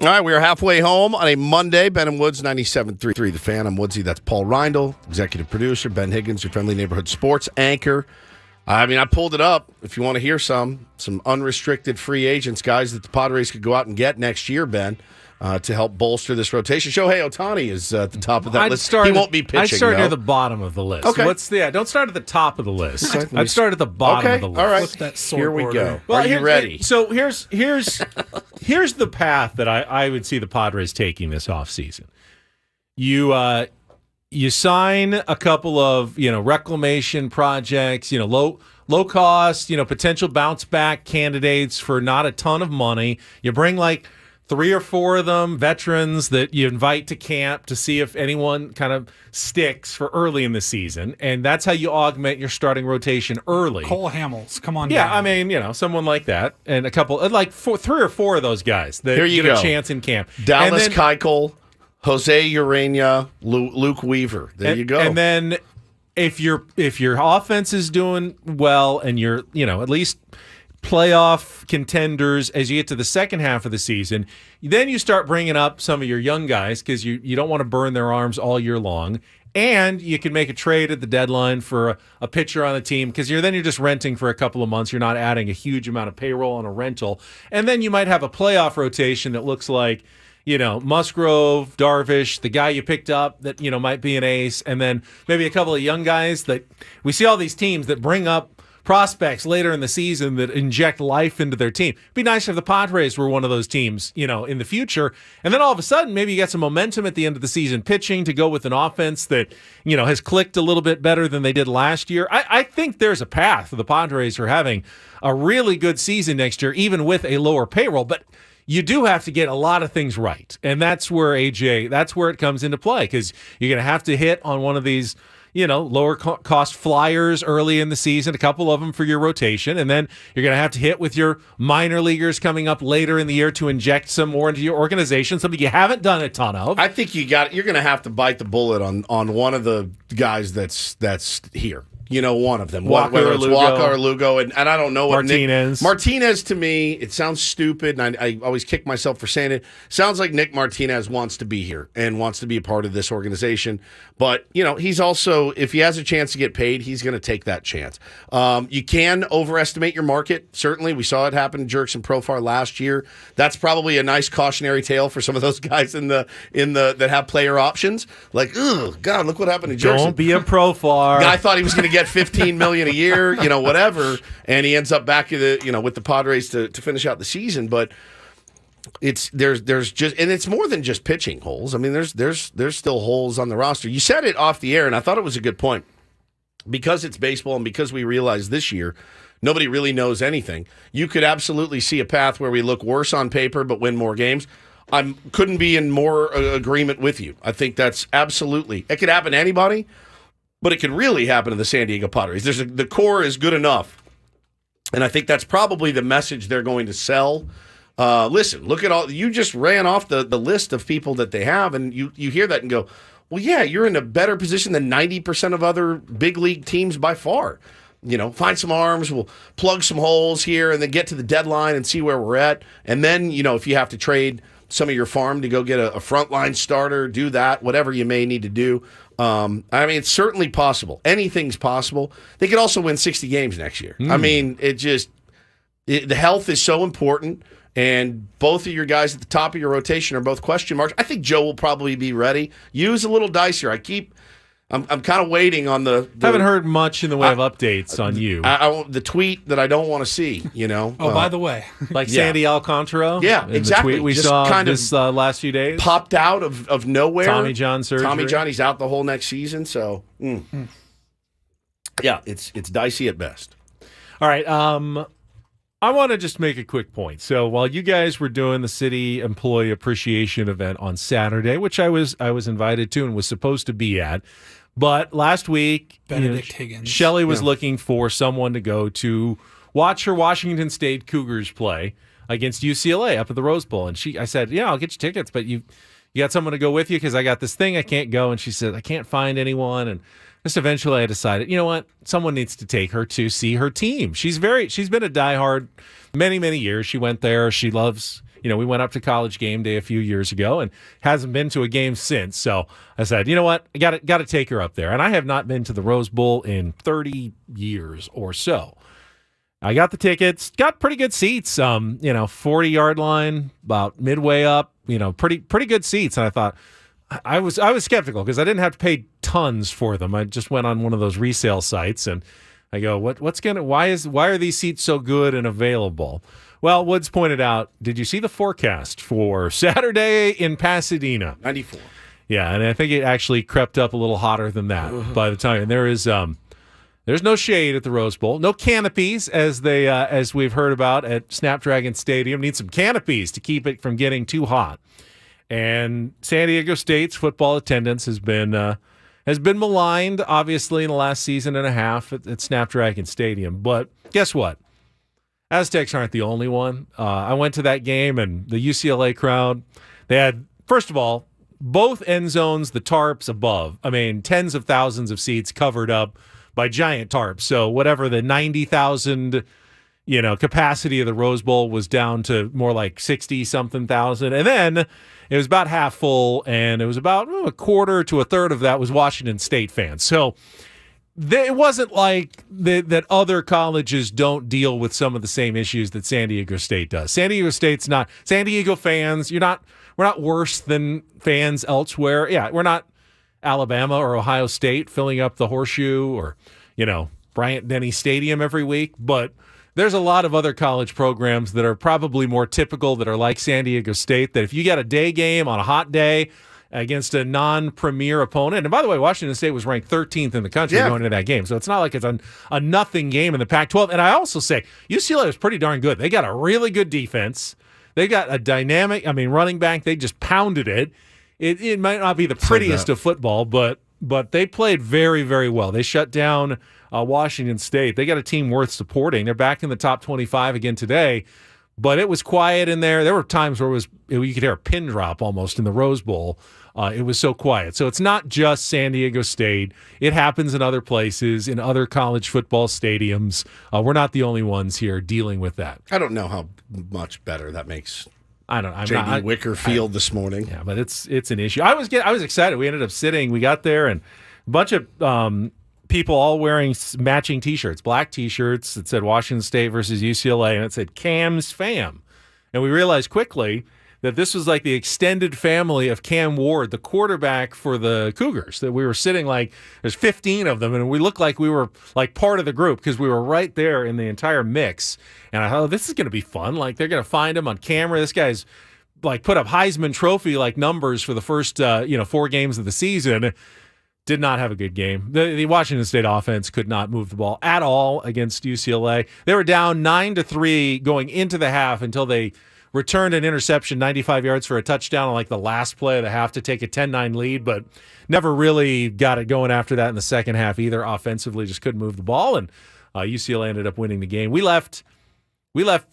All right, we are halfway home on a Monday. Ben and Woods, 97.3 The Fan. I'm Woodsy. That's Paul Reindl, executive producer. Ben Higgins, your friendly neighborhood sports anchor. I mean, I pulled it up. If you want to hear some unrestricted free agents, guys that the Padres could go out and get next year, Ben, to help bolster this rotation. Shohei Ohtani is at the top of that list. He won't be pitching, I'd start though. near the bottom of the list. Okay. Don't start at the top of the list. I'd start at the bottom of the list. All right. Flip that sword Here we order. go. Well, Are you ready? So here's the path that I would see the Padres taking this offseason. You sign a couple of reclamation projects, low cost, potential bounce back candidates for not a ton of money. You bring like 3 or 4 of them, veterans that you invite to camp to see if anyone kind of sticks for early in the season, and that's how you augment your starting rotation early. Cole Hamels, come on. Yeah, down. I mean, someone like that, and a couple, like 3 or 4 of those guys that Here you get go. a chance in camp. Dallas And then- Keuchel, Jose Urena, Luke Weaver. There you go. And then if your offense is doing well and you're at least playoff contenders as you get to the second half of the season, then you start bringing up some of your young guys because you don't want to burn their arms all year long. And you can make a trade at the deadline for a pitcher on the team because you're just renting for a couple of months. You're not adding a huge amount of payroll on a rental. And then you might have a playoff rotation that looks like, Musgrove, Darvish, the guy you picked up that, might be an ace, and then maybe a couple of young guys that we see all these teams that bring up prospects later in the season that inject life into their team. It'd be nice if the Padres were one of those teams, in the future. And then all of a sudden, maybe you get some momentum at the end of the season pitching to go with an offense that, has clicked a little bit better than they did last year. I think there's a path for the Padres for having a really good season next year, even with a lower payroll. But you do have to get a lot of things right. And that's where that's where it comes into play because you're going to have to hit on one of these lower cost flyers early in the season, a couple of them for your rotation, and then you're going to have to hit with your minor leaguers coming up later in the year to inject some more into your organization, something you haven't done a ton of. I think you're going to have to bite the bullet on one of the guys that's here. One of them, whether it's Walker or Lugo, and I don't know what Martinez to me, it sounds stupid, and I always kick myself for saying it. Sounds like Nick Martinez wants to be here and wants to be a part of this organization. But, he's also, if he has a chance to get paid, he's going to take that chance. You can overestimate your market. Certainly, we saw it happen to Jerks and Profar last year. That's probably a nice cautionary tale for some of those guys in the that have player options. Like, oh God, look what happened to Jerks. Don't be a Profar. Guy thought he was going to get $15 million a year, whatever, and he ends up back with the Padres to finish out the season. But there's just, and it's more than just pitching holes. I mean, there's still holes on the roster. You said it off the air, and I thought it was a good point because it's baseball, and because we realized this year nobody really knows anything. You could absolutely see a path where we look worse on paper but win more games. I couldn't be in more agreement with you. I think that's absolutely, it could happen to anybody. But it could really happen to the San Diego Padres. The core is good enough. And I think that's probably the message they're going to sell. Listen, look at all, you just ran off the list of people that they have, and you hear that and go, well, yeah, you're in a better position than 90% of other big league teams by far. Find some arms, we'll plug some holes here, and then get to the deadline and see where we're at. And then, if you have to trade some of your farm to go get a frontline starter, do that, whatever you may need to do. I mean, it's certainly possible. Anything's possible. They could also win 60 games next year. I mean, the health is so important, and both of your guys at the top of your rotation are both question marks. I think Joe will probably be ready. Use a little dice here. I'm kind of waiting on the haven't heard much in the way of updates on you. The tweet that I don't want to see, by the way. Like Sandy Alcantara? Yeah, exactly. The tweet we just saw kind this of last few days? Popped out of nowhere. Tommy John surgery. Tommy John, he's out the whole next season, so yeah, it's dicey at best. All right, I want to just make a quick point. So while you guys were doing the city employee appreciation event on Saturday, which I was invited to and was supposed to be at, but last week, Benedict Higgins. Shelley was looking for someone to go to watch her Washington State Cougars play against UCLA up at the Rose Bowl. And I said, yeah, I'll get you tickets, but you got someone to go with you because I got this thing I can't go. And she said, I can't find anyone. And just eventually I decided, you know what? Someone needs to take her to see her team. She's been a diehard many, many years. She went there. She loves we went up to College game day a few years ago and hasn't been to a game since. So I said, you know what? I got to take her up there. And I have not been to the Rose Bowl in 30 years or so. I got the tickets, got pretty good seats, 40-yard line, about midway up, pretty good seats. And I thought, I was skeptical because I didn't have to pay tons for them. I just went on one of those resale sites and I go, why are these seats so good and available? Well, Woods pointed out, did you see the forecast for Saturday in Pasadena? 94. Yeah, and I think it actually crept up a little hotter than that by the time. And there's no shade at the Rose Bowl, no canopies as we've heard about at Snapdragon Stadium. Need some canopies to keep it from getting too hot. And San Diego State's football attendance has been maligned, obviously, in the last season and a half at Snapdragon Stadium. But guess what? Aztecs aren't the only one. I went to that game, and the UCLA crowd, they had, first of all, both end zones, the tarps above. I mean, tens of thousands of seats covered up by giant tarps. So whatever the 90,000 capacity of the Rose Bowl was down to more like 60-something thousand. And then it was about half full, and it was about a quarter to a third of that was Washington State fans. So it wasn't like that other colleges don't deal with some of the same issues that San Diego State does. San Diego State's not. San Diego fans, we're not worse than fans elsewhere. Yeah, we're not Alabama or Ohio State filling up the Horseshoe or, Bryant-Denny Stadium every week, but there's a lot of other college programs that are probably more typical that are like San Diego State, that if you got a day game on a hot day against a non-premier opponent, and by the way, Washington State was ranked 13th in the country going into that game, so it's not like it's a nothing game in the Pac-12. And I also say UCLA was pretty darn good. They got a really good defense. They got a dynamic, running back. They just pounded it. It might not be the prettiest of football, but they played very, very well. They shut down Washington State. They got a team worth supporting. They're back in the top 25 again today, but it was quiet in there. There were times where you could hear a pin drop almost in the Rose Bowl. It was so quiet. So it's not just San Diego State. It happens in other places, in other college football stadiums. We're not the only ones here dealing with that. I don't know how much better that makes. I'm J.D. Wicker field this morning. Yeah, but it's an issue. I was excited. We ended up sitting. We got there, and a bunch of people all wearing matching T-shirts, black T-shirts that said Washington State versus UCLA, and it said Cam's fam. And we realized quickly that this was like the extended family of Cam Ward, the quarterback for the Cougars, that we were sitting like there's 15 of them, and we looked like we were like part of the group because we were right there in the entire mix. And I thought, this is going to be fun. Like, they're going to find him on camera. This guy's like put up Heisman Trophy like numbers for the first 4 games of the season. Did not have a good game. The Washington State offense could not move the ball at all against UCLA. They were down 9-3 going into the half until they returned an interception 95 yards for a touchdown on like the last play of the half to take a 10-9 lead, but never really got it going after that in the second half either. Offensively, just couldn't move the ball, and UCLA ended up winning the game. We left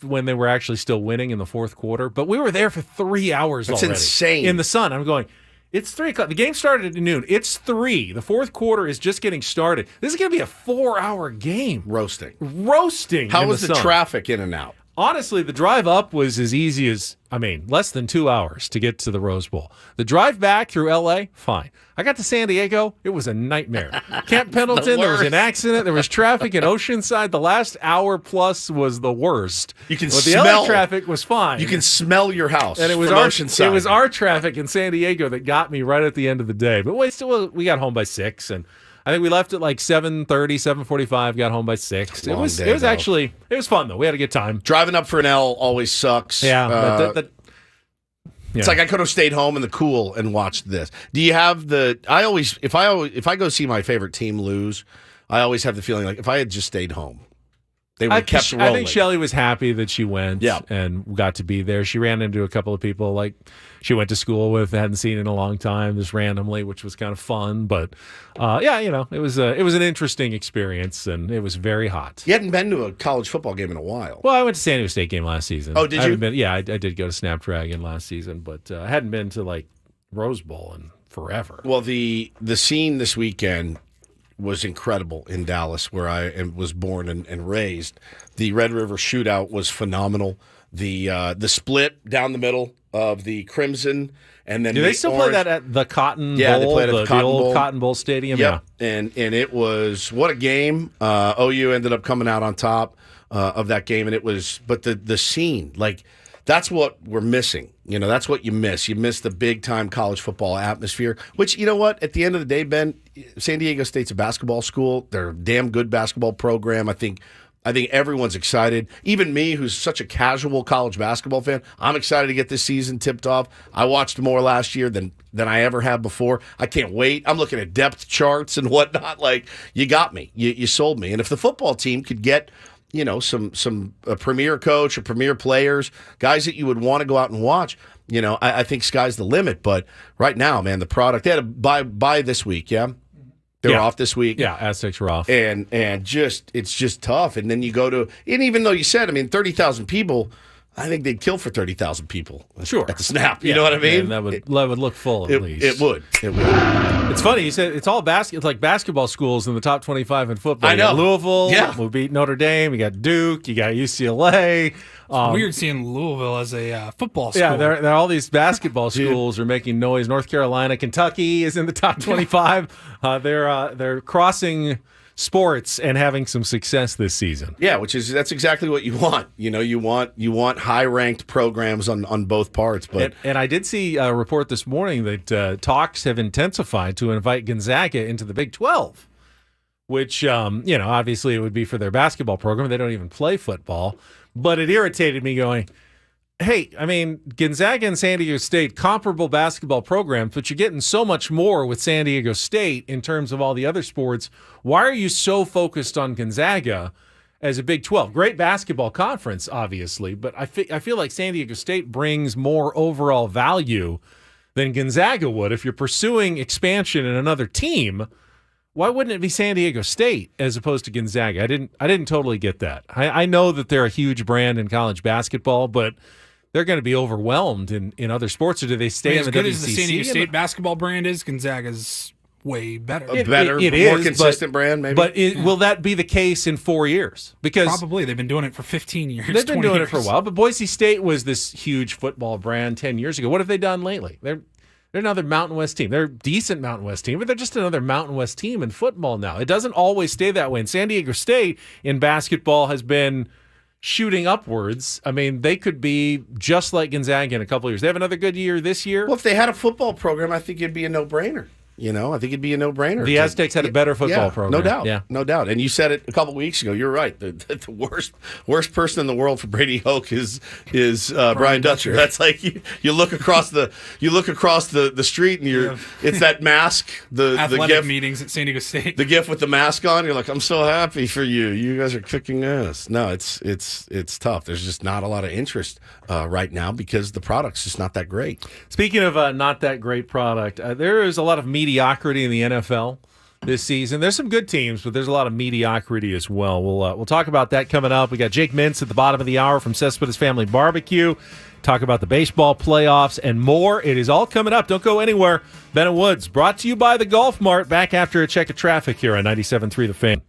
when they were actually still winning in the fourth quarter, but we were there for 3 hours That's already. insane. In the sun. I'm going, it's 3 o'clock. The game started at noon. It's 3. The fourth quarter is just getting started. This is going to be a 4-hour game. Roasting. How was the traffic in and out? Honestly, the drive up was as easy as, less than 2 hours to get to the Rose Bowl. The drive back through L.A., fine. I got to San Diego, it was a nightmare. Camp Pendleton, there was an accident, there was traffic in Oceanside. The last hour plus was the worst. The LA traffic was fine. You can smell your house. And it was Oceanside. It was our traffic in San Diego that got me right at the end of the day. But we got home by 6, and I think we left at like 7:30, 7:45, got home by 6. It was fun though. We had a good time. Driving up for an L always sucks. Yeah. It's like I could have stayed home in the cool and watched this. Do you have if I go see my favorite team lose, I always have the feeling like if I had just stayed home, they would have kept rolling. I think Shelly was happy that she went and got to be there. She ran into a couple of people like she went to school with, hadn't seen in a long time, just randomly, which was kind of fun. But it was an interesting experience, and it was very hot. You hadn't been to a college football game in a while. Well, I went to San Diego State game last season. Oh, did you? I did go to Snapdragon last season, but I hadn't been to like Rose Bowl in forever. Well, the scene this weekend was incredible in Dallas, where I was born and raised. The Red River Shootout was phenomenal. the split down the middle of the crimson, and then do they still play that at the Cotton Bowl? Yeah, they played at the old Cotton Bowl Stadium. Yep. Yeah, and it was what a game. OU ended up coming out on top of that game, and it was. But the scene, like that's what we're missing. That's what you miss. You miss the big time college football atmosphere. Which you know what? At the end of the day, Ben, San Diego State's a basketball school. They're a damn good basketball program. I think everyone's excited. Even me, who's such a casual college basketball fan, I'm excited to get this season tipped off. I watched more last year than I ever have before. I can't wait. I'm looking at depth charts and whatnot. Like, you got me. You sold me. And if the football team could get some premier coach or premier players, guys that you would want to go out and watch, I think sky's the limit. But right now, man, the product, they had a buy this week, yeah? They were off this week. Yeah, Aztecs were off. And it's just tough. And then you go to, and even though you said, 30,000 people, I think they'd kill for 30,000 people at the snap. You know what I mean? That would look full at least. It would. It's funny. You said it's all it's like basketball schools in the top 25 in football. I know. You got Louisville. We beat Notre Dame. You got Duke. You got UCLA. It's weird seeing Louisville as a football school. Yeah, they're all these basketball schools are making noise. North Carolina, Kentucky is in the top 25. They're crossing sports and having some success this season. Yeah, that's exactly what you want. You want high ranked programs on both parts. But and I did see a report this morning that talks have intensified to invite Gonzaga into the Big 12, which obviously it would be for their basketball program. They don't even play football, but it irritated me going, hey, Gonzaga and San Diego State, comparable basketball programs, but you're getting so much more with San Diego State in terms of all the other sports. Why are you so focused on Gonzaga as a Big 12? Great basketball conference, obviously, but I feel like San Diego State brings more overall value than Gonzaga would. If you're pursuing expansion in another team, why wouldn't it be San Diego State as opposed to Gonzaga? I didn't totally get that. I know that they're a huge brand in college basketball, but they're going to be overwhelmed in other sports, or do they stay in the WCC? As good as the San Diego State basketball brand is, Gonzaga's way better. It more consistent brand, maybe. But will that be the case in 4 years? Because probably. They've been doing it for 15 years. They've been doing years. it for a while. But Boise State was this huge football brand 10 years ago. What have they done lately? They're another Mountain West team. They're a decent Mountain West team, but they're just another Mountain West team in football now. It doesn't always stay that way. And San Diego State in basketball has been shooting upwards. They could be just like Gonzaga in a couple of years. They have another good year this year. Well, if they had a football program, I think it'd be a no-brainer. I think it'd be a no-brainer. The Aztecs had a better football program. No doubt. Yeah. No doubt. And you said it a couple weeks ago. You're right. The worst person in the world for Brady Hoke is Brian Dutcher. That's like you look across the street and it's that mask, the athletic gif, meetings at San Diego State. The gif with the mask on. You're like, I'm so happy for you. You guys are kicking ass. No, it's tough. There's just not a lot of interest right now because the product's just not that great. Speaking of not that great product, there is a lot of mediocrity in the NFL this season. There's some good teams, but there's a lot of mediocrity as well. We'll talk about that coming up. We got Jake Mintz at the bottom of the hour from Cespedes Family Barbecue. Talk about the baseball playoffs and more. It is all coming up. Don't go anywhere. Bennett Woods, brought to you by the Golf Mart. Back after a check of traffic here on 97.3 The Fan.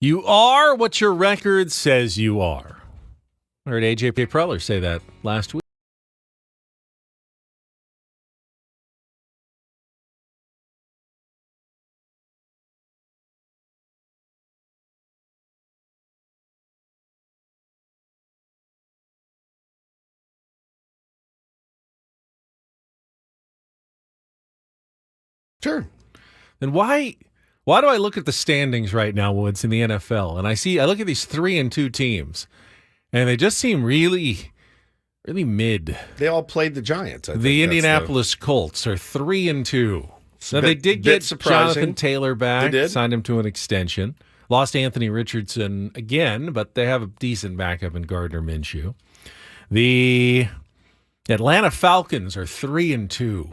You are what your record says you are. I heard A.J. Preller say that last week. Sure. Then why do I look at the standings right now, Woods, in the NFL, and I look at these 3-2 teams, and they just seem really, really mid. They all played the Giants. I think The that's Indianapolis Colts are 3-2. Now, they did bit get surprising. Jonathan Taylor back, They did. signed him to an extension. Lost Anthony Richardson again, but they have a decent backup in Gardner Minshew. The Atlanta Falcons are 3-2.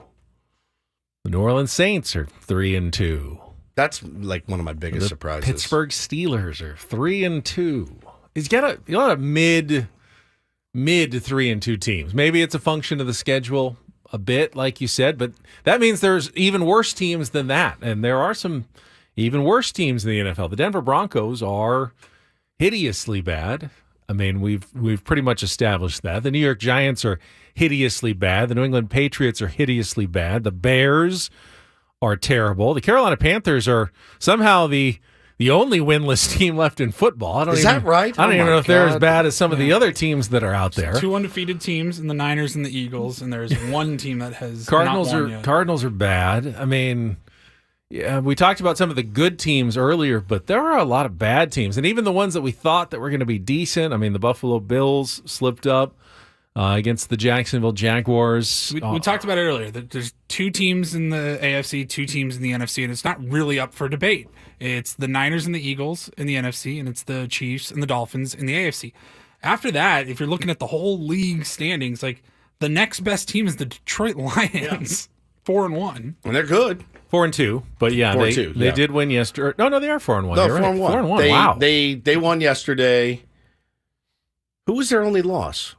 The New Orleans Saints are 3-2. That's like one of my biggest surprises. Pittsburgh Steelers are 3-2. He's got a lot of mid 3-2 teams. Maybe it's a function of the schedule a bit, like you said, but that means there's even worse teams than that, and there are some even worse teams in the NFL. The Denver Broncos are hideously bad. I mean, we've pretty much established that. The New York Giants are hideously bad. The New England Patriots are hideously bad. The Bears are terrible. The Carolina Panthers are somehow the only winless team left in football. Is that right? I don't Oh even my know if they're as God. bad as some of the other teams that are out there. 2 undefeated teams in the Niners and the Eagles, and there's one team that has Cardinals not won yet. Cardinals are bad. I mean, yeah, we talked about some of the good teams earlier, but there are a lot of bad teams, and even the ones that we thought that were going to be decent. I mean, the Buffalo Bills slipped up against the Jacksonville Jaguars. We talked about it earlier. That there's 2 teams in the AFC, 2 teams in the NFC, and it's not really up for debate. It's the Niners and the Eagles in the NFC, and it's the Chiefs and the Dolphins in the AFC. After that, if you're looking at the whole league standings, like the next best team is the Detroit Lions, 4-1, And they're good. 4-2, but yeah, 4-2, they yeah. did win yesterday. No, they are 4-1. No, You're 4-1. Right. 4-1. They, Wow. They won yesterday. Who was their only loss?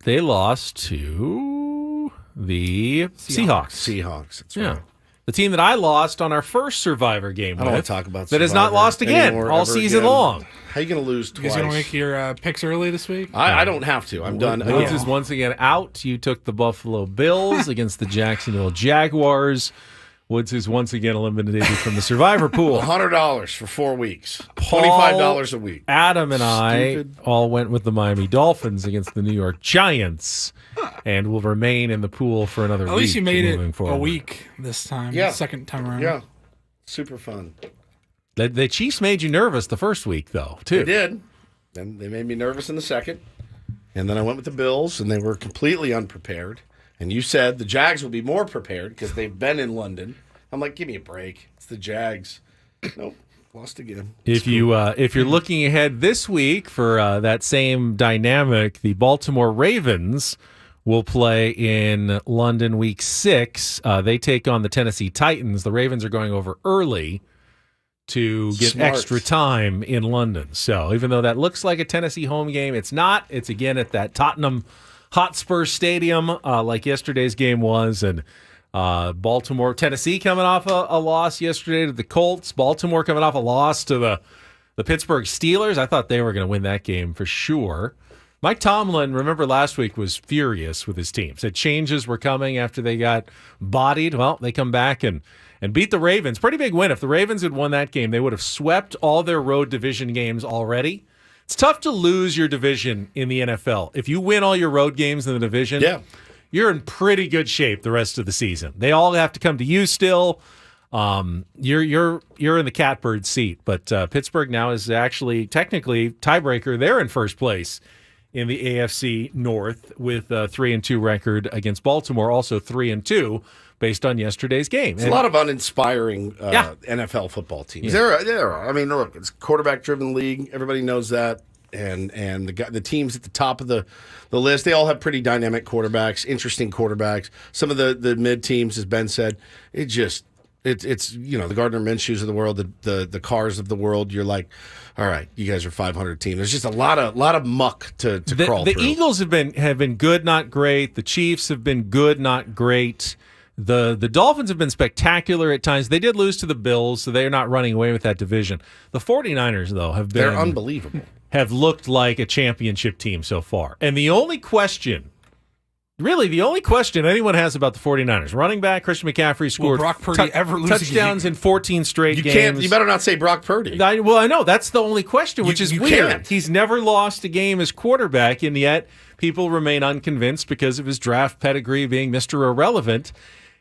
They lost to the Seahawks. Seahawks. That's Yeah. right. The team that I lost on our first Survivor game I don't with, want to talk about that has not Survivor lost again anymore, all ever season again. long. How are you going to lose You twice? guys going to make your picks early this week? I don't have to. I'm done. Woods again. is once again out. You took the Buffalo Bills against the Jacksonville Jaguars. Woods is once again eliminated from the Survivor pool. $100 for 4 weeks. Paul, $25 a week. Adam and I Stupid. all went with the Miami Dolphins against the New York Giants, and will remain in the pool for another week. At least you made moving it forward. a week this time. Yeah. Second time around. Yeah. Super fun. The Chiefs made you nervous the first week, though, too. They did. Then they made me nervous in the second. And then I went with the Bills, and they were completely unprepared. And you said the Jags will be more prepared because they've been in London. I'm like, give me a break. It's the Jags. Nope. Lost again. If you're looking ahead this week for that same dynamic, the Baltimore Ravens will play in London Week 6. They take on the Tennessee Titans. The Ravens are going over early to get Smart. extra time in London. So even though that looks like a Tennessee home game, it's not. It's again at that Tottenham Hotspur Stadium, like yesterday's game was, and Baltimore, Tennessee coming off a loss yesterday to the Colts. Baltimore coming off a loss to the Pittsburgh Steelers. I thought they were going to win that game for sure. Mike Tomlin, remember last week, was furious with his team. Said changes were coming after they got bodied. Well, they come back and beat the Ravens. Pretty big win. If the Ravens had won that game, they would have swept all their road division games already. It's tough to lose your division in the NFL. If you win all your road games in the division, you're in pretty good shape the rest of the season. They all have to come to you still. You're in the catbird seat. But Pittsburgh now is actually technically tiebreaker. They're in first place in the AFC North with a 3-2 record against Baltimore, also 3-2 based on yesterday's game. It's a lot of uninspiring NFL football teams. Yeah. There are. I mean, look, it's a quarterback-driven league. Everybody knows that. And the teams at the top of the list, they all have pretty dynamic quarterbacks, interesting quarterbacks. Some of the mid teams, as Ben said, it's the Gardner Minshews of the world, the Cars of the world. You're like, all right, you guys are 500 team. There's just a lot of muck to crawl through. The Eagles have been good, not great. The Chiefs have been good, not great. The Dolphins have been spectacular at times. They did lose to the Bills, so they're not running away with that division. The 49ers, though, they're unbelievable. Have looked like a championship team so far. And the only question anyone has about the 49ers, running back Christian McCaffrey scored Brock Purdy ever lose touchdowns in 14 straight games. You better not say Brock Purdy. I know. That's the only question, which is weird. Can't. He's never lost a game as quarterback, and yet people remain unconvinced because of his draft pedigree being Mr. Irrelevant.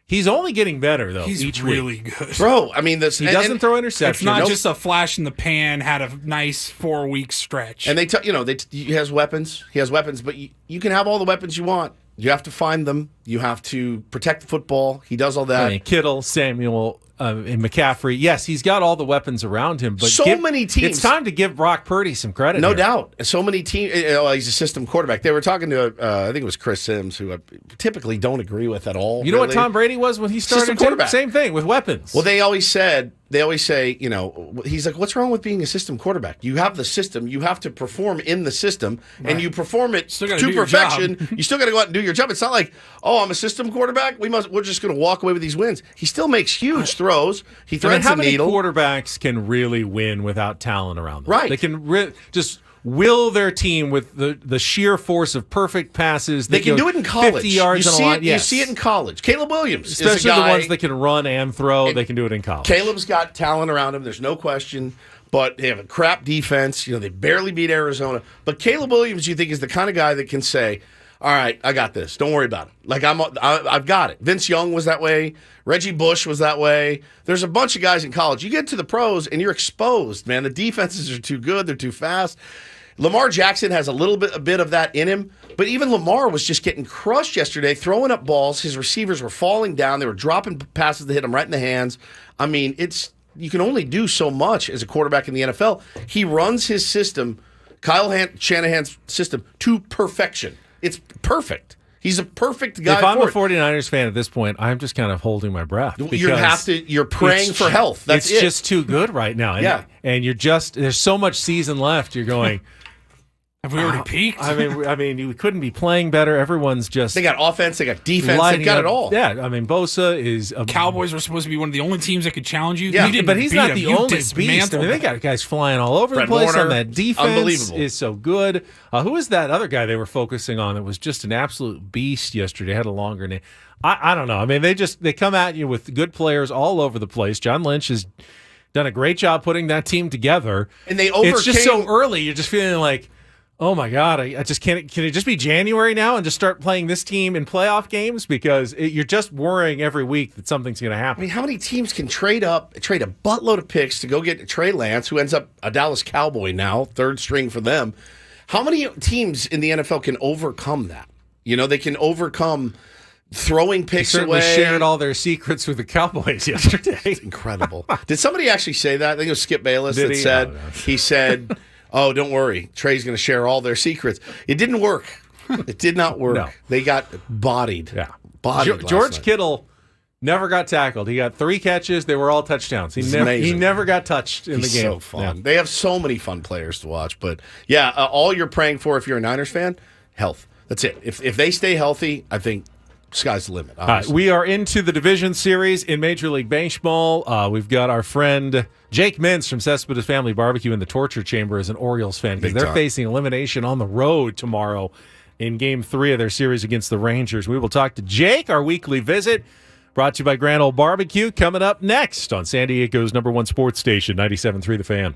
He's only getting better, though. He's each really week. good. Bro, I mean, he doesn't throw interceptions. It's not just a flash in the pan, had a nice 4-week stretch. And he has weapons. He has weapons, but you can have all the weapons you want. You have to find them. You have to protect the football. He does all that. I mean, Kittle, Samuel, and McCaffrey. Yes, he's got all the weapons around him. But many teams. It's time to give Brock Purdy some credit. No here. doubt. So many teams. He's a system quarterback. They were talking to, I think it was Chris Sims, who I typically don't agree with at all. You know what Tom Brady was when he started? System quarterback. Same thing with weapons. Well, they always say, he's like, what's wrong with being a system quarterback? You have the system. You have to perform in the system, and you perform it to perfection. You still got to go out and do your job. It's not like, I'm a system quarterback. We're just going to walk away with these wins. He still makes huge throws. He threads how the needle. Many quarterbacks can really win without talent around them? Right. They can just will their team with the sheer force of perfect passes. They can do it in college. 50 yards on a line. You see it in college. Caleb Williams, especially is a guy, the ones that can run and throw. They can do it in college. Caleb's got talent around him. There's no question. But they have a crap defense. They barely beat Arizona. But Caleb Williams, you think, is the kind of guy that can say, all right, I got this. Don't worry about it. Like, I've got it. Vince Young was that way. Reggie Bush was that way. There's a bunch of guys in college. You get to the pros, and you're exposed, man. The defenses are too good. They're too fast. Lamar Jackson has a bit of that in him. But even Lamar was just getting crushed yesterday, throwing up balls. His receivers were falling down. They were dropping passes that hit him right in the hands. I mean, you can only do so much as a quarterback in the NFL. He runs his system, Kyle Shanahan's system, to perfection. It's perfect. He's a perfect guy. If I'm a 49ers fan at this point, I'm just kind of holding my breath. You're praying for health. That's it's just too good right now. And there's so much season left. You're going, have we already peaked? I mean, you couldn't be playing better. Everyone's just. They got offense. They got defense. They've got it all. Yeah. I mean, Bosa is. Cowboys were supposed to be one of the only teams that could challenge you. Yeah, but he's not the only beast. I mean, they got guys flying all over the place. And that defense is so good. Who is that other guy they were focusing on that was just an absolute beast yesterday? Had a longer name. I don't know. I mean, they come at you with good players all over the place. John Lynch has done a great job putting that team together. And they overcame. It's just so early. You're just feeling like, oh my God, I just can't. Can it just be January now and just start playing this team in playoff games? Because you're just worrying every week that something's going to happen. I mean, how many teams can trade a buttload of picks to go get Trey Lance, who ends up a Dallas Cowboy now, third string for them? How many teams in the NFL can overcome that? They can overcome throwing picks away. They shared all their secrets with the Cowboys yesterday. It's incredible. Did somebody actually say that? I think it was Skip Bayless Did that he? said, Oh, no. He said, oh, don't worry. Trey's going to share all their secrets. It didn't work. It did not work. No. They got bodied. Yeah. Bodied George Kittle never got tackled. He got 3 catches. They were all touchdowns. He never got touched in the game. So fun. Yeah. They have so many fun players to watch. But, yeah, all you're praying for if you're a Niners fan, health. That's it. If they stay healthy, I think sky's the limit. All right, we are into the division series in Major League Baseball. We've got our friend Jake Mintz from Cespedes Family Barbecue in the torture chamber as an Orioles fan because they're facing elimination on the road tomorrow in Game 3 of their series against the Rangers. We will talk to Jake, our weekly visit, brought to you by Grand Ole Barbecue, coming up next on San Diego's #1 sports station, 97.3 The Fan.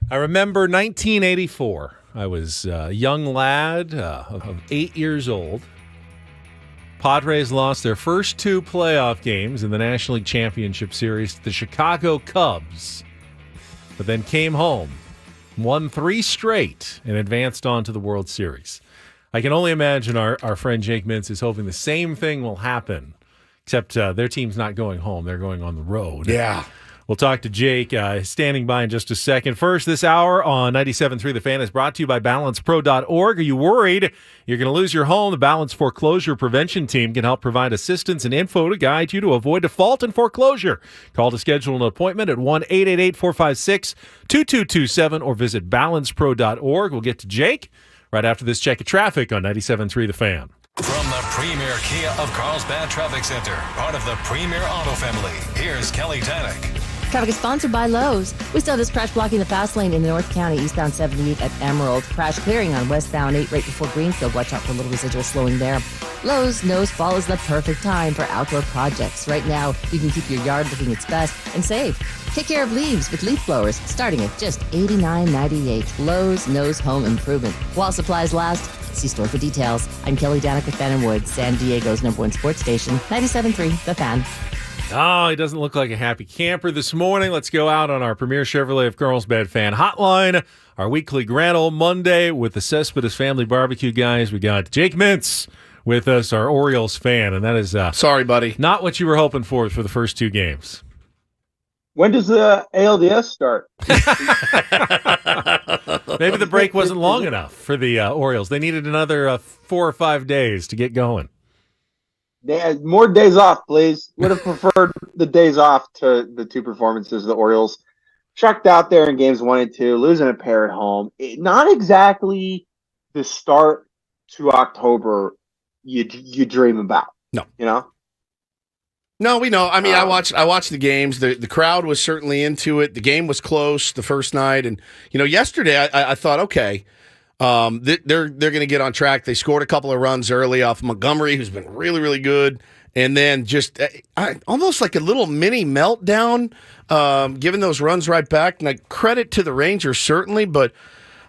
I remember 1984. I was a young lad of 8 years old. Padres lost their first 2 playoff games in the National League Championship Series to the Chicago Cubs, but then came home, won 3 straight, and advanced on to the World Series. I can only imagine our friend Jake Mintz is hoping the same thing will happen, except their team's not going home. They're going on the road. Yeah. We'll talk to Jake standing by in just a second. First, this hour on 97.3 The Fan is brought to you by BalancePro.org. Are you worried you're going to lose your home? The Balance Foreclosure Prevention Team can help provide assistance and info to guide you to avoid default and foreclosure. Call to schedule an appointment at 1-888-456-2227 or visit BalancePro.org. We'll get to Jake right after this check of traffic on 97.3 The Fan. From the premier Kia of Carlsbad Traffic Center, part of the Premier Auto family, here's Kelly Tannick. Traffic is sponsored by Lowe's. We still have this crash blocking the fast lane in the North County, eastbound 78 at Emerald. Crash clearing on westbound 8 right before Greenfield. Watch out for a little residual slowing there. Lowe's knows fall is the perfect time for outdoor projects. Right now, you can keep your yard looking its best and save. Take care of leaves with leaf blowers starting at just $89.98. Lowe's knows home improvement. While supplies last, see store for details. I'm Kelly Danick with Ben & Wood, San Diego's #1 sports station, 97.3 The Fan. Oh, he doesn't look like a happy camper this morning. Let's go out on our Premier Chevrolet of Carlsbad Fan Hotline, our weekly Grand Old Monday with the Cespedes Family Barbecue guys. We got Jake Mintz with us, our Orioles fan, and that is sorry, buddy, not what you were hoping for the first 2 games. When does the ALDS start? Maybe the break wasn't long enough for the Orioles. They needed another 4 or 5 days to get going. They had more days off, please. Would have preferred the days off to the 2 performances of the Orioles. Chucked out there in games 1 and 2, losing a pair at home. Not exactly the start to October you dream about. No. You know? No, we know. I mean, I watched the games. The crowd was certainly into it. The game was close the first night, and yesterday I thought, okay, they're going to get on track. They scored a couple of runs early off Montgomery, who's been really, really good, and then just almost like a little mini meltdown, giving those runs right back. And credit to the Rangers certainly, but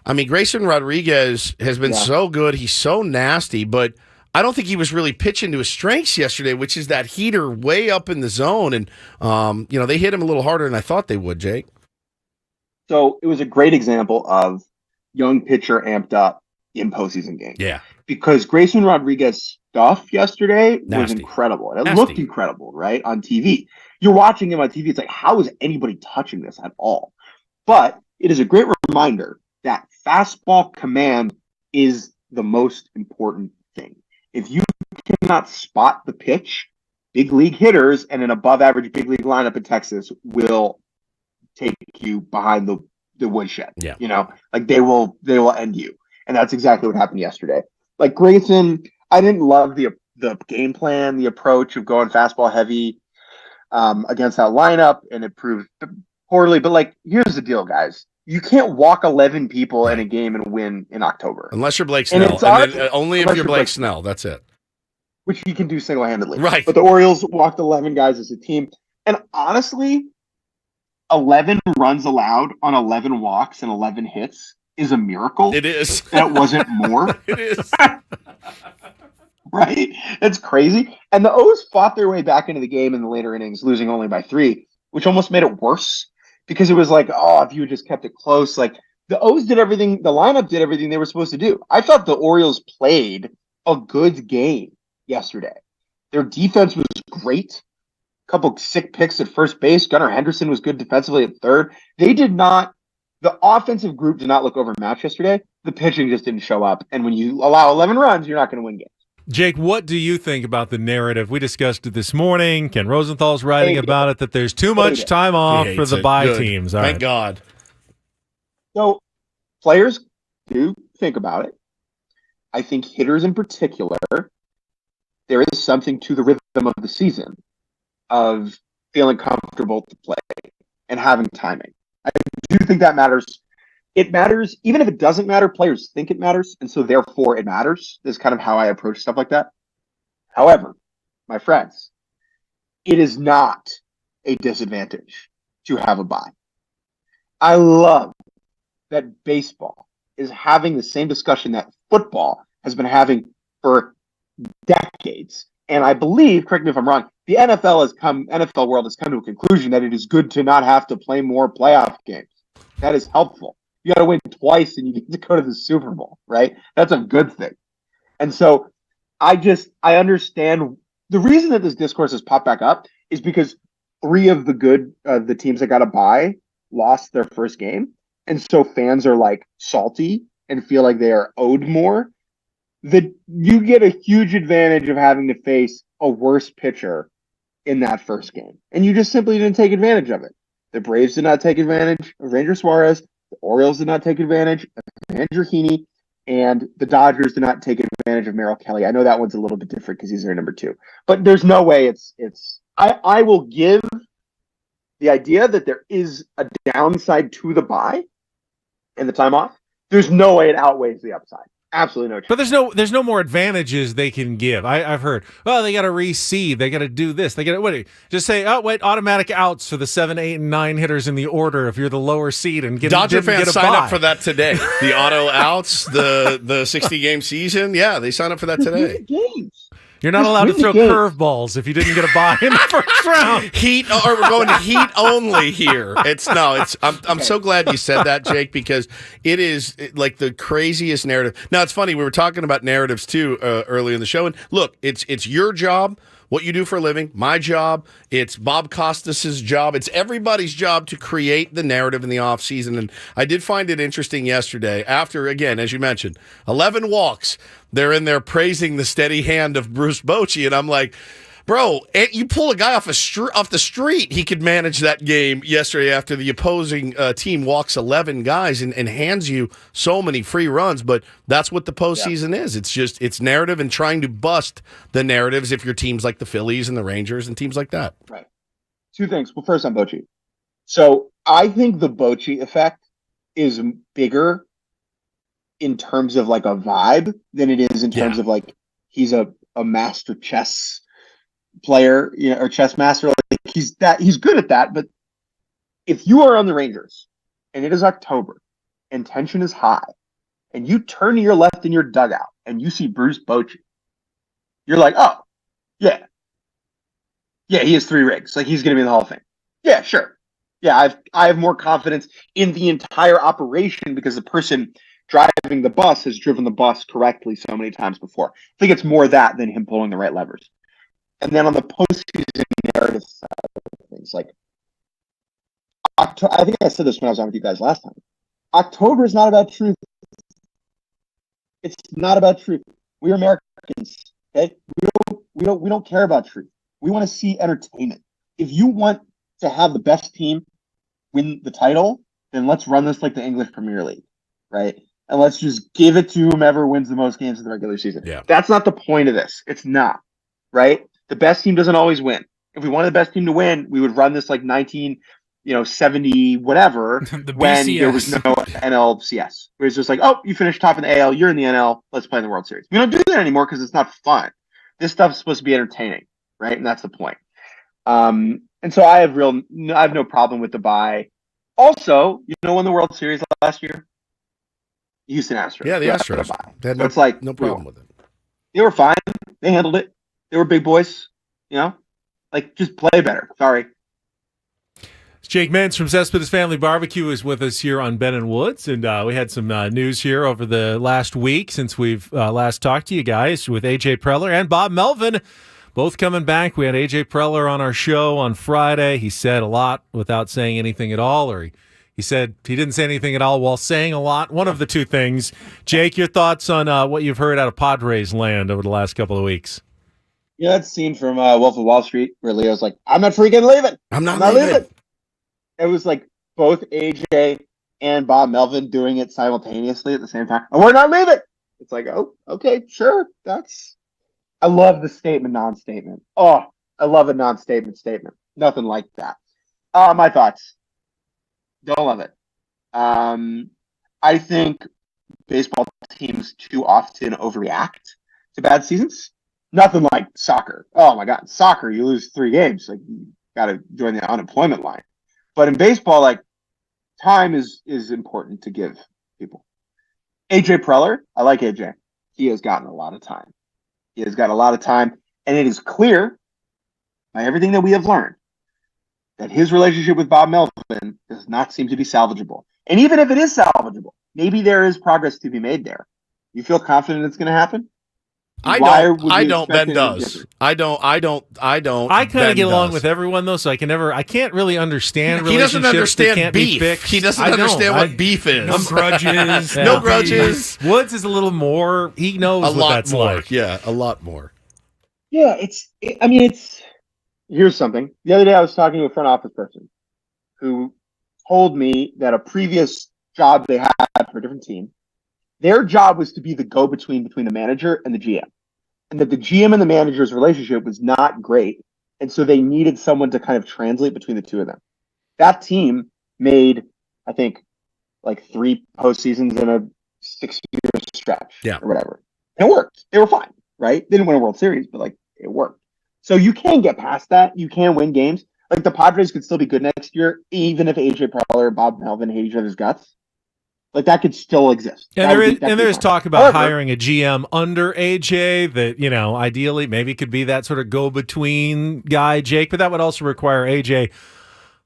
I mean, Grayson Rodriguez has been so good. He's so nasty, but I don't think he was really pitching to his strengths yesterday, which is that heater way up in the zone. And, they hit him a little harder than I thought they would, Jake. So it was a great example of young pitcher amped up in postseason games. Yeah. Because Grayson Rodriguez's stuff yesterday was incredible. And it looked incredible, right, on TV. You're watching him on TV. It's like, how is anybody touching this at all? But it is a great reminder that fastball command is the most important thing. If you cannot spot the pitch, big league hitters and an above average big league lineup in Texas will take you behind the woodshed. Yeah. They will end you. And that's exactly what happened yesterday. Like Grayson, I didn't love the game plan, the approach of going fastball heavy against that lineup, and it proved poorly. But here's the deal, guys. You can't walk 11 people in a game and win in October. Unless you're Blake Snell. And then only if you're Blake Snell. That's it. Which he can do single-handedly. Right. But the Orioles walked 11 guys as a team. And honestly, 11 runs allowed on 11 walks and 11 hits is a miracle. It is. That wasn't more. It is. Right? It's crazy. And the O's fought their way back into the game in the later innings, losing only by 3, which almost made it worse. Because it was like, if you had just kept it close, the O's did everything, the lineup did everything they were supposed to do. I thought the Orioles played a good game yesterday. Their defense was great. A couple sick picks at first base. Gunnar Henderson was good defensively at third. The offensive group did not look overmatched yesterday. The pitching just didn't show up. And when you allow 11 runs, you're not going to win games. Jake, what do you think about the narrative? We discussed it this morning. Ken Rosenthal's writing about it, that there's too much time off for the bye teams. Thank God. So players do think about it. I think hitters in particular, there is something to the rhythm of the season of feeling comfortable to play and having timing. I do think that matters. It matters, even if it doesn't matter, players think it matters, and so therefore it matters. This is kind of how I approach stuff like that. However, my friends, it is not a disadvantage to have a bye. I love that baseball is having the same discussion that football has been having for decades. And I believe, correct me if I'm wrong, the NFL world has come to a conclusion that it is good to not have to play more playoff games. That is helpful. You got to win twice and you get to go to the Super Bowl, right? That's a good thing. And so I understand the reason that this discourse has popped back up is because 3 of the teams that got a bye lost their first game. And so fans are like salty and feel like they are owed more. That you get a huge advantage of having to face a worse pitcher in that first game. And you just simply didn't take advantage of it. The Braves did not take advantage of Ranger Suarez. The Orioles did not take advantage of Andrew Heaney. And the Dodgers did not take advantage of Merrill Kelly. I know that one's a little bit different because he's their number 2. But there's no way I will give the idea that there is a downside to the bye and the time off. There's no way it outweighs the upside. Absolutely no chance. But there's no more advantages they can give. I've heard, they got to reseed. They got to do this. They got to just say, automatic outs for the 7, 8, and 9 hitters in the order if you're the lower seed and Dodger fans sign up for that today. The auto outs, the 60-game season. Yeah, they sign up for that today. You're not allowed to throw curveballs if you didn't get a bye in the first round. We're going to heat only here. I'm so glad you said that, Jake, because it is like the craziest narrative. Now, it's funny. We were talking about narratives too early in the show, and look, it's your job, what you do for a living, my job, it's Bob Costas's job, it's everybody's job to create the narrative in the offseason. And I did find it interesting yesterday after, again, as you mentioned, 11 walks. They're in there praising the steady hand of Bruce Bochy, and I'm like, bro, you pull a guy off the street, he could manage that game yesterday after the opposing team walks 11 guys and hands you so many free runs. But that's what the postseason is. It's narrative and trying to bust the narratives if your teams like the Phillies and the Rangers and teams like that. Right. 2 things. Well, first on Bochy. So I think the Bochy effect is bigger in terms of like a vibe than it is in terms of like he's a master chess player, or chess master. Like he's good at that. But if you are on the Rangers and it is October and tension is high and you turn to your left in your dugout and you see Bruce Bochy, you're like, oh, yeah, he has 3 rings. Like he's going to be in the Hall of Fame. Yeah, sure. Yeah, I have more confidence in the entire operation because the person driving the bus has driven the bus correctly so many times before. I think it's more that than him pulling the right levers. And then on the postseason narrative side of things, like I think I said this when I was on with you guys last time. October is not about truth. It's not about truth. We are Americans. Okay, we don't care about truth. We want to see entertainment. If you want to have the best team win the title, then let's run this like the English Premier League, right? And let's just give it to whomever wins the most games in the regular season. Yeah. That's not the point of this. It's not, right? The best team doesn't always win. If we wanted the best team to win, we would run this like 70 whatever when there was no NLCS. Where it's just like, oh, you finished top in the AL, you're in the NL, let's play in the World Series. We don't do that anymore because it's not fun. This stuff is supposed to be entertaining, right? And that's the point. And so I have no problem with the bye. Also, won the World Series last year? Houston Astros. Yeah, the Astros. They had it's like no problem with it. They were fine. They handled it. They were big boys. Like just play better. Sorry. Jake Mintz from Cespedes Family Barbecue is with us here on Ben and Woods, and we had some news here over the last week since we've last talked to you guys with AJ Preller and Bob Melvin, both coming back. We had AJ Preller on our show on Friday. He said a lot without saying anything at all, or he said he didn't say anything at all while saying a lot. One of the two things. Jake, your thoughts on what you've heard out of Padres land over the last couple of weeks? Yeah, that scene from Wolf of Wall Street where Leo's like, I'm not freaking leaving. I'm not leaving. It was like both AJ and Bob Melvin doing it simultaneously at the same time. And we're not leaving. It's like, oh, okay, sure. I love the statement, non-statement. Oh, I love a non-statement statement. Nothing like that. My thoughts. Don't love it. I think baseball teams too often overreact to bad seasons. Nothing like soccer. Oh my God, soccer, you lose 3 games. Like you got to join the unemployment line. But in baseball, like time is important to give people. AJ Preller, I like AJ. He has gotten a lot of time. He has got a lot of time, and it is clear by everything that we have learned that his relationship with Bob Melvin does not seem to be salvageable. And even if it is salvageable, maybe there is progress to be made there. You feel confident it's going to happen? I don't. Ben does. I don't. I kind of get along with everyone though, so I can't really understand. He doesn't understand can't beef. Be fixed. He doesn't understand what beef is. No grudges. No grudges. Woods is a little more. He knows a what lot that's more. like. Yeah, a lot more. Yeah, here's something. The other day I was talking to a front office person who told me that a previous job they had for a different team, their job was to be the go-between between the manager and the GM. And that the GM and the manager's relationship was not great. And so they needed someone to kind of translate between the two of them. That team made, I think, like 3 postseasons in a 6-year stretch or whatever. And it worked. They were fine, right? They didn't win a World Series, but like it worked. So you can get past that. You can win games. Like the Padres could still be good next year, even if AJ Preller and Bob Melvin hate each other's guts. Like that could still exist. And there is talk about hiring a GM under AJ that, ideally maybe could be that sort of go-between guy, Jake, but that would also require AJ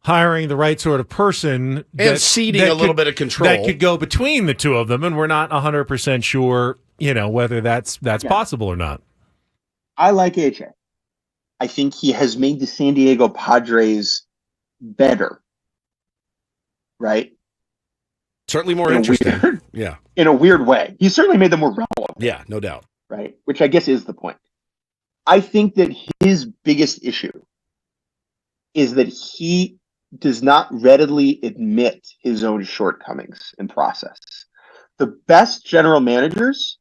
hiring the right sort of person. And ceding a little bit of control. That could go between the two of them, and we're not 100% sure, whether that's possible or not. I like AJ. I think he has made the San Diego Padres better. Right? Certainly more interesting. In a weird way. He certainly made them more relevant. Yeah, no doubt. Right? Which I guess is the point. I think that his biggest issue is that he does not readily admit his own shortcomings in process. The best general managers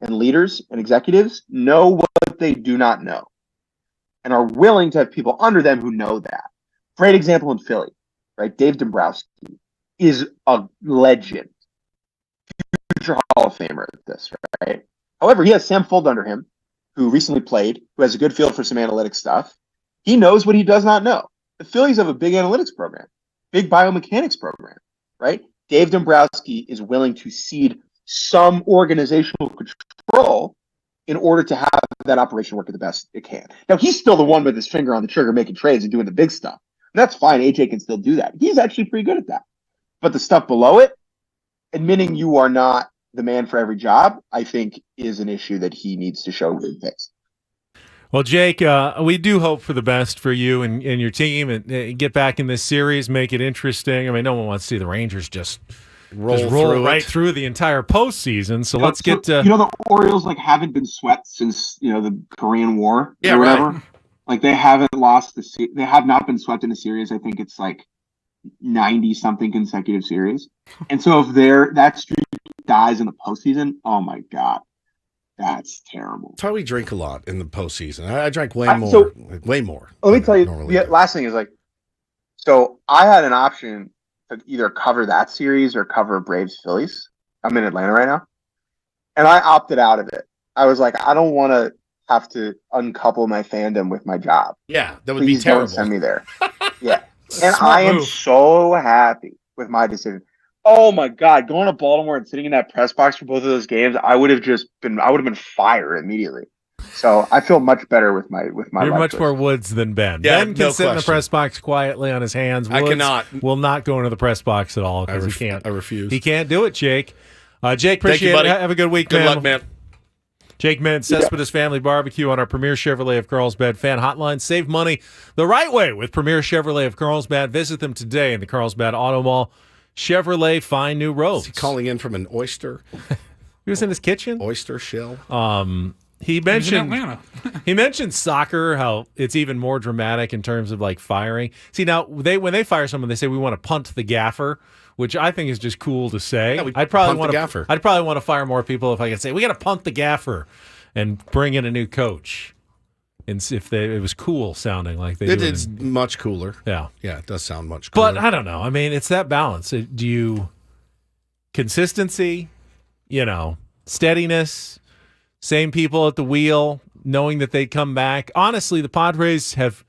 and leaders and executives know what they do not know and are willing to have people under them who know that. Great example in Philly, right? Dave Dombrowski is a legend, future Hall of Famer at this, right? However, he has Sam Fuld under him, who recently played, who has a good feel for some analytics stuff. He knows what he does not know. The Phillies have a big analytics program, big biomechanics program, right? Dave Dombrowski is willing to cede some organizational control in order to have that operation work at the best it can. Now, he's still the one with his finger on the trigger making trades and doing the big stuff. And that's fine. AJ can still do that. He's actually pretty good at that. But the stuff below it, admitting you are not the man for every job, I think is an issue that he needs to show good face. Well, Jake, we do hope for the best for you and your team and get back in this series, make it interesting. I mean, no one wants to see the Rangers just roll right through the entire postseason. So let's get to... the Orioles haven't been swept since, the Korean War or whatever. Right. Like they haven't lost they have not been swept in a series. I think it's 90-something consecutive series. And so if that streak dies in the postseason, oh my God, that's terrible. That's why we drink a lot in the postseason. I drank way more. Way more. Let me tell you, the last thing is so I had an option to either cover that series or cover Braves Phillies. I'm in Atlanta right now. And I opted out of it. I was like, I don't want to have to uncouple my fandom with my job. Yeah, that would be terrible. Don't send me there. Yeah. And I am so happy with my decision. Oh my God, going to Baltimore and sitting in that press box for both of those games, I would have been fired immediately. So I feel much better with my You're much more Woods than Ben. Yeah, Ben can sit in the press box quietly on his hands. Woods I cannot. Will not go into the press box at all because he can't. I refuse. He can't do it, Jake. Jake, appreciate Thank you, buddy. it. Have a good week, Good man. luck, man. Jake Mintz, Cespedes Family Barbecue on our Premier Chevrolet of Carlsbad fan hotline. Save money the right way with Premier Chevrolet of Carlsbad. Visit them today in the Carlsbad Auto Mall. Chevrolet, find new roads. Is he calling in from an oyster? He was in his kitchen. Oyster shell. He mentioned soccer, how it's even more dramatic in terms of firing. See, now when they fire someone, they say we want to punt the gaffer, which I think is just cool to say. Yeah, I'd probably want to fire more people if I could say we got to punt the gaffer and bring in a new coach. And if it was cool sounding like they. It's much cooler. Yeah, it does sound much cooler. But I don't know. I mean, it's that balance. Do you consistency? Steadiness. Same people at the wheel, knowing that they'd come back. Honestly, the Padres have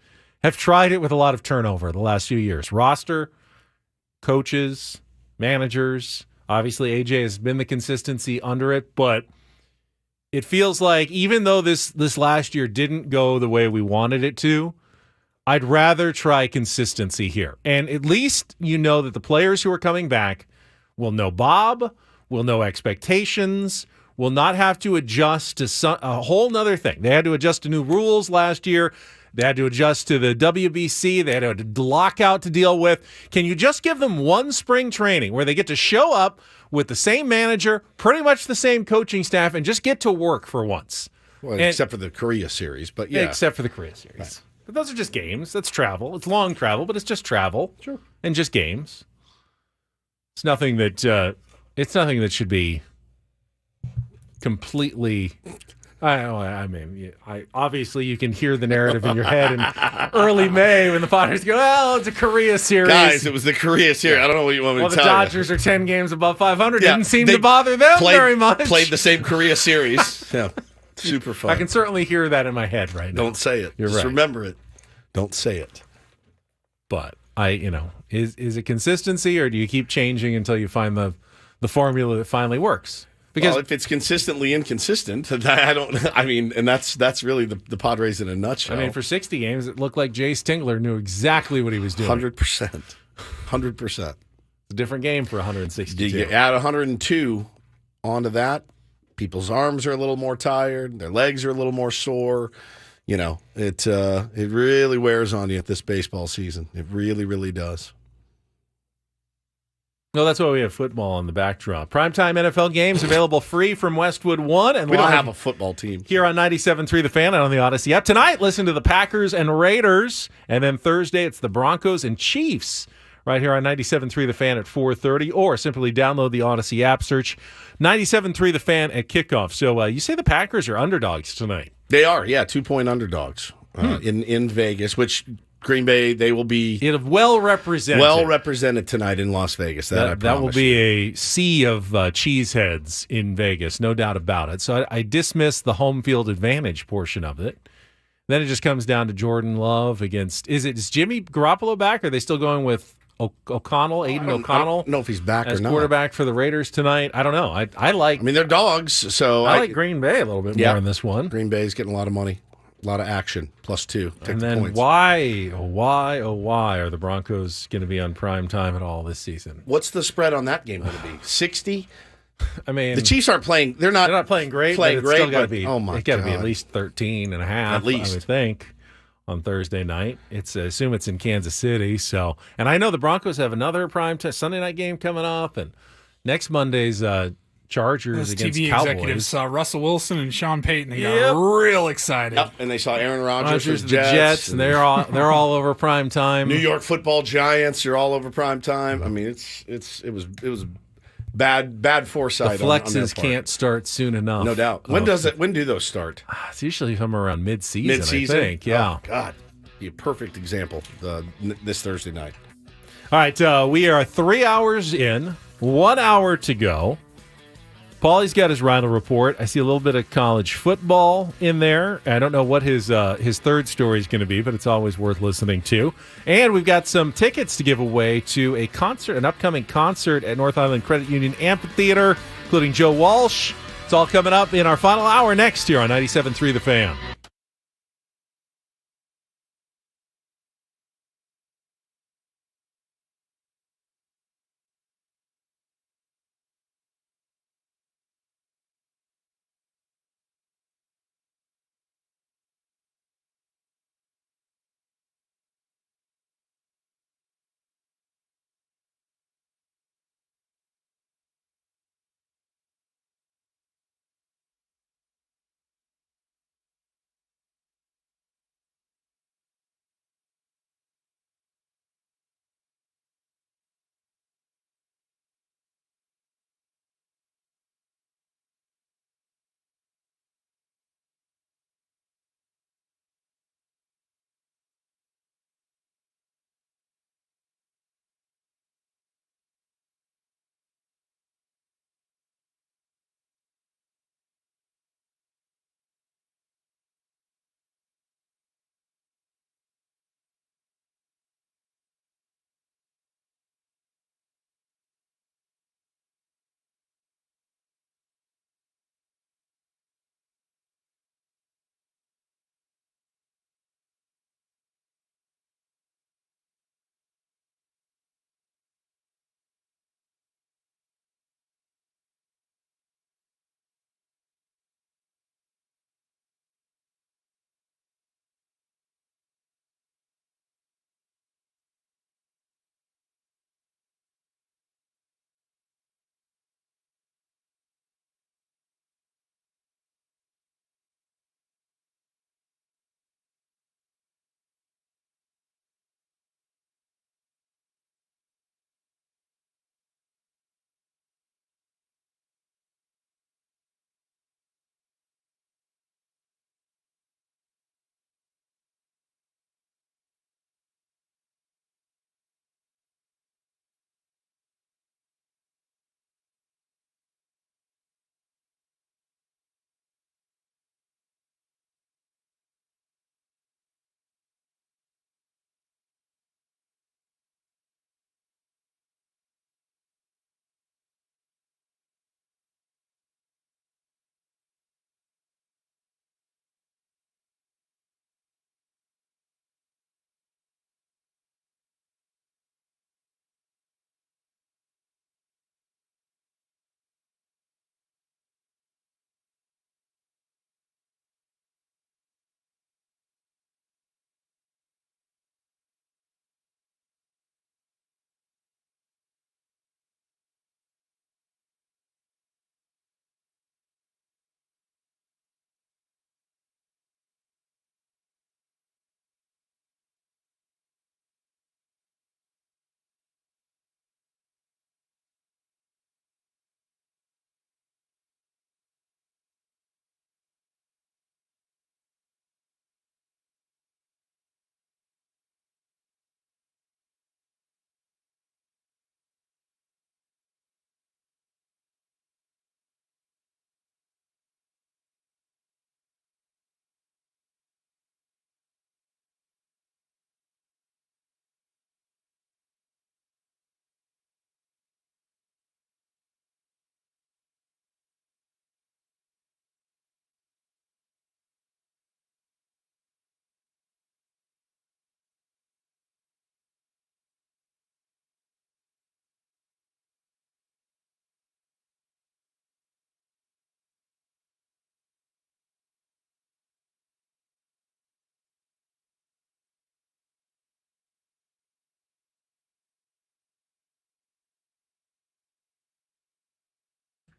tried it with a lot of turnover the last few years. Roster, coaches, managers. Obviously, AJ has been the consistency under it, but it feels like even though this last year didn't go the way we wanted it to, I'd rather try consistency here. And at least you know that the players who are coming back will know Bob, will know expectations, will not have to adjust to a whole nother thing. They had to adjust to new rules last year. They had to adjust to the WBC. They had a lockout to deal with. Can you just give them one spring training where they get to show up with the same manager, pretty much the same coaching staff, and just get to work for once? Well, except for the Korea series, but yeah. Except for the Korea series. Right. But those are just games. That's travel. It's long travel, but it's just travel. Sure. And just games. It's nothing that should be completely... obviously you can hear the narrative in your head in early May when the Padres go, well, it's a Korea series. Guys, it was the Korea series. I don't know what you want me to tell you. Well, the Dodgers are 10 games above 500. Didn't seem to bother them very much. Played the same Korea series. Yeah, super fun. I can certainly hear that in my head right now. Don't say it. You're Just right. remember it. Don't say it. But is it consistency, or do you keep changing until you find the formula that finally works? Because if it's consistently inconsistent, and that's really the Padres in a nutshell. I mean, for 60 games, it looked like Jace Tingler knew exactly what he was doing. 100%. 100%. It's a different game for 162. You add 102 onto that, people's arms are a little more tired, their legs are a little more sore. It really wears on you at this baseball season. It really, really does. No, that's why we have football on the backdrop. Primetime NFL games available free from Westwood One, and we don't have a football team here on 97.3 The Fan and on the Odyssey app. Tonight, listen to the Packers and Raiders, and then Thursday it's the Broncos and Chiefs right here on 97.3 The Fan at 4:30, or simply download the Odyssey app, search 97.3 The Fan at kickoff. So you say the Packers are underdogs tonight? They are, yeah, 2-point underdogs in Vegas, which Green Bay, they will be well represented tonight in Las Vegas. That will be a sea of cheeseheads in Vegas, no doubt about it. So I dismiss the home field advantage portion of it. Then it just comes down to Jordan Love against. Is Jimmy Garoppolo back? Or are they still going with O'Connell, Aiden O'Connell? I don't know if he's back as or not. Quarterback for the Raiders tonight. I don't know. I like. I mean, they're dogs, so I like Green Bay a little bit more in this one. Green Bay's getting a lot of money. A lot of action, +2. And then why are the Broncos going to be on prime time at all this season? What's the spread on that game going to be? 60? I mean, the Chiefs aren't playing. They're not playing great. Playing but great. Still gotta be, oh my it's got to God. be at least 13 and a half. At least, I would think, on Thursday night. I assume it's in Kansas City. So, and I know the Broncos have another prime Sunday night game coming up, and next Monday's Chargers against TV Cowboys. executives saw Russell Wilson and Sean Payton. They got real excited. Yep. And they saw Aaron Rodgers the Jets, and they're all over prime time. New York Football Giants, you're all over prime time. I mean, it was bad foresight. The flexes on their part. can't start soon enough. No doubt. When do those start? It's usually somewhere around mid-season. I think. Yeah. Oh, God, be a perfect example this Thursday night. All right, we are 3 hours in, 1 hour to go. Paulie's got his Reindl Report. I see a little bit of college football in there. I don't know what his third story is going to be, but it's always worth listening to. And we've got some tickets to give away to an upcoming concert at North Island Credit Union Amphitheater, including Joe Walsh. It's all coming up in our final hour next year on 97.3 The Fan.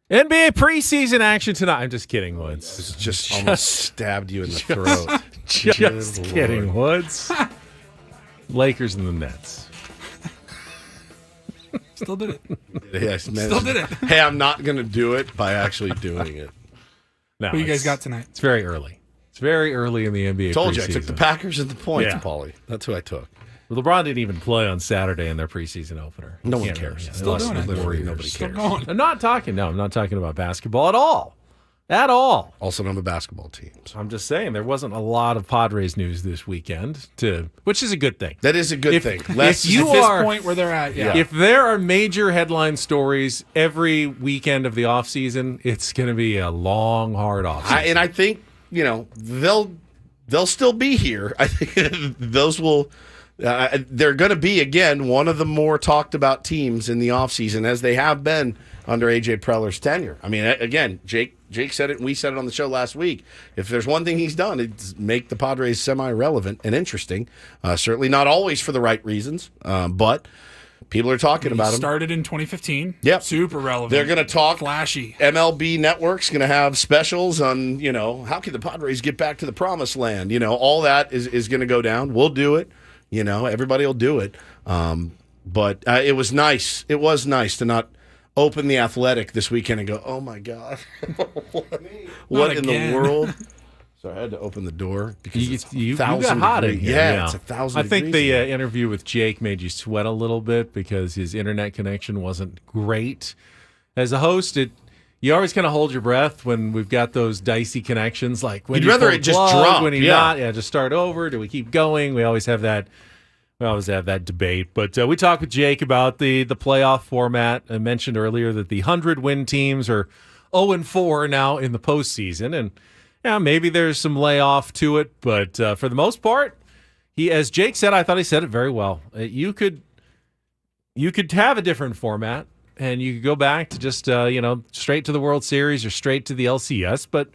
NBA preseason action tonight. I'm just kidding, Woods. This just almost stabbed you in the throat. Just kidding, Woods. Lakers and the Nets. Still did it. Yes, Still did it. Hey, I'm not going to do it by actually doing it. No, Who you guys got tonight? It's very early. It's very early in the NBA Told preseason. you, I took the Packers and the points, Yeah. Paulie. That's who I took. Well, LeBron didn't even play on Saturday in their preseason opener. No one Can't cares. really- Still doing it. Literally nobody Still cares. going. I'm not talking about basketball at all. At all. Also, on the basketball team. So. I'm just saying there wasn't a lot of Padres news this weekend, which is a good thing. That is a good thing. At this point where they're at, yeah. If there are major headline stories every weekend of the offseason, it's going to be a long, hard offseason. And I think, they'll still be here. I think those will. They're going to be, again, one of the more talked about teams in the offseason, as they have been under A.J. Preller's tenure. I mean, again, Jake said it, and we said it on the show last week. If there's one thing he's done, it's make the Padres semi-relevant and interesting. Certainly not always for the right reasons, but people are talking about him. Started in 2015. Yep. Super relevant. They're going to talk. Flashy. MLB Network's going to have specials on, how can the Padres get back to the promised land? All that is going to go down. We'll do it. Everybody will do it. But it was nice. It was nice to not open the Athletic this weekend and go, oh, my God. what in the world? So I had to open the door because you got hot in here. Yeah, it's 1,000 I think degrees the interview with Jake made you sweat a little bit because his internet connection wasn't great. As a host, you always kind of hold your breath when we've got those dicey connections. Like when you'd rather it just drop. When you not, just start over. Do we keep going? We always have that. We always have that debate. But we talked with Jake about the playoff format. I mentioned earlier that the 100-win teams are 0-4 now in the postseason, and maybe there's some layoff to it. But for the most part, as Jake said, I thought he said it very well. You could have a different format. And you could go back to just straight to the World Series or straight to the LCS, but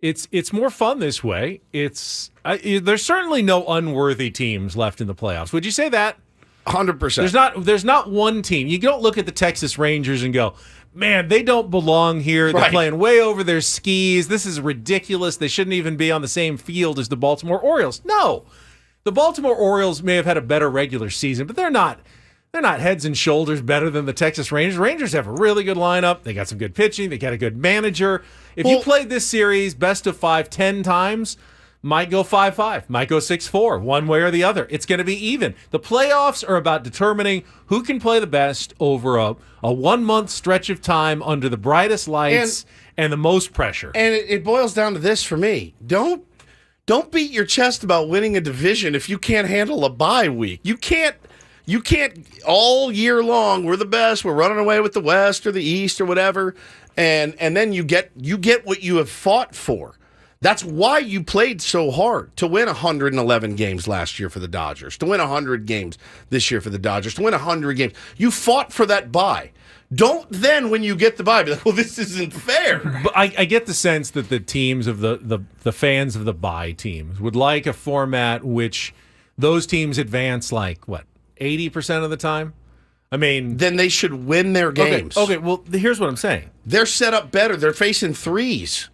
it's more fun this way. There's certainly no unworthy teams left in the playoffs. Would you say that? 100%. There's not one team. You don't look at the Texas Rangers and go, man, they don't belong here. They're playing way over their skis. This is ridiculous. They shouldn't even be on the same field as the Baltimore Orioles. No, the Baltimore Orioles may have had a better regular season, but they're not heads and shoulders better than the Texas Rangers. Rangers have a really good lineup. They got some good pitching. They got a good manager. If you played this series best of 5 10 times, might go 5-5, might go 6-4, one way or the other. It's going to be even. The playoffs are about determining who can play the best over a 1-month stretch of time under the brightest lights and the most pressure. And it boils down to this for me. Don't beat your chest about winning a division if you can't handle a bye week. You can't all year long, we're the best, we're running away with the West or the East or whatever, and then you get what you have fought for. That's why you played so hard to win 111 games last year for the Dodgers, to win 100 games this year for the Dodgers, to win 100 games. You fought for that bye. Don't then, when you get the bye, be like, well, this isn't fair. But I get the sense that the teams of the fans of the bye teams would like a format which those teams advance 80% of the time? I mean... Then they should win their games. Okay, well, here's what I'm saying. They're set up better. They're facing threes,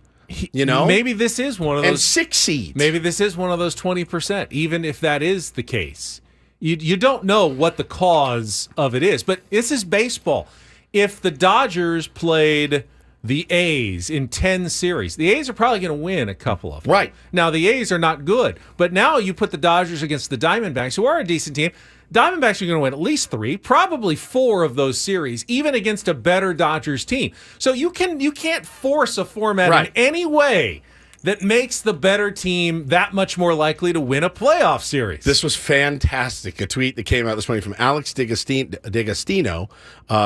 Maybe this is one of those... And 6 seeds. Maybe this is one of those 20%, even if that is the case. You don't know what the cause of it is, but this is baseball. If the Dodgers played the A's in 10 series, the A's are probably going to win a couple of them. Right. Now, the A's are not good, but now you put the Dodgers against the Diamondbacks, who are a decent team. Diamondbacks are going to win at least 3, probably 4 of those series, even against a better Dodgers team. So you can't force a format in any way that makes the better team that much more likely to win a playoff series. This was fantastic. A tweet that came out this morning from Alex D'Agostino.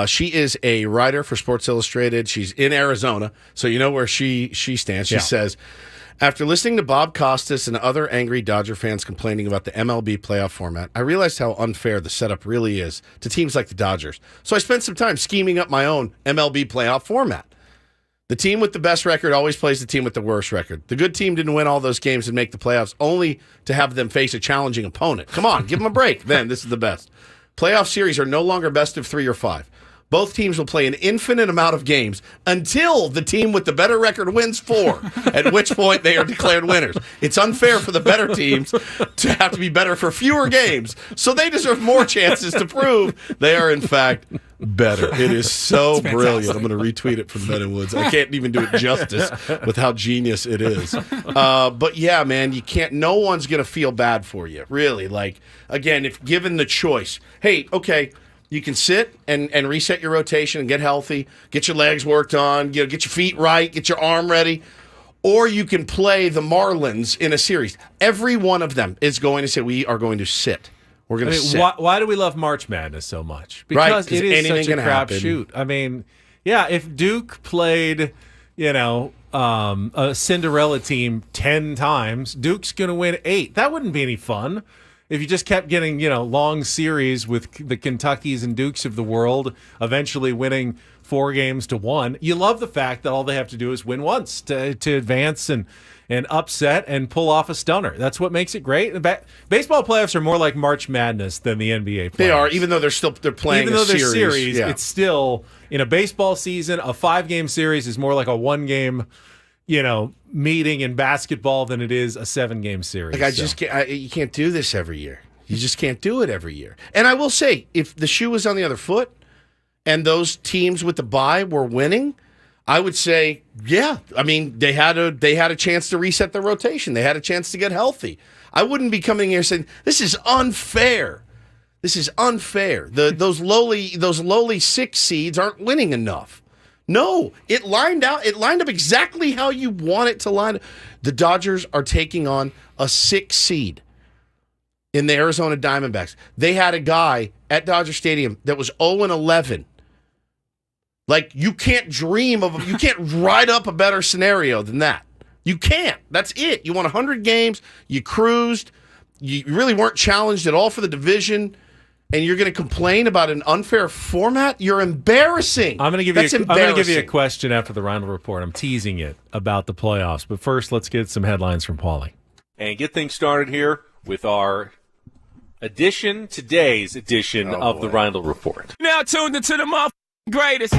She is a writer for Sports Illustrated. She's in Arizona, so you know where she stands. She says, after listening to Bob Costas and other angry Dodger fans complaining about the MLB playoff format, I realized how unfair the setup really is to teams like the Dodgers. So I spent some time scheming up my own MLB playoff format. The team with the best record always plays the team with the worst record. The good team didn't win all those games and make the playoffs only to have them face a challenging opponent. Come on, give them a break. Then this is the best. Playoff series are no longer best of 3 or 5. Both teams will play an infinite amount of games until the team with the better record wins 4, at which point they are declared winners. It's unfair for the better teams to have to be better for fewer games, so they deserve more chances to prove they are, in fact, better. It is so brilliant. I'm going to retweet it from Ben and Woods. I can't even do it justice with how genius it is. But yeah, man, you can't. No one's going to feel bad for you, really. Like, again, if given the choice, hey, okay, you can sit and reset your rotation and get healthy, get your legs worked on, get your feet right, get your arm ready, or you can play the Marlins in a series. Every one of them is going to say, we are going to sit. We're going to sit. Why do we love March Madness so much? Because it is such a crapshoot. I mean, yeah, if Duke played, a Cinderella team 10 times, Duke's going to win 8. That wouldn't be any fun. If you just kept getting, long series with the Kentuckys and Dukes of the world, eventually winning 4 games to 1, you love the fact that all they have to do is win once to advance and upset and pull off a stunner. That's what makes it great. Baseball playoffs are more like March Madness than the NBA playoffs. They are, even though they're playing even though a series. They're series, it's still, in a baseball season, a 5-game series is more like a 1-game meeting in basketball than it is a 7-game series. Like you can't do this every year. You just can't do it every year. And I will say, if the shoe was on the other foot and those teams with the bye were winning, I would say, yeah. I mean, they had a chance to reset their rotation. They had a chance to get healthy. I wouldn't be coming here saying this is unfair. This is unfair. Those lowly 6 seeds aren't winning enough. No, it lined up exactly how you want it to line up. The Dodgers are taking on a 6 seed in the Arizona Diamondbacks. They had a guy at Dodger Stadium that was 0-11. Like, you can't write up a better scenario than that. You can't. That's it. You won 100 games. You cruised. You really weren't challenged at all for the division. And you're going to complain about an unfair format? You're embarrassing. I'm going to give you a question after the Reindl Report. I'm teasing it about the playoffs. But first, let's get some headlines from Paulie. And get things started here with our today's edition of the Reindl Report. Now tuned into the greatest.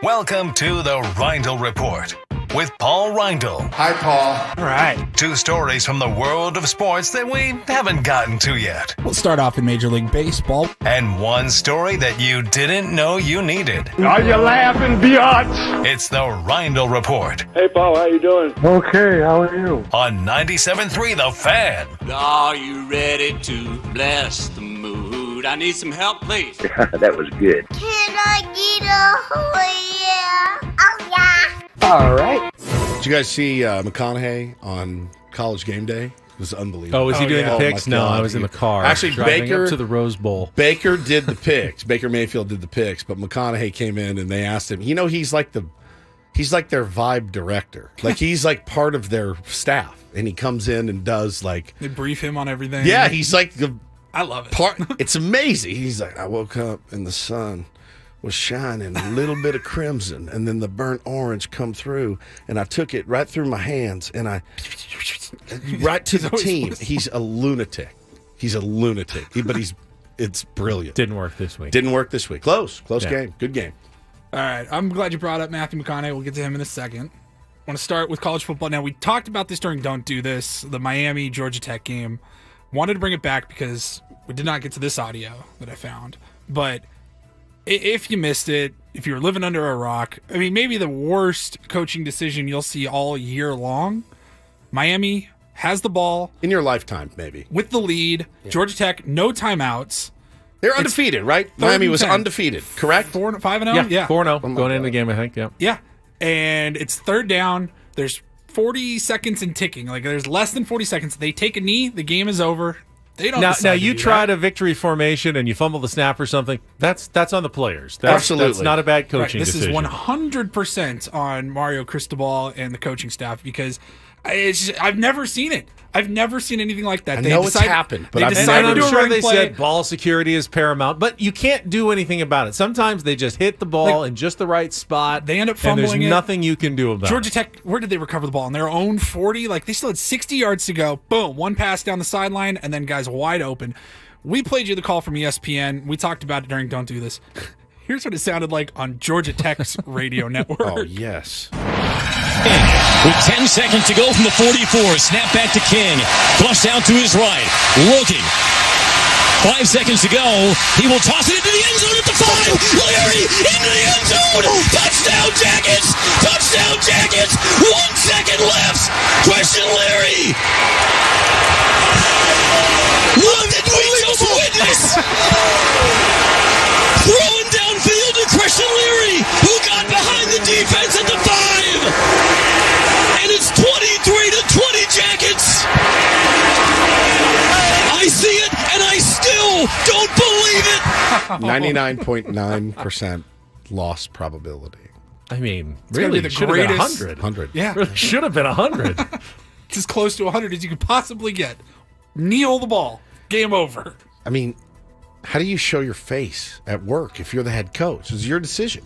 Welcome to the Reindl Report with Paul Reindl. Hi, Paul. All right. 2 stories from the world of sports that we haven't gotten to yet. We'll start off in Major League Baseball. And 1 story that you didn't know you needed. Are you laughing, biatch? It's the Reindl Report. Hey, Paul, how you doing? Okay, how are you? On 97.3 The Fan. Are you ready to bless the mood? I need some help, please. That was good. Can I get a oh yeah? Oh yeah. All right. Did you guys see McConaughey on College Game Day? It was unbelievable. Oh, was he doing the picks? No, I was in the car. Actually, Baker up to the Rose Bowl. Baker did the picks. Baker Mayfield did the picks, but McConaughey came in and they asked him. He's like their vibe director. Like, he's like part of their staff, and he comes in and does like they brief him on everything. Yeah, he's like I love it. It's amazing. He's like, I woke up and the sun was shining, a little bit of crimson, and then the burnt orange come through, and I took it right through my hands, and I right to the team. He's a lunatic. It's brilliant. Didn't work this week. Close game. Good game. All right. I'm glad you brought up Matthew McConaughey. We'll get to him in a second. I want to start with college football. Now, we talked about this during Don't Do This, the Miami-Georgia Tech game. Wanted to bring it back because we did not get to this audio that I found. But if you missed it, if you were living under a rock, I mean, maybe the worst coaching decision you'll see all year long. Miami has the ball. In your lifetime, maybe. With the lead. Yeah. Georgia Tech, no timeouts. They're undefeated, right? Miami was undefeated, correct? 5-0? Yeah. 4-0 going into the game, I think, yeah. Yeah. And it's 3rd down. There's 40 seconds and ticking. Like, there's less than 40 seconds. They take a knee. The game is over. They don't now you tried a victory formation and you fumble the snap or something. That's on the players. Absolutely. That's not a bad coaching decision. This is 100% on Mario Cristobal and the coaching staff because I've never seen it. I've never seen anything like that. I know it's happened, but I'm sure they said ball security is paramount, but you can't do anything about it. Sometimes they just hit the ball in just the right spot. They end up fumbling and there's nothing you can do about it. Georgia Tech, where did they recover the ball? On their own 40? Like, they still had 60 yards to go. Boom, 1 pass down the sideline, and then guys wide open. We played you the call from ESPN. We talked about it during Don't Do This. Here's what it sounded like on Georgia Tech's radio network. Oh, yes. With 10 seconds to go from the 44, snap back to King. Tossed out to his right. Looking. 5 seconds to go. He will toss it into the end zone at the 5. Leary into the end zone. Touchdown Jackets. Touchdown Jackets. 1 second left. Christian Leary. What did we just witness? Throwing downfield to Christian Leary, who got behind the defense at the 5. And it's 23-20 Jackets. I see it, and I still don't believe it. 99.9% loss probability. I mean, It's gotta really, be the should have been greatest- 100. 100. Yeah. Really should have been 100. It's as close to 100 as you could possibly get. Kneel the ball. Game over. I mean, how do you show your face at work if you're the head coach? It's your decision.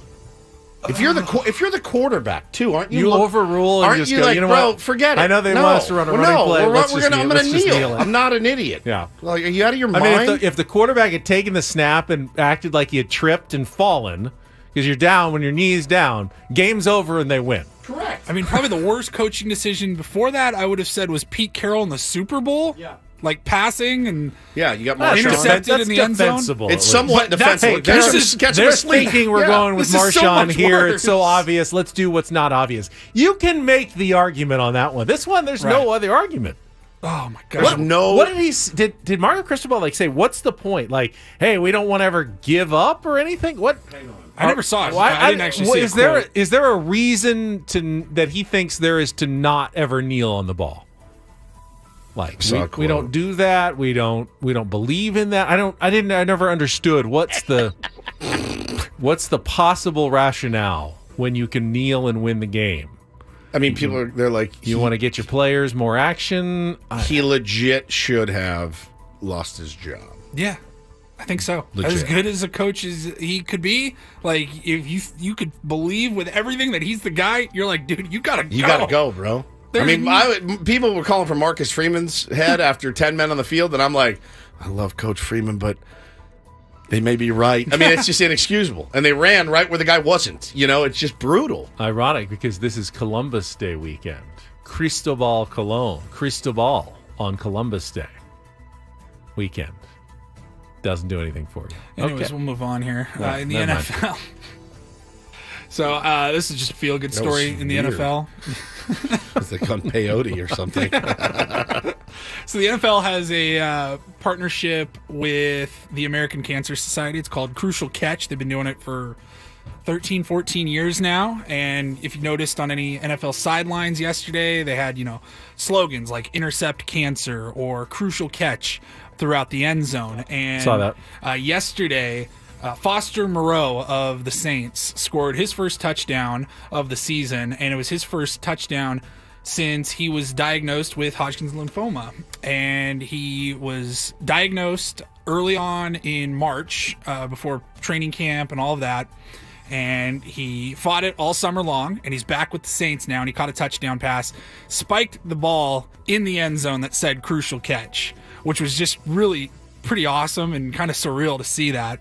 If you're the quarterback too, aren't you? You overrule and aren't just you go, like, you know bro, what? forget it. I know they No. want us to run a running no, play. I'm Let's going to just kneel. kneel it. I'm not an idiot. Yeah. Like, are you out of your I mind? mean, if the quarterback had taken the snap and acted like he had tripped and fallen, because you're down when your knee's down, game's over and they win. Correct. I mean, probably the worst coaching decision before that, I would have said, was Pete Carroll in the Super Bowl. Yeah. Like passing and yeah, you got intercepted in the end zone. It's somewhat defensible. They're thinking we're going with Marshawn here. Worse. It's so obvious. Let's do what's not obvious. You can make the argument on that one. This one, there's no other argument. Oh my god! What did he? Did Mario Cristobal like say? What's the point? Like, hey, we don't want to ever give up or anything. What? I never saw it. I didn't actually see it. Is there a reason that he thinks there is to not ever kneel on the ball? Like we don't do that. We don't believe in that. I never understood what's the possible rationale when you can kneel and win the game. I mean, they're like, you want to get your players more action. He legit should have lost his job. Yeah, I think so. Legit. As good as a coach as he could be, like if you could believe with everything that he's the guy, you're like, dude, you gotta go. You gotta go, bro. People were calling for Marcus Freeman's head after 10 men on the field, and I'm like, I love Coach Freeman, but they may be right. I mean, it's just inexcusable. And they ran right where the guy wasn't. You know, it's just brutal. Ironic, because this is Columbus Day weekend. Cristobal on Columbus Day weekend. Doesn't do anything for you. Anyways, we'll move on here. Yeah, In the never NFL. So this is just a feel-good story in the weird. NFL. It's like on peyote or something. So the NFL has a partnership with the American Cancer Society. It's called Crucial Catch. They've been doing it for 13, 14 years now. And if you noticed on any NFL sidelines yesterday, they had, slogans like Intercept Cancer or Crucial Catch throughout the end zone. And saw that. Yesterday, Foster Moreau of the Saints scored his first touchdown of the season, and it was his first touchdown since he was diagnosed with Hodgkin's lymphoma. And he was diagnosed early on in March, before training camp and all of that. And he fought it all summer long, and he's back with the Saints now, and he caught a touchdown pass, spiked the ball in the end zone that said Crucial Catch, which was just really pretty awesome and kind of surreal to see that.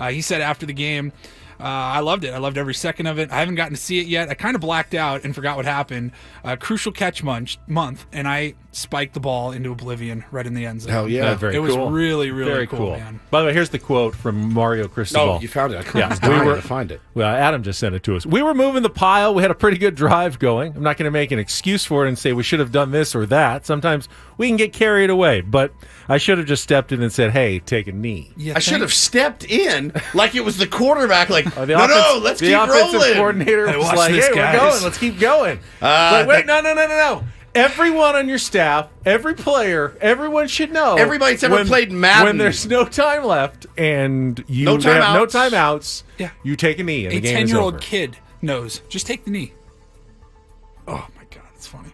He said after the game, I loved it. I loved every second of it. I haven't gotten to see it yet. I kind of blacked out and forgot what happened. Crucial Catch month, and I spiked the ball into oblivion right in the end zone. Hell yeah. Very it cool. was really, really Very cool, man. By the way, here's the quote from Mario Cristobal. Oh, you found it. I was dying to find it. Well, Adam just sent it to us. We were moving the pile. We had a pretty good drive going. I'm not going to make an excuse for it and say we should have done this or that. Sometimes we can get carried away, but I should have just stepped in and said, hey, take a knee. I should have stepped in like it was the quarterback, like, The let's keep offensive rolling. coordinator Hey, was watch like, this, hey, guys. we're going. Let's keep going. Like, wait, no. Everyone on your staff, every player, everyone should know. Everybody that's ever played Madden. When there's no time left and you No have no timeouts. timeouts, Yeah. you take a knee and A the game is over. 10-year-old kid knows. Just take the knee. Oh, my God. That's funny.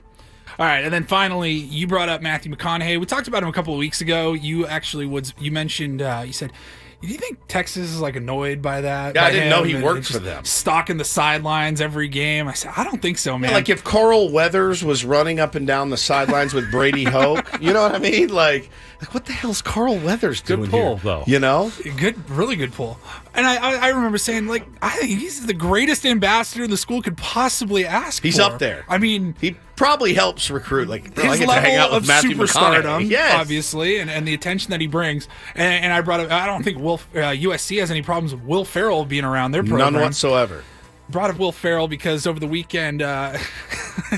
All right, and then finally, you brought up Matthew McConaughey. We talked about him a couple of weeks ago. You actually you mentioned, you said Do you think Texas is like annoyed by that? Yeah, by I didn't know him he and worked just for them. Stalking the sidelines every game. I said, I don't think so, man. Like if Carl Weathers was running up and down the sidelines with Brady Hoke, you know what I mean? Like what the hell's Carl Weathers doing Good pull, here? though. You know? Really good pull. And I remember saying, like, I think he's the greatest ambassador the school could possibly ask He's for. up there. I mean, he probably helps recruit. Like his I get level to hang out with of Matthew superstardom, McConaughey. Yes. obviously, and the attention that he brings. And I brought up, I don't think USC has any problems with Will Ferrell being around their program. None whatsoever. Brought up Will Ferrell because over the weekend,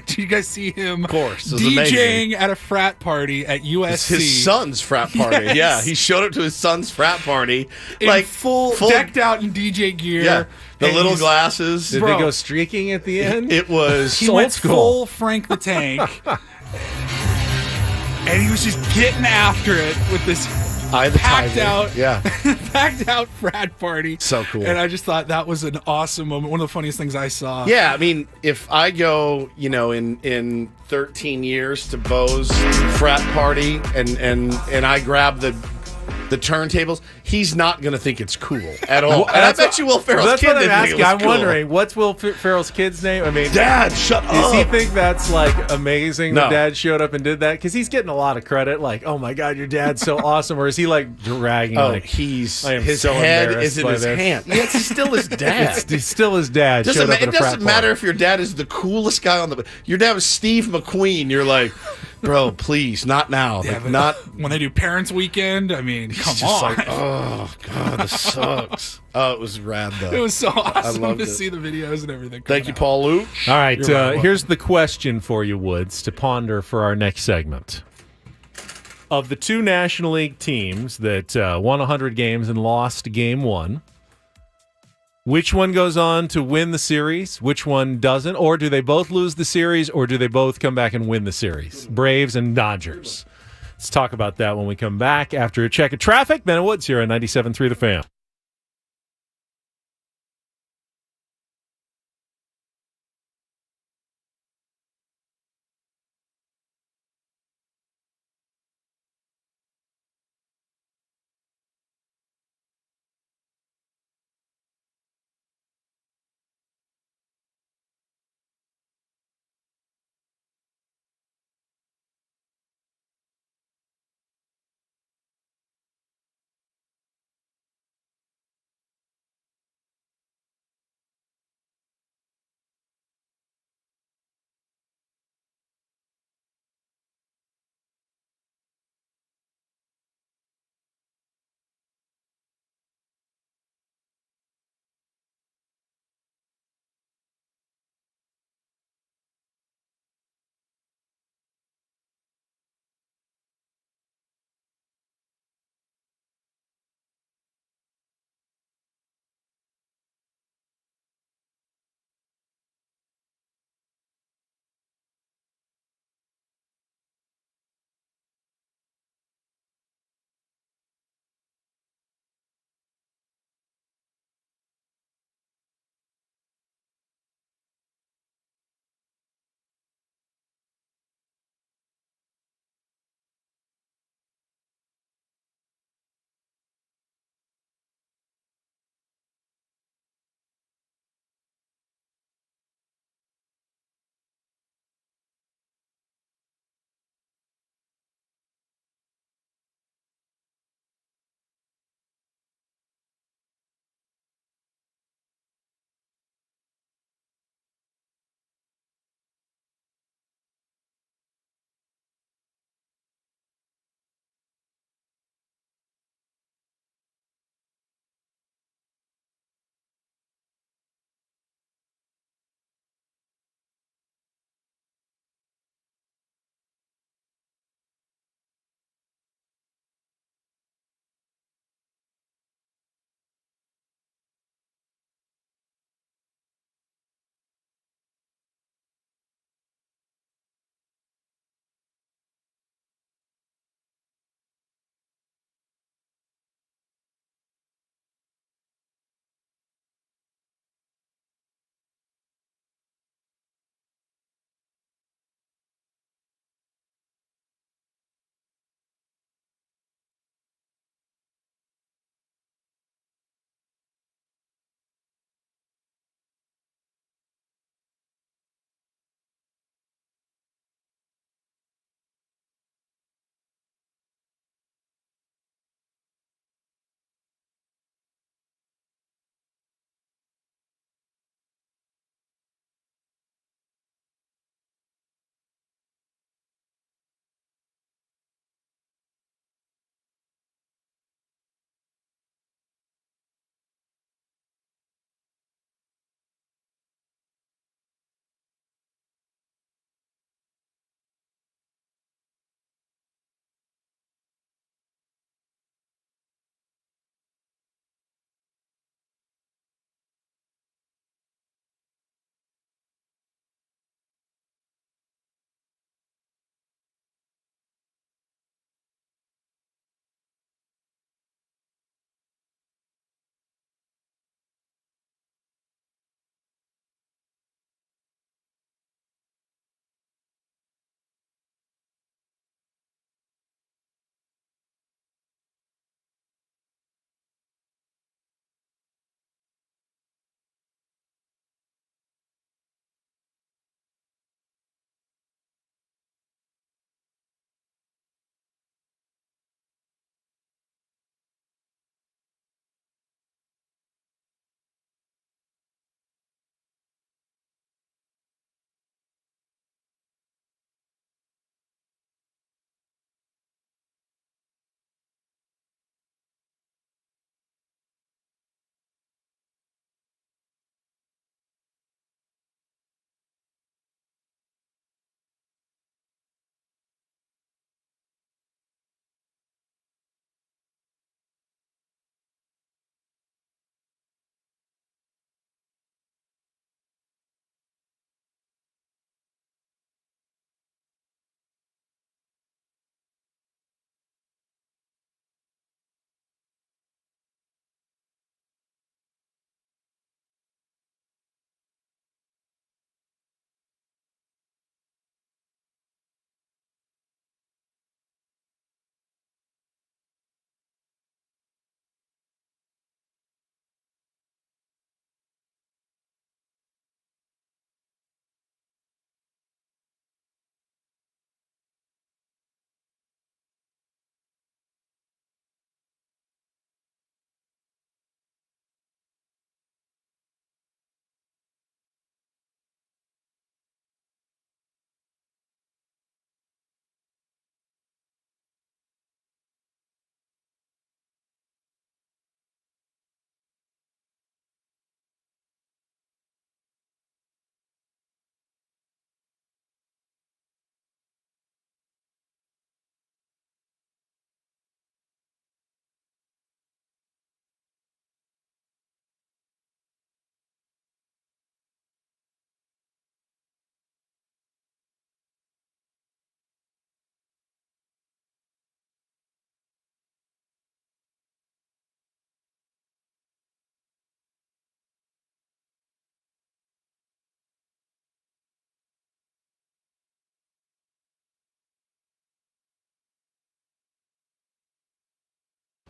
did you guys see him of course, DJing amazing. at a frat party at USC? It's his son's frat party. Yes. Yeah, he showed up to his son's frat party. In like full decked out in DJ gear. Yeah, the And little he's- glasses. Did they go streaking at the end? It was He went full Frank the Tank. And he was just getting after it with this packed out frat party. So cool. And I just thought that was an awesome moment. One of the funniest things I saw. Yeah, I mean, if I go, in 13 years to Bo's frat party and I grab the turntables, he's not going to think it's cool at all. And I bet you Will Ferrell's That's kid what I'm didn't think asking. it was I'm cool. wondering, what's Will Ferrell's kid's name? I mean, Dad, shut does he up. think that's like amazing No. that Dad showed up and did that? Because he's getting a lot of credit. Like, oh my God, your dad's so awesome. Or is he like dragging? Oh, like, his I am head so is in embarrassed his by this. hand. Yeah, it's still his dad. It's still his dad. Doesn't showed up it at a frat doesn't matter party. if your dad is the coolest guy on the. Your dad was Steve McQueen. You're like, bro, please, not now. Yeah, Like, but not. when they do Parents Weekend, I mean, come Just on. like, oh god, this sucks. Oh, it was rad though. It was so awesome loved to it. see the videos and everything. Thank you, Paul Luke. All right, You're very welcome. here's the question for you, Woods, to ponder for our next segment. Of the two National League teams that won 100 games and lost game one, which one goes on to win the series? Which one doesn't? Or do they both lose the series, or do they both come back and win the series? Braves and Dodgers. Let's talk about that when we come back after a check of traffic. Ben Woods here on 97.3 The Fan.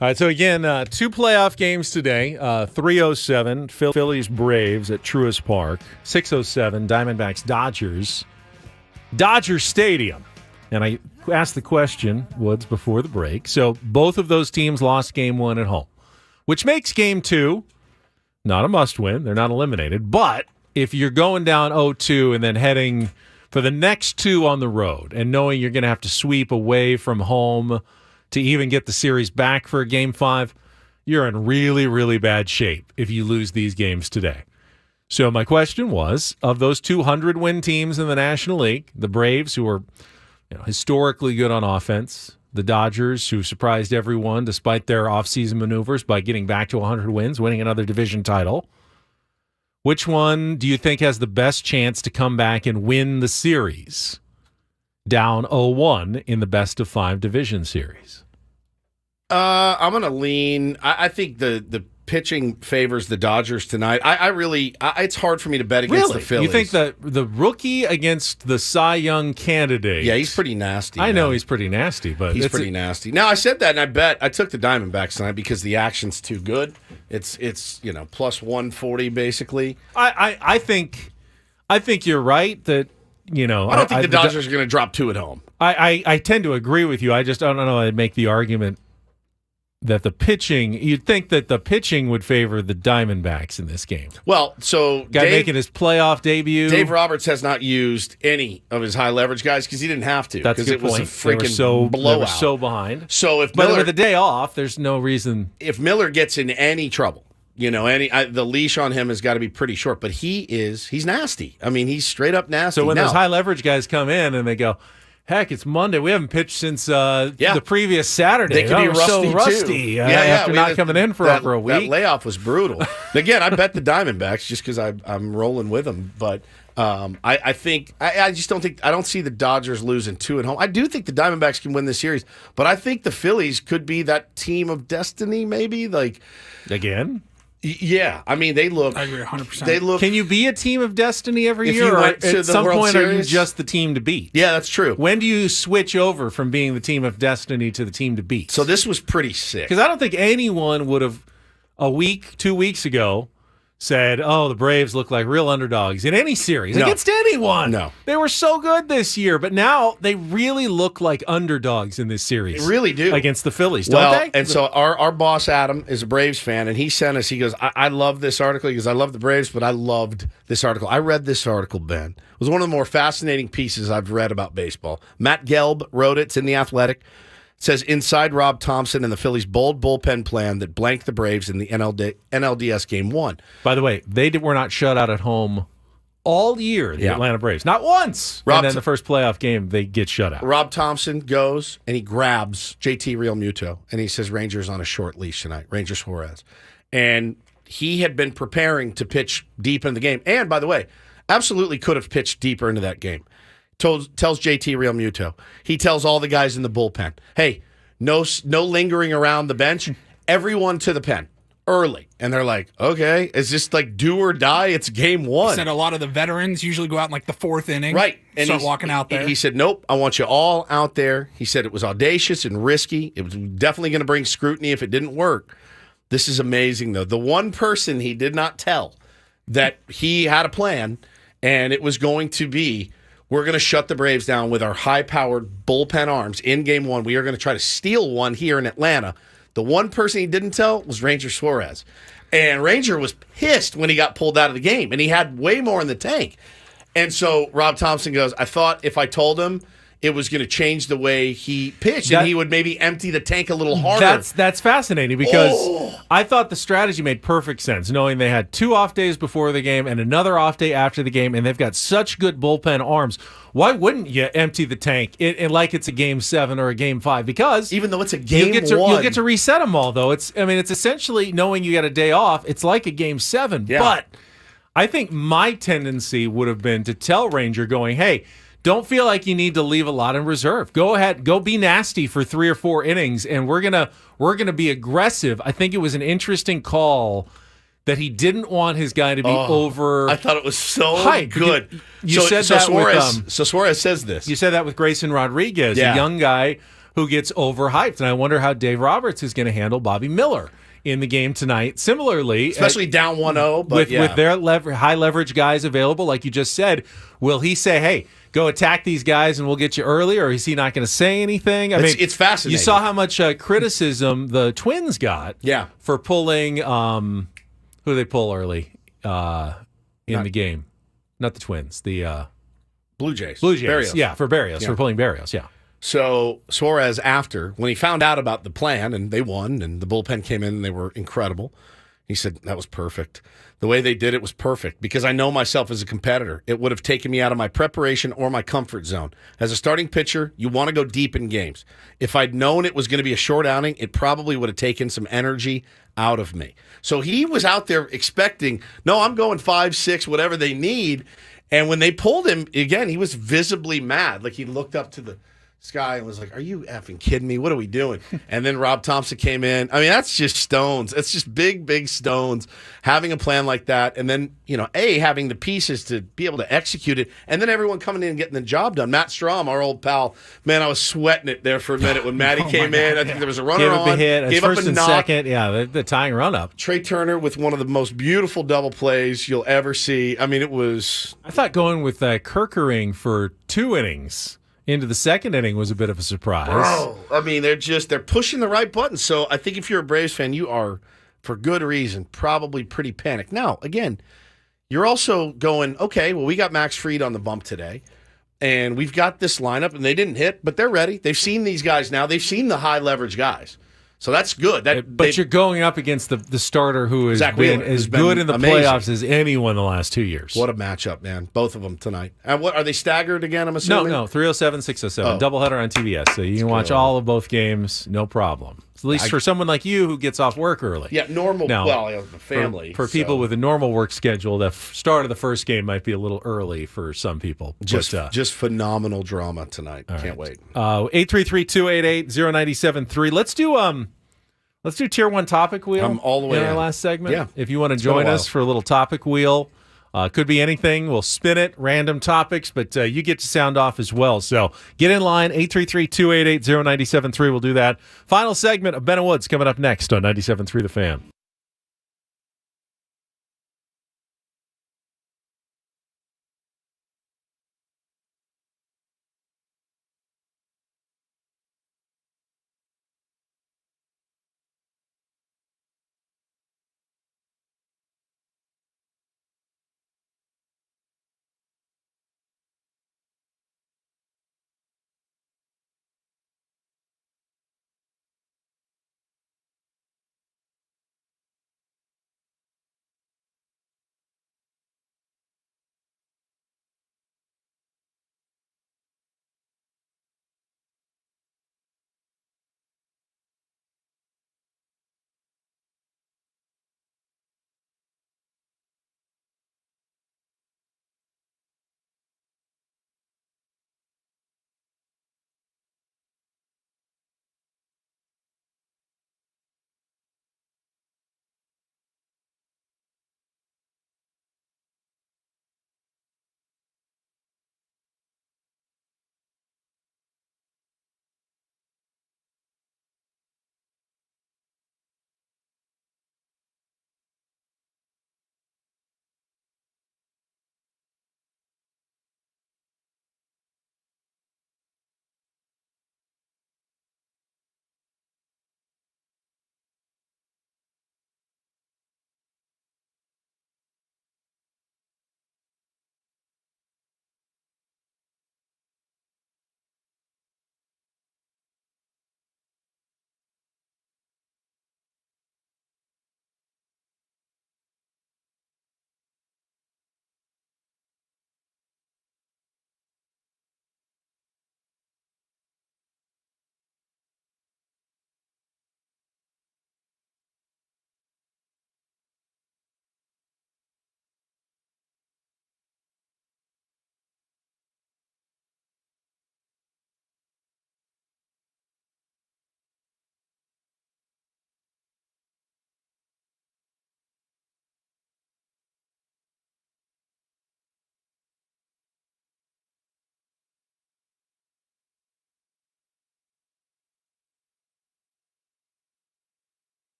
All right, so again, 2 playoff games today. 3:07, Phillies Braves at Truist Park. 6:07, Diamondbacks Dodgers, Dodger Stadium. And I asked the question, Woods, before the break. So both of those teams lost game 1 at home, which makes game 2 not a must-win. They're not eliminated. But if you're going down 0-2 and then heading for the next 2 on the road and knowing you're going to have to sweep away from home to even get the series back for game 5, you're in really, really bad shape if you lose these games today. So my question was, of those 200-win teams in the National League, the Braves, who are historically good on offense, the Dodgers, who surprised everyone despite their offseason maneuvers by getting back to 100 wins, winning another division title, which one do you think has the best chance to come back and win the series down 0-1 in the best-of-5 division series? I'm going to lean. I think the pitching favors the Dodgers tonight. I really, it's hard for me to bet against the Phillies. You think that the rookie against the Cy Young candidate? Yeah, he's pretty nasty. I know he's pretty nasty, but he's pretty nasty. Now I said that, and I took the Diamondbacks tonight because the action's too good. It's plus 140 basically. I think you're right that. I don't think the Dodgers are going to drop 2 at home. I tend to agree with you. I just don't know. I'd make the argument that the pitching, you'd think that the pitching would favor the Diamondbacks in this game. Well, so making his playoff debut. Dave Roberts has not used any of his high leverage guys because he didn't have to. That's a good point. Was a freaking blowout. They were so behind. So if Miller, with a day off, there's no reason. If Miller gets in any trouble, the leash on him has got to be pretty short. But he's nasty. I mean, he's straight up nasty. So when those high leverage guys come in and they go, heck, it's Monday. We haven't pitched since the previous Saturday. They could be rusty, too. After not coming in for over a week. That layoff was brutal. Again, I bet the Diamondbacks just because I'm rolling with them. But I think I just don't think I don't see the Dodgers losing 2 at home. I do think the Diamondbacks can win this series, but I think the Phillies could be that team of destiny. Maybe again. Yeah, I mean they look. I agree 100%. They look. Can you be a team of destiny every year, or at some point are you just the team to beat? Yeah, that's true. When do you switch over from being the team of destiny to the team to beat? So this was pretty sick because I don't think anyone would have 2 weeks ago said, "Oh, the Braves look like real underdogs in any series against anyone." No, they were so good this year, but now they really look like underdogs in this series. They really do against the Phillies, don't they? And so our boss Adam is a Braves fan, and he sent us. He goes, "I love this article." He goes, "I love the Braves, but I loved this article. I read this article, Ben. It was one of the more fascinating pieces I've read about baseball." Matt Gelb wrote it. It's in The Athletic. It says, inside Rob Thompson and the Phillies' bold bullpen plan that blanked the Braves in the NLDS Game 1. By the way, they were not shut out at home all year, the Atlanta Braves. Not once. And then the first playoff game, they get shut out. Rob Thompson goes and he grabs JT Realmuto, and he says, Rangers on a short leash tonight, Ranger Suarez. And he had been preparing to pitch deep in the game. And, by the way, absolutely could have pitched deeper into that game. Tells JT Realmuto. He tells all the guys in the bullpen, hey, no lingering around the bench. Everyone to the pen early. And they're like, okay, is this like do or die? It's game 1. He said a lot of the veterans usually go out in like the 4th inning. Right. And start walking out there. He said, nope, I want you all out there. He said it was audacious and risky. It was definitely going to bring scrutiny if it didn't work. This is amazing, though. The one person he did not tell that he had a plan, and it was going to be, we're going to shut the Braves down with our high-powered bullpen arms in Game 1. We are going to try to steal one here in Atlanta. The one person he didn't tell was Ranger Suarez. And Ranger was pissed when he got pulled out of the game, and he had way more in the tank. And so Rob Thompson goes, I thought if I told him, it was going to change the way he pitched, and he would maybe empty the tank a little harder. That's fascinating because I thought the strategy made perfect sense, knowing they had 2 off days before the game and another off day after the game, and they've got such good bullpen arms. Why wouldn't you empty the tank like it's a Game 7 or a Game 5? Because even though it's a Game 1. You'll get to reset them all, though. It's essentially knowing you got a day off. It's like a Game 7. Yeah. But I think my tendency would have been to tell Ranger going, hey, don't feel like you need to leave a lot in reserve. Go ahead, go be nasty for 3 or 4 innings, and we're gonna be aggressive. I think it was an interesting call that he didn't want his guy to be over. I thought it was so good. You said that Suarez. So Suarez says this. You said that with Grayson Rodriguez, a young guy who gets overhyped. And I wonder how Dave Roberts is going to handle Bobby Miller in the game tonight. Similarly, especially down 1-0, but with their high leverage guys available, like you just said, will he say, "Hey, go attack these guys and we'll get you early," or is he not going to say anything? I mean, it's fascinating. You saw how much criticism the Twins got for pulling who do they pull early in the game? Not the Twins, the Blue Jays. Barrios. Yeah, for Barrios, for pulling Barrios, yeah. So Suarez, after, when he found out about the plan and they won and the bullpen came in and they were incredible, he said, that was perfect. The way they did it was perfect because I know myself as a competitor. It would have taken me out of my preparation or my comfort zone. As a starting pitcher, you want to go deep in games. If I'd known it was going to be a short outing, it probably would have taken some energy out of me. So he was out there expecting, no, I'm going 5, 6, whatever they need. And when they pulled him, again, he was visibly mad. Like he looked up to the sky and was like, are you effing kidding me? What are we doing? And then Rob Thompson came in. I mean, that's just stones. It's just big, big stones having a plan like that. And then, having the pieces to be able to execute it. And then everyone coming in and getting the job done. Matt Strom, our old pal, man, I was sweating it there for a minute when Matty came in. I think there was a runner on. Gave up a hit. Gave First up a and knock. second. Yeah, the tying run up. Trey Turner with one of the most beautiful double plays you'll ever see. I mean, it was. I thought going with Kerkering for 2 innings into the second inning was a bit of a surprise. Bro, I mean, they're pushing the right buttons. So I think if you're a Braves fan, you are, for good reason, probably pretty panicked. Now, again, you're also going, okay, well, we got Max Fried on the bump today, and we've got this lineup, and they didn't hit, but they're ready. They've seen these guys now. They've seen the high leverage guys. So that's good. But you're going up against the starter who has been as good in the playoffs as anyone the last 2 years. What a matchup, man. Both of them tonight. And what are they staggered again, I'm assuming? No, 307, 607. Doubleheader on TBS. So you can watch all of both games, no problem. At least for someone like you who gets off work early. Yeah, normal. Now, the family. For people with a normal work schedule, the start of the first game might be a little early for some people. Just phenomenal drama tonight. Can't wait. 833-288-0973. Let's do Tier 1 Topic Wheel. I'm all the way in our in. last segment. Yeah. If you want to join us for a little Topic Wheel, could be anything. We'll spin it, random topics, but you get to sound off as well. So get in line, 833-288-0973. We'll do that. Final segment of Ben and Woods coming up next on 97.3 The Fan.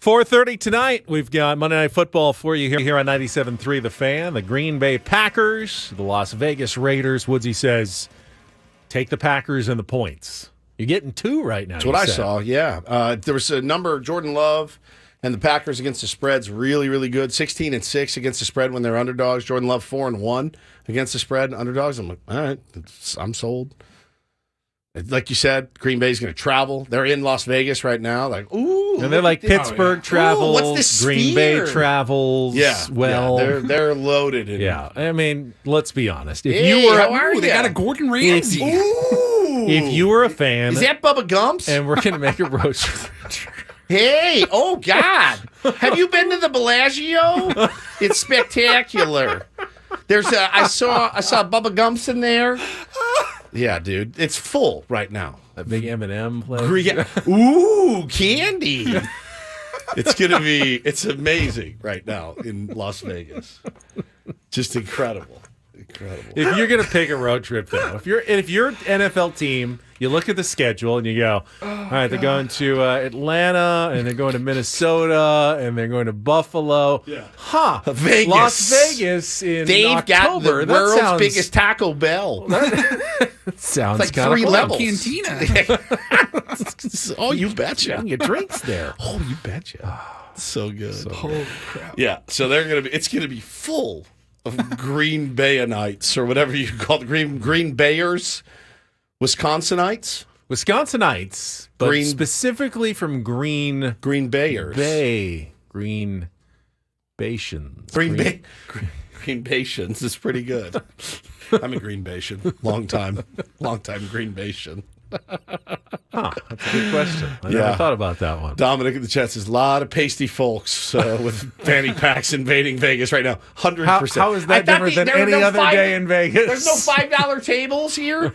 4:30 tonight. We've got Monday Night Football for you here on 97.3 The Fan. The Green Bay Packers, the Las Vegas Raiders. Woodsy says, take the Packers and the points. You're getting 2 right now. That's what I saw, yeah. There was a number, Jordan Love and the Packers against the spread's really, really good. 16-6 against the spread when they're underdogs. Jordan Love 4-1 against the spread, underdogs. I'm like, all right, I'm sold. Like you said, Green Bay's going to travel. They're in Las Vegas right now. Like, ooh. And they're like Pittsburgh travels, what's this Green sphere? Bay travels. Yeah, well. yeah, they're loaded. Yeah, I mean, let's be honest. If Hey, you were, how are They ya? got a Gordon Ramsay. if you were a fan, Is that Bubba Gumps? and we're going to make a road trip. Hey, oh God. Have you been to the Bellagio? It's spectacular. I saw Bubba Gumps in there. Yeah, dude. It's full right now. That big M&M place. Ooh, candy. It's amazing right now in Las Vegas. Just incredible. If you're going to pick a road trip, though, if you're an NFL team, you look at the schedule and you go, all right, they're going to Atlanta, and they're going to Minnesota, and they're going to Buffalo. Yeah. Huh. Vegas. Las Vegas in They've October. got the world's biggest Taco Bell. Sounds It's like kind 3 of levels. Cantina. Oh, you betcha. You can get drinks there. Oh, you betcha. So good. Holy crap. Yeah, so it's gonna be full of Green Bayanites or whatever you call it, Green Bayers, Wisconsinites, but specifically from Green Bayers, Green Baysians. Green Baysians is pretty good. I'm a Green Baysian, long time Green Baysian. Huh, that's a good question. I never thought about that one. Dominic in the chat says, a lot of pasty folks with fanny packs invading Vegas right now. 100%. How is that different than any other day in Vegas? There's no $5 tables here.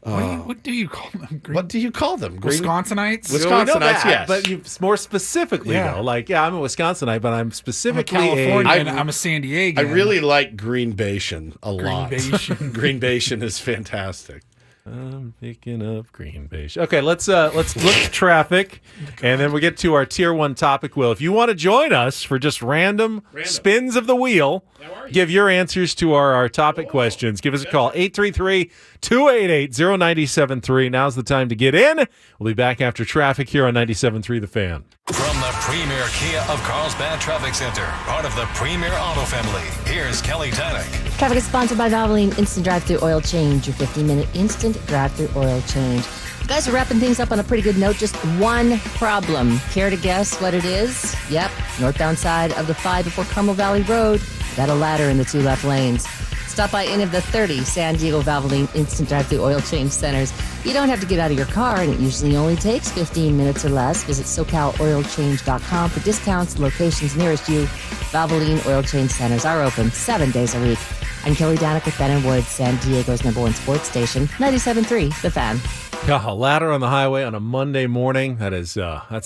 What do you call them? What do you call them? Wisconsinites? Wisconsinites, yes. But you more specifically, though. Like, I'm a Wisconsinite, but I'm specifically I'm a California, I'm a San Diego. I really like Green Baysian a lot. Baysian. Green Baysian is fantastic. I'm picking up Green Bay. Okay, let's look at traffic, and then we'll get to our Tier 1 topic, Will. If you want to join us for just random spins of the wheel, give your answers to our topic questions. Give us a call, 833-288-0973. Now's the time to get in. We'll be back after traffic here on 97.3 The Fan. From the Premier Kia of Carlsbad Traffic Center, part of the Premier Auto family, here's Kelly Tannick. Traffic is sponsored by Valvoline Instant Drive-Thru Oil Change, your 15-minute instant drive-thru oil change. You guys are wrapping things up on a pretty good note. Just one problem. Care to guess what it is? Yep, northbound side of the 5 before Carmel Valley Road. Got a ladder in the 2 left lanes. Stop by any of the 30 San Diego Valvoline Instant Drive-Thru Oil Change Centers. You don't have to get out of your car, and it usually only takes 15 minutes or less. Visit SoCalOilChange.com for discounts, locations nearest you. Valvoline Oil Change Centers are open 7 days a week. I'm Kelly Danik with Ben and Woods, San Diego's #1 sports station, 97.3 The Fan. A ladder on the highway on a Monday morning. That's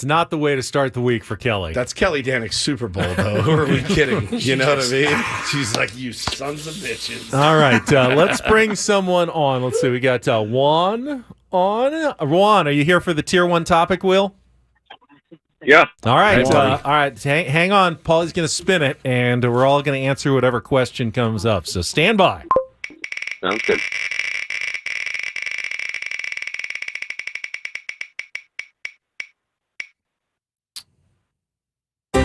not the way to start the week for Kelly. That's Kelly Danik's Super Bowl, though. Who are we kidding? You know what I mean? She's like, you sons of bitches. All right, let's bring someone on. Let's see. We got Juan on. Juan, are you here for the Tier 1 topic, Will? Yeah. All right. Hey, all right. Hang on. Paulie's going to spin it, and we're all going to answer whatever question comes up. So stand by. Sounds good. All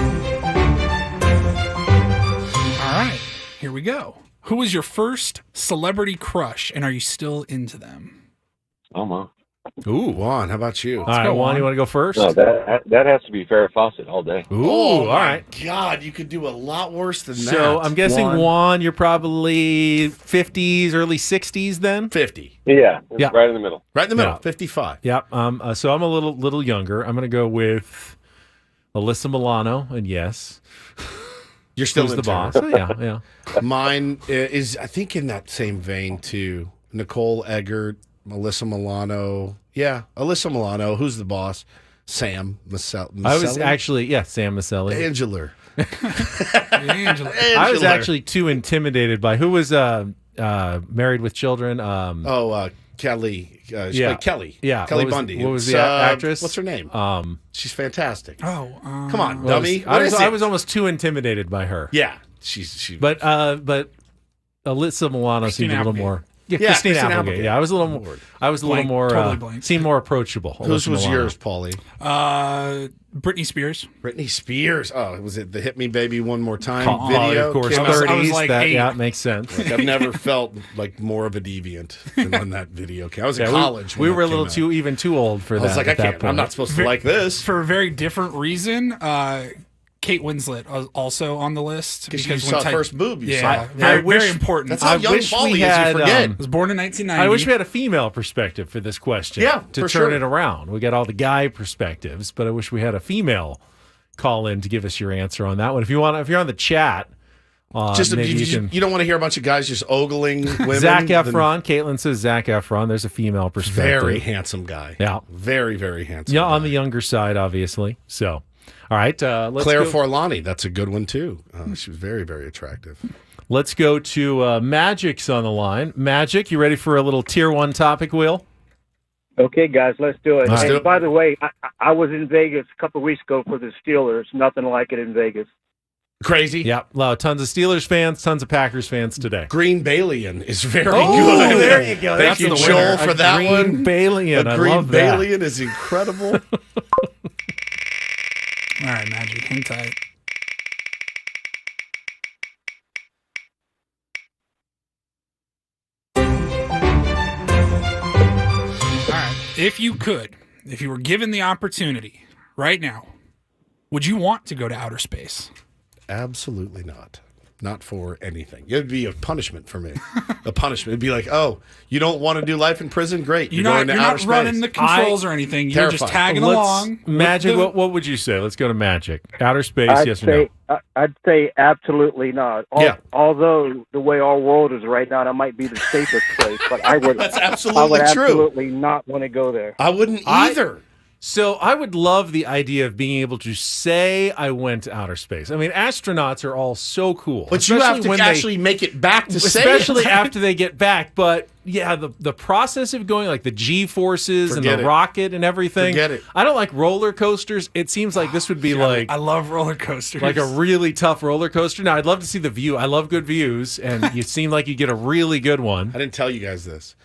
right, here we go. Who was your first celebrity crush, and are you still into them? Oh, my. Ooh, Juan, how about you? All right, Juan, you want to go first? No, that has to be Farrah Fawcett all day. Ooh, all right. God, you could do a lot worse than that. So I'm guessing, Juan, you're probably 50s, early 60s then? 50. Yeah, right in the middle. Right in the middle, Yeah. 55. Yep. So I'm a little younger. I'm going to go with Alyssa Milano, and yes. You're still Who's the into her. boss? Oh, yeah. Mine is, I think, in that same vein, too. Nicole Eggert, Alyssa Milano. Yeah, Alyssa Milano. Who's the boss? Sam Maselli. I was actually, Sam Maselli. Angela. I was actually too intimidated by who was Married with Children. Kelly. She Yeah. played Kelly. Yeah. Kelly What was- Bundy. what was It's, the actress? What's her name? She's fantastic. Oh, come on, Well, dummy. I What is I it? was almost too intimidated by her. Yeah, she. But Alyssa Milano seemed a little Applegate. more. Yeah, Christine Christine Applegate. Applegate. Yeah, I was a little more. I was a little Blank, more. totally blank. Seemed more approachable. Whose Alyssa was Milano. yours, Paulie? Britney Spears. Britney Spears. Oh, was it the "Hit Me, Baby, One More Time" Paulie, video? of course, Came out- 30s. like that 8. yeah, makes sense. Like, I've never felt like more of a deviant than when that video came. I was in Yeah, college. We when were a that came little out. too old for I that. was like, at I that can't. I'm point. not supposed to like this. For a very different reason. Kate Winslet was also on the list Because you saw first boob. You Yeah, saw. very important. That's how I young wish we Paulie is. had, You forget. I was born in 1990. I wish we had a female perspective for this question. Yeah, to for turn sure. it around. We got all the guy perspectives, but I wish we had a female call in to give us your answer on that one. If you're on the chat, Just maybe you don't want to hear a bunch of guys just ogling women. Zac then- Efron. Caitlin says Zac Efron. There's a female perspective. Very handsome guy. Yeah. Very, very handsome. Yeah, guy. on the younger side, obviously. So, all right. Let's Claire go. Forlani. That's a good one, too. She was very, very attractive. Let's go to Magic's on the line. Magic, you ready for a little tier 1 topic wheel? Okay, guys, let's do it. Let's And do it. by the way, I was in Vegas a couple of weeks ago for the Steelers. Nothing like it in Vegas. Crazy. Yeah. Tons of Steelers fans, tons of Packers fans today. Green Balian is very Oh, good. there you go. Thank That's you, the Joel, winner. for A that Green one. Balian. A I Green love that. Balian is incredible. All right, Magic, hang tight. All right, if you were given the opportunity right now, would you want to go to outer space? Absolutely not. Not for anything. It would be a punishment for me. A punishment. It'd be like, oh, you don't want to do life in prison? Great. You're going not to outer running space. the controls or anything. You're just tagging along. Magic, what would you say? Let's go to Magic. Outer space, yes or no? I'd say absolutely not. Although the way our world is right now, that might be the safest place, but I would. That's I absolutely would true. absolutely not want to go there. I wouldn't either. So I would love the idea of being able to say I went to outer space. I mean, astronauts are all so cool. But you have to actually make it back to say it. especially after they get back. But yeah, the process of going, like the G forces and Forget the it. rocket and everything. Forget it. I don't like roller coasters. It seems like this would be like I love roller coasters. like a really tough roller coaster. Now, I'd love to see the view. I love good views, and you seem like you get a really good one. I didn't tell you guys this.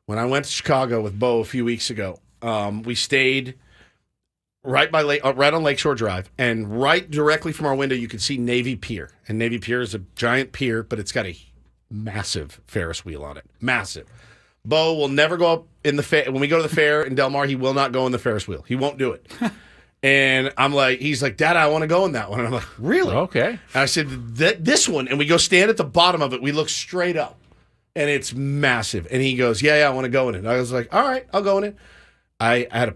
When I went to Chicago with Bo a few weeks ago, we stayed right on Lakeshore Drive, and right directly from our window, you could see Navy Pier. And Navy Pier is a giant pier, but it's got a massive Ferris wheel on it. Massive. Bo will never go up in the when we go to the fair in Del Mar. He will not go in the Ferris wheel. He won't do it. And I'm like, he's like, Dad, I want to go in that one. And I'm like, really? Okay. And I said, this one. And we go stand at the bottom of it. We look straight up, and it's massive. And he goes, yeah, I want to go in it. And I was like, all right, I'll go in it. I had a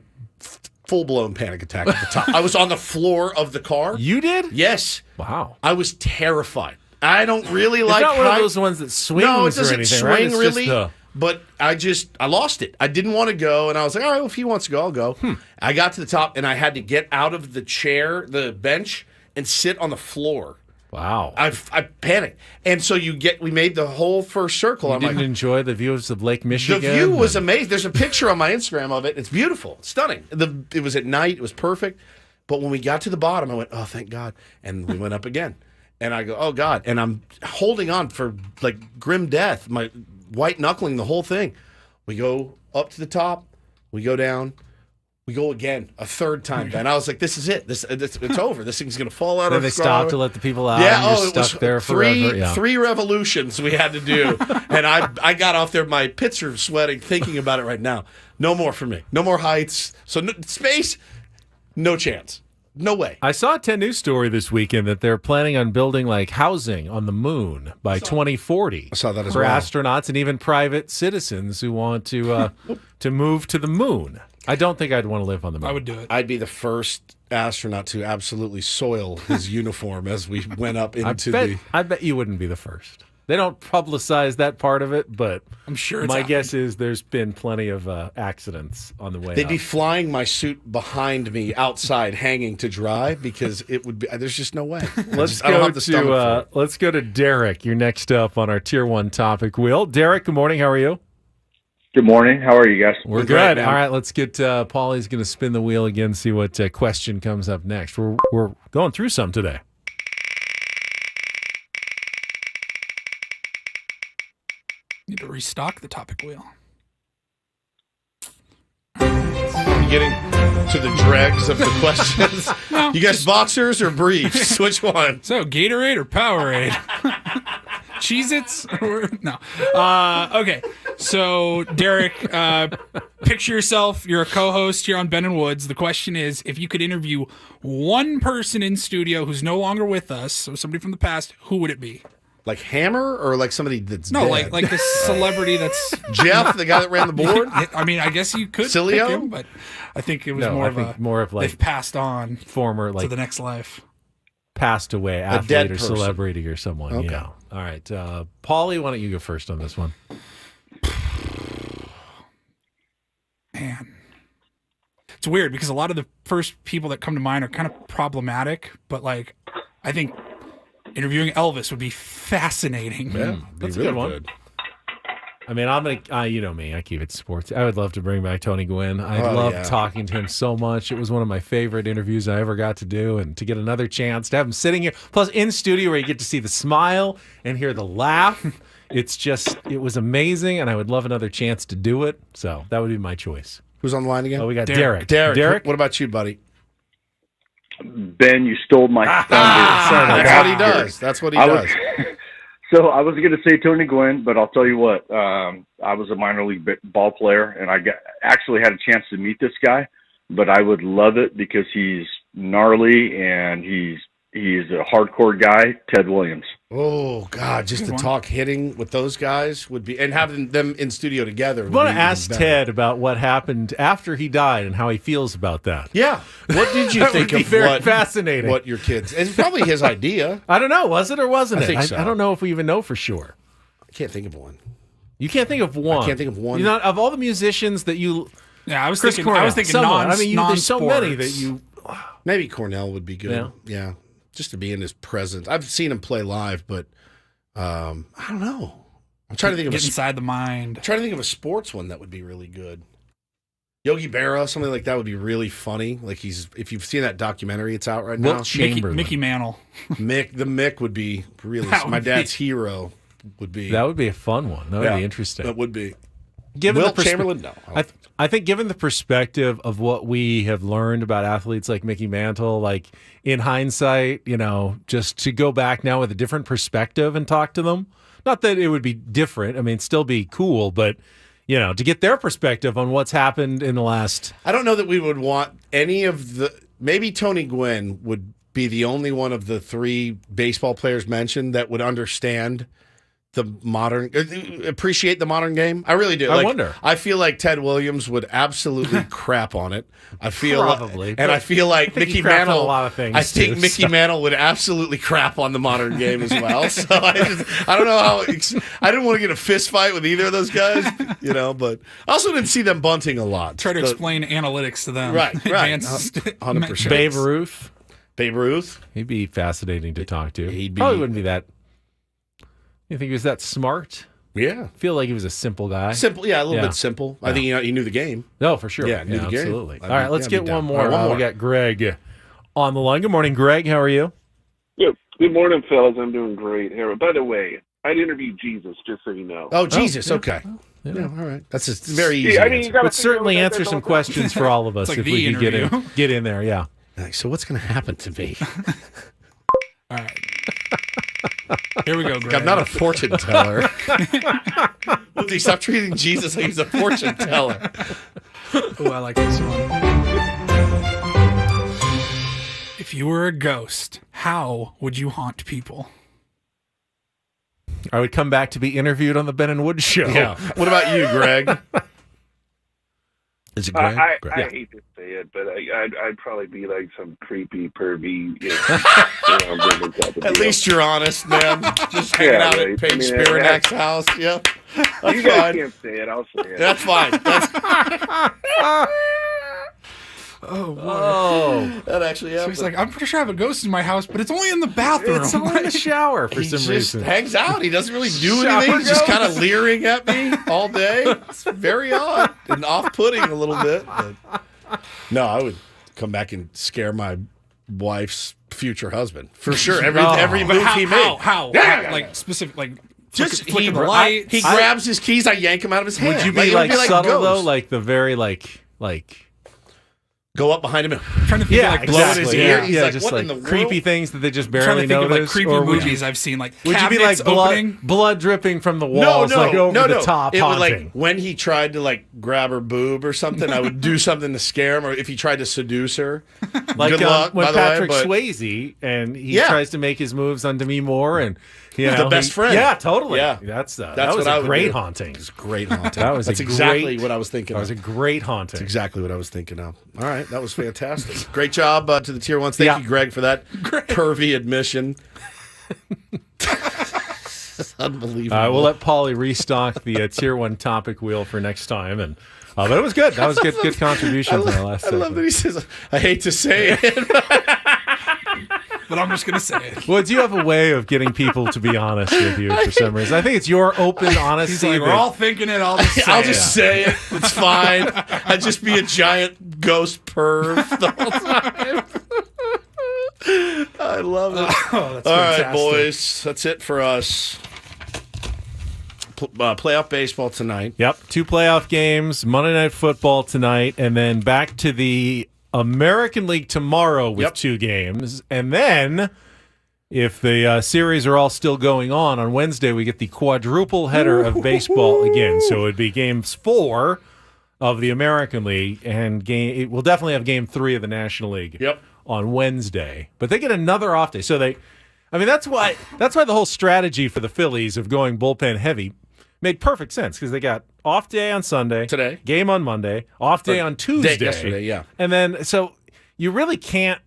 full-blown panic attack at the top. I was on the floor of the car. You did? Yes. Wow. I was terrified. I don't really It's like not one of height. those ones that swings No, it or doesn't anything, swing right? It's just really. But I lost it. I didn't want to go, and I was like, all right, well, if he wants to go, I'll go. I got to the top, and I had to get out of the chair, the bench, and sit on the floor. Wow. I panicked. And so we made the whole first circle. You I'm didn't like, enjoy the views of Lake Michigan? the view was amazing. There's a picture on my Instagram of it. It's beautiful. It's stunning. It was at night. It was perfect. But when we got to the bottom, I went, oh, thank God. And we went up again. And I go, oh, God. And I'm holding on for like grim death, my white knuckling the whole thing. We go up to the top. We go down. We go again a third time. And I was like, this is it. It's over. This thing's going to fall out Then of they the sky. stopped to let the people out. Yeah, and you're it was stuck there forever. Yeah. three revolutions we had to do. And I got off there, my pits are sweating thinking about it right now. No more for me. No more heights. So space, no chance. No way. I saw a 10 News story this weekend that they're planning on building like housing on the moon by 2040. I saw that as for well. astronauts and even private citizens who want to move to the moon. I don't think I'd want to live on the moon. I would do it. I'd be the first astronaut to absolutely soil his uniform as we went up into I bet you wouldn't be the first. They don't publicize that part of it, but I'm sure it's my happened. guess is there's been plenty of accidents on the way They'd up. be flying my suit behind me outside hanging to dry because it would be. There's just no way. I don't have the stomach for it. Let's go to Derek. You're next up on our Tier 1 topic wheel. Derek, good morning. How are you? Good morning. How are you guys? We're good. All right, let's get Paulie's going to spin the wheel again, see what question comes up next. We're going through some today. Need to restock the topic wheel. Getting to the dregs of the questions. No, you guys boxers or briefs? Which one? So Gatorade or Powerade? Cheez-Its? No. Okay. So Derek, picture yourself. You're a co-host here on Ben and Woods. The question is, if you could interview one person in studio who's no longer with us, so somebody from the past, who would it be? Like Hammer or like somebody that's No, dead? like the celebrity that's Jeff, the guy that ran the board? I mean, I guess you could Cilio? pick him, but I think it was more of like they've passed on former to the next life. Passed away dead athlete or person. celebrity or someone. Okay. Yeah. All right. Paulie, why don't you go first on this one? Man. It's weird because a lot of the first people that come to mind are kind of problematic, but like I think interviewing Elvis would be fascinating. Yeah, That's a good one. Good. I mean, I'm gonna. You know me. I keep it sports. I would love to bring back Tony Gwynn. I loved talking to him so much. It was one of my favorite interviews I ever got to do, and to get another chance to have him sitting here, plus in studio where you get to see the smile and hear the laugh. It was amazing, and I would love another chance to do it. So that would be my choice. Who's on the line again? Oh, we got Derek. Derek, what about you, buddy? Ben, you stole my thunder. That's what he does. That's what he does. So I was going to say Tony Gwynn, but I'll tell you what. I was a minor league ball player, and I actually had a chance to meet this guy. But I would love it because he's gnarly and he's a hardcore guy. Ted Williams. Oh God, just to talk hitting with those guys would be, and having them in studio together. I want to ask Ted about what happened after he died and how he feels about that. Yeah, what did you think of? Very fascinating. What your kids? It's probably his idea. I don't know. Was it or wasn't I think so. I don't know if we even know for sure. I can't think of one. You can't think of one. I can't think of one. You're not, of all the musicians that you. Yeah, I was Chris thinking. Cornell, I was thinking someone. non. I mean, there's so many that you. Maybe Cornell would be good. Yeah, just to be in his presence. I've seen him play live, but I don't know. I'm trying to think of inside the mind. I'm trying to think of a sports one that would be really good. Yogi Berra, something like that would be really funny. Like if you've seen that documentary, it's out right now. Mickey Mantle. Mick would be really. My dad's hero would be. That would be a fun one. That would be interesting. That would be. Given Wilt Chamberlain, no. I think given the perspective of what we have learned about athletes like Mickey Mantle, like in hindsight, just to go back now with a different perspective and talk to them. Not that it would be different. I mean, still be cool, but to get their perspective on what's happened in the last. I don't know that we would want any of the. Maybe Tony Gwynn would be the only one of the three baseball players mentioned that would understand appreciate the modern game. I really do. I wonder. I feel like Ted Williams would absolutely crap on it. I feel probably, and I feel like Mickey Mantle. A lot of things. I think Mickey Mantle would absolutely crap on the modern game as well. So I don't know how. I didn't want to get a fist fight with either of those guys, But I also didn't see them bunting a lot. Try to explain analytics to them. Right. 100%. Babe Ruth. He'd be fascinating to talk to. Probably wouldn't be that. You think he was that smart? Yeah. I feel like he was a simple guy. Simple, a little bit simple. I think he knew the game. No, for sure. Yeah, knew the game. Absolutely. All right, let's get one more. We got Greg on the line. Good morning, Greg. How are you? Good morning, fellas. I'm doing great here. By the way, I'd interview Jesus, just so you know. Oh, Jesus. Okay. Yeah, all right. That's just very easy. I mean, you would certainly answer some questions for all of us if we could get in there. Yeah. So what's going to happen to me? All right. Here we go, Greg. I'm not a fortune teller. Stop treating Jesus like he's a fortune teller. Oh, I like this one. If you were a ghost, how would you haunt people? I would come back to be interviewed on the Ben and Woods show. Yeah. What about you, Greg? Is it Greg? I hate to say it, but I'd probably be like some creepy, pervy. At least you're honest, man. Just hanging out at Paige Spirinak's house. Yeah. That's you guys can't say it. I'll say it. That's fine. Oh, boy. Oh. That actually happened. So he's like, I'm pretty sure I have a ghost in my house, but it's only in the bathroom. It's only in the shower for He some just reason. hangs out. He doesn't really do Shower anything. He's just ghost. kind of leering at me all day. It's very odd and off-putting a little bit. But no, I would come back and scare my wife's future husband for sure. Every move he made. How? Yeah. Like specific, like Just flicking the light. he grabs his keys. I yank him out of his hand. Would you be it would like subtle Ghost. though, like the very like go up behind him and I'm trying to think of like blow in his ear. Yeah, He's yeah, like, just what like in the world? creepy things that they just I'm trying barely to think of like notice. creepy or movies I've seen, like would you be like cabinets opening. blood dripping from the walls, like over the top, It would haunting? like when he tried to like grab her boob or something, I would do something to scare him, or if he tried to seduce her. Like Good luck, when by the way, Patrick but- Swayze and he Yeah. tries to make his moves on Demi Moore and The best friend. Yeah, totally. Yeah. That That's was what I a would great do. haunting. It's great haunting. That was That's a exactly great- what I was thinking. That was a great haunting. That's exactly what I was thinking of. All right, that was fantastic. Great job to the tier ones. Thank you, Greg, for that pervy admission. Unbelievable. All right, we'll let Paulie restock the tier 1 topic wheel for next time, and but it was good. That was good contribution in the last I love segment. that he says, I hate to say it. But I'm just gonna say it. Well, do you have a way of getting people to be honest with you for some reason? I think it's your open honesty. He's like, we're that- all thinking it. I'll just say I'll it. just say it. It's fine. I'd just be a giant ghost perv the whole time. I love it. Oh, that's All right, fantastic. boys. That's it for us. Playoff baseball tonight. Yep, 2 playoff games, Monday Night Football tonight, and then back to the American League tomorrow with 2 games. And then, if the series are all still going on Wednesday, we get the quadruple header of baseball again. So it would be games 4 of the American League, and we'll definitely have game 3 of the National League on Wednesday. But they get another off day. So that's why the whole strategy for the Phillies of going bullpen heavy made perfect sense, because they got off day on Sunday, today, game on Monday, off day on Tuesday, yesterday, yeah. And then so you really can't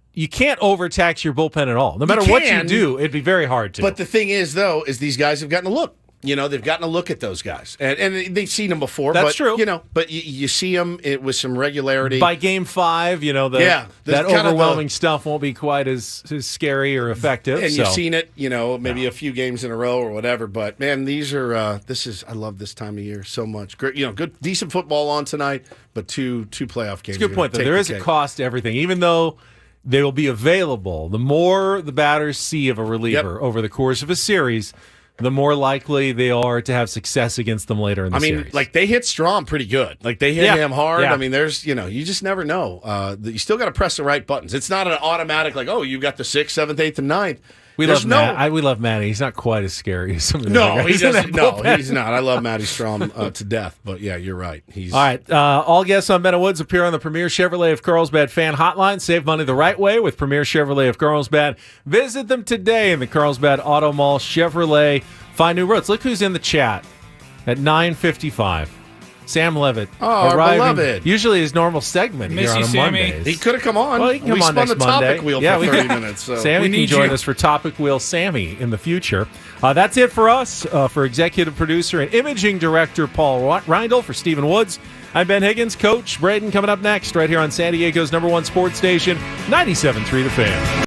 overtax your bullpen at all. No matter what you do, it'd be very hard to. But the thing is, though, is these guys have gotten a look. You know, they've gotten a look at those guys, and they've seen them before. That's true. You know, but you see them with some regularity. By game 5, that overwhelming stuff won't be quite as scary or effective. And you've seen it, maybe a few games in a row or whatever. But man, these are I love this time of year so much. Great, good, decent football on tonight, but two playoff games. It's a good point, though. There is a cost to everything, even though they will be available. The more the batters see of a reliever over the course of a series, the more likely they are to have success against them later in the series. Like they hit Strom pretty good. Like they hit him hard. Yeah. I mean, there's, you just never know. You still got to press the right buttons. It's not an automatic like, oh, you got the 6th, 7th, 8th, and 9th. We love Matt. We love Matty. He's not quite as scary as some of the other guys. He doesn't. No, he's not. I love Matty Strom to death. But yeah, you're right. All right. All guests on Ben and Woods appear on the Premier Chevrolet of Carlsbad fan hotline. Save money the right way with Premier Chevrolet of Carlsbad. Visit them today in the Carlsbad Auto Mall. Chevrolet. Find new roads. Look who's in the chat at 9:55. Sam Levitt. Oh, arriving, our beloved. Usually his normal segment Miss here you, on Sammy. Mondays. He could have come on. Well, he can come we on spun next the Monday. topic wheel for 30 minutes. So. Sammy can join us for Topic Wheel Sammy in the future. That's it for us. For executive producer and imaging director Paul Reindl, for Stephen Woods, I'm Ben Higgins. Coach Braden coming up next right here on San Diego's #1 sports station, 97.3 The Fan.